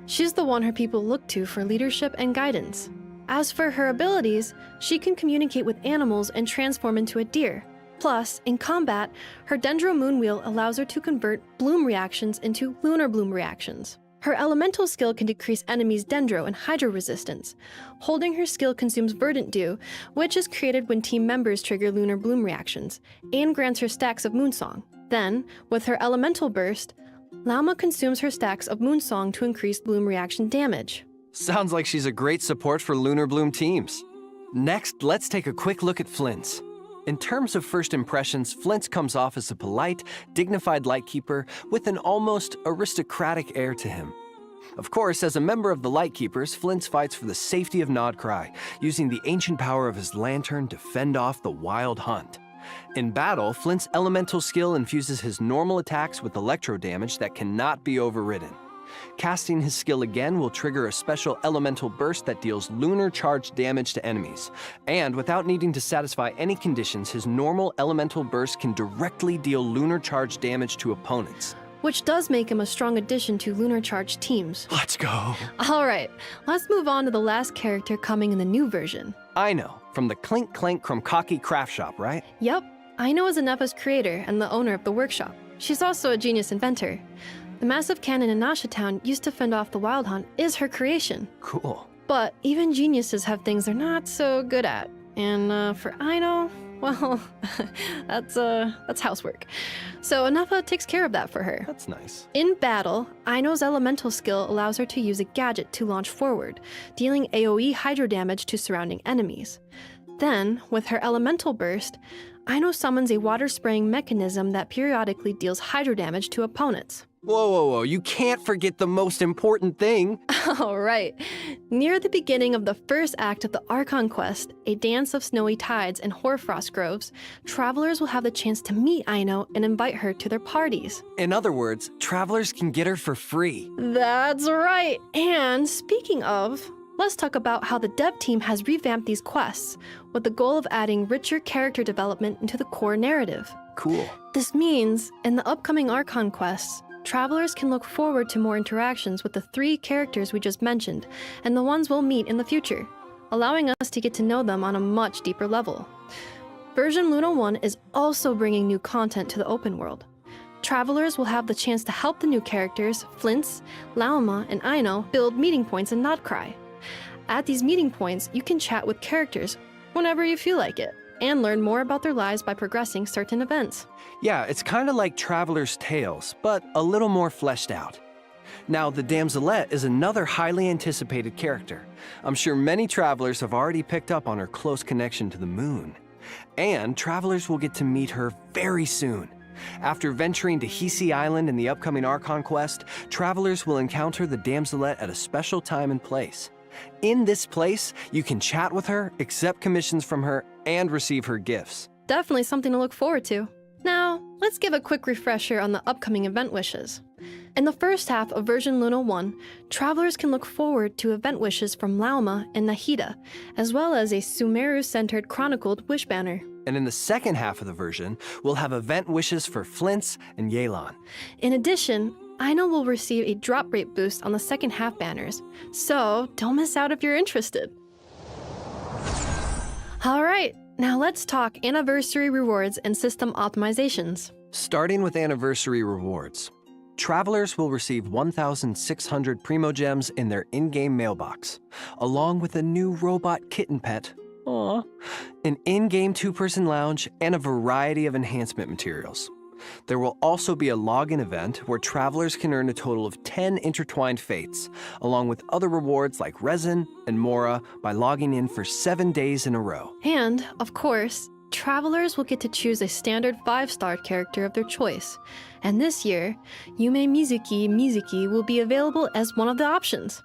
She's the one her people look to for leadership and guidance. As for her abilities, she can communicate with animals and transform into a deer. Plus, in combat, her Dendro Moon Wheel allows her to convert bloom reactions into lunar bloom reactions. Her elemental skill can decrease enemies' dendro and hydro resistance. Holding her skill consumes verdant dew, which is created when team members trigger lunar bloom reactions, and grants her stacks of moonsong. Then, with her elemental burst, Lauma consumes her stacks of moonsong to increase bloom reaction damage. Sounds like she's a great support for lunar bloom teams. Next, let's take a quick look at Flint's. In terms of first impressions, Flint's comes off as a polite, dignified Lightkeeper with an almost aristocratic air to him. Of course, as a member of the Lightkeepers, Flint's fights for the safety of Nodcry, using the ancient power of his lantern to fend off the wild hunt. In battle, Flint's elemental skill infuses his normal attacks with electro damage that cannot be overridden. Casting his skill again will trigger a special elemental burst that deals lunar charge damage to enemies. And without needing to satisfy any conditions, his normal elemental burst can directly deal lunar charge damage to opponents. Which does make him a strong addition to lunar charge teams. Let's go! Alright, let's move on to the last character coming in the new version. Aino, from the Clink Clank Krumkaki craft shop, right? Yep, Aino is Anepa's creator and the owner of the workshop. She's also a genius inventor. The massive cannon in Nasha Town used to fend off the wild hunt is her creation. Cool. But even geniuses have things they're not so good at. And for Aino, well, that's housework. So Anepa takes care of that for her. That's nice. In battle, Aino's elemental skill allows her to use a gadget to launch forward, dealing AoE hydro damage to surrounding enemies. Then, with her elemental burst, Aino summons a water-spraying mechanism that periodically deals hydro damage to opponents. Whoa, whoa, whoa, you can't forget the most important thing. All right. Near the beginning of the first act of the Archon quest, A Dance of Snowy Tides and Hoarfrost Groves, travelers will have the chance to meet Aino and invite her to their parties. In other words, travelers can get her for free. That's right. And speaking of, let's talk about how the dev team has revamped these quests, with the goal of adding richer character development into the core narrative. Cool. This means, in the upcoming Archon quests, travelers can look forward to more interactions with the 3 characters we just mentioned, and the ones we'll meet in the future, allowing us to get to know them on a much deeper level. Version Luna 1 is also bringing new content to the open world. Travelers will have the chance to help the new characters, Flint's, Lauma, and Aino, build meeting points in Nodcry. At these meeting points, you can chat with characters whenever you feel like it, and learn more about their lives by progressing certain events. Yeah, it's kind of like Traveler's Tales, but a little more fleshed out. Now, the Damselette is another highly anticipated character. I'm sure many travelers have already picked up on her close connection to the moon. And travelers will get to meet her very soon. After venturing to Hisi Island in the upcoming Archon quest, travelers will encounter the Damselette at a special time and place. In this place, you can chat with her, accept commissions from her, and receive her gifts. Definitely something to look forward to. Now, let's give a quick refresher on the upcoming event wishes. In the first half of version Luna 1, travelers can look forward to event wishes from Lauma and Nahida, as well as a Sumeru-centered chronicled wish banner. And in the second half of the version, we'll have event wishes for Flint's and Yelan. In addition, Aino will receive a drop rate boost on the second half banners, so don't miss out if you're interested. Alright, now let's talk anniversary rewards and system optimizations. Starting with anniversary rewards. Travelers will receive 1,600 Primo Gems in their in-game mailbox, along with a new robot kitten pet, aww, an in-game 2-person lounge, and a variety of enhancement materials. There will also be a login event where travelers can earn a total of 10 intertwined fates, along with other rewards like resin and mora by logging in for 7 days in a row. And, of course, travelers will get to choose a standard 5-star character of their choice. And this year, Yume Mizuki will be available as one of the options.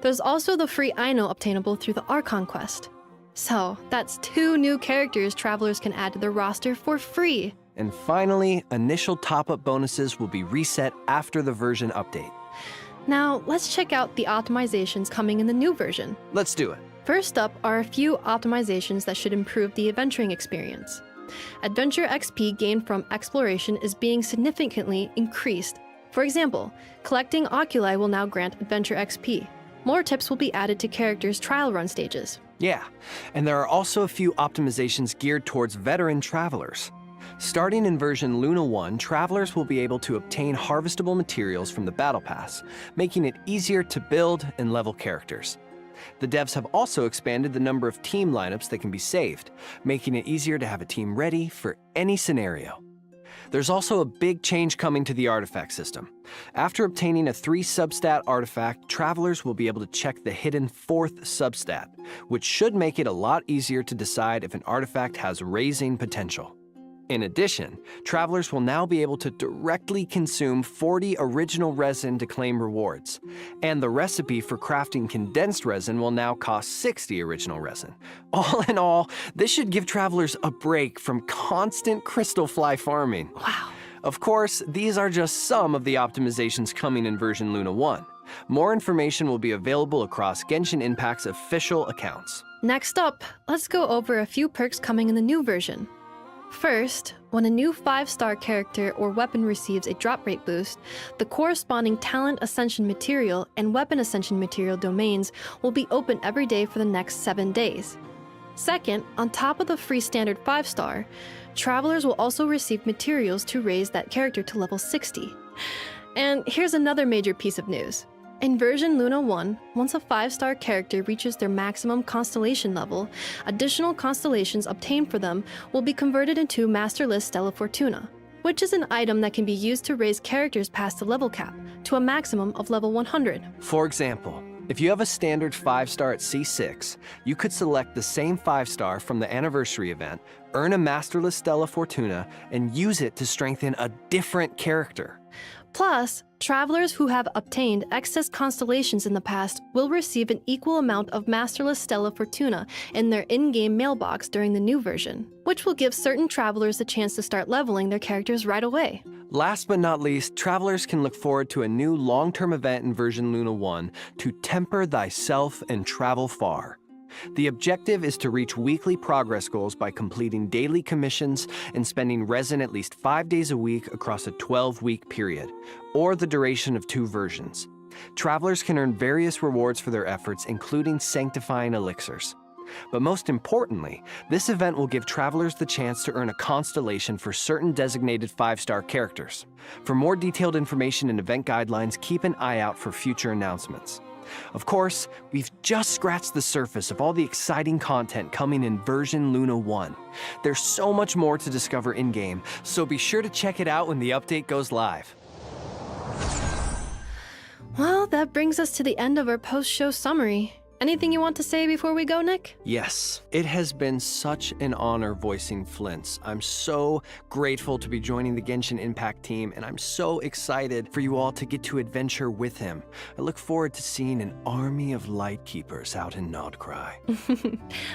There's also the free Aino obtainable through the Archon quest. So, that's 2 new characters travelers can add to their roster for free. And finally, initial top-up bonuses will be reset after the version update. Now, let's check out the optimizations coming in the new version. Let's do it. First up are a few optimizations that should improve the adventuring experience. Adventure XP gained from exploration is being significantly increased. For example, collecting oculi will now grant adventure XP. More tips will be added to characters' trial run stages. Yeah, and there are also a few optimizations geared towards veteran travelers. Starting in version Luna 1, travelers will be able to obtain harvestable materials from the Battle Pass, making it easier to build and level characters. The devs have also expanded the number of team lineups that can be saved, making it easier to have a team ready for any scenario. There's also a big change coming to the artifact system. After obtaining a 3 substat artifact, travelers will be able to check the hidden 4th substat, which should make it a lot easier to decide if an artifact has raising potential. In addition, travelers will now be able to directly consume 40 original resin to claim rewards, and the recipe for crafting condensed resin will now cost 60 original resin. All in all, this should give travelers a break from constant crystal fly farming. Wow. Of course, these are just some of the optimizations coming in version Luna 1. More information will be available across Genshin Impact's official accounts. Next up, let's go over a few perks coming in the new version. First, when a new 5-star character or weapon receives a drop rate boost, the corresponding talent ascension material and weapon ascension material domains will be open every day for the next 7 days. Second, on top of the free standard 5-star, travelers will also receive materials to raise that character to level 60. And here's another major piece of news. In version Luna 1, once a 5-star character reaches their maximum constellation level, additional constellations obtained for them will be converted into Master List Stella Fortuna, which is an item that can be used to raise characters past the level cap to a maximum of level 100. For example, if you have a standard 5-star at C6, you could select the same 5-star from the anniversary event, earn a Master List Stella Fortuna, and use it to strengthen a different character. Plus, travelers who have obtained excess constellations in the past will receive an equal amount of Masterless Stella Fortuna in their in-game mailbox during the new version, which will give certain travelers the chance to start leveling their characters right away. Last but not least, travelers can look forward to a new long-term event in version Luna 1, To Temper Thyself and Travel Far. The objective is to reach weekly progress goals by completing daily commissions and spending resin at least 5 days a week across a 12-week period, or the duration of 2 versions. Travelers can earn various rewards for their efforts, including sanctifying elixirs. But most importantly, this event will give travelers the chance to earn a constellation for certain designated 5-star characters. For more detailed information and event guidelines, keep an eye out for future announcements. Of course, we've just scratched the surface of all the exciting content coming in version Luna 1. There's so much more to discover in-game, so be sure to check it out when the update goes live. Well, that brings us to the end of our post-show summary. Anything you want to say before we go, Nick? Yes, it has been such an honor voicing Flint's. I'm so grateful to be joining the Genshin Impact team, and I'm so excited for you all to get to adventure with him. I look forward to seeing an army of Lightkeepers out in Nodcry.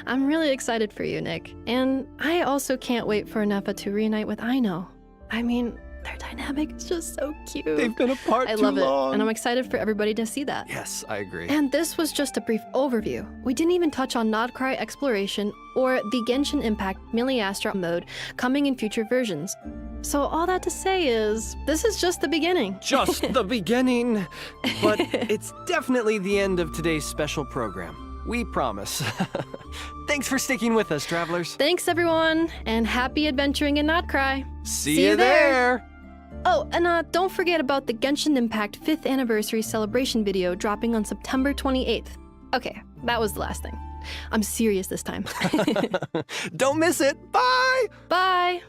I'm really excited for you, Nick. And I also can't wait for Nefa to reunite with Aino. I mean, their dynamic is just so cute. They've been apart I too love long. it, and I'm excited for everybody to see that. Yes, I agree. And this was just a brief overview. We didn't even touch on Nodcry Exploration or the Genshin Impact Miliastra mode coming in future versions. So all that to say is, this is just the beginning. Just the beginning! But it's definitely the end of today's special program. We promise. Thanks for sticking with us, travelers. Thanks, everyone, and happy adventuring in Nodcry. See you there! Oh, and don't forget about the Genshin Impact 5th anniversary celebration video dropping on September 28th. Okay, that was the last thing. I'm serious this time. Don't miss it. Bye! Bye!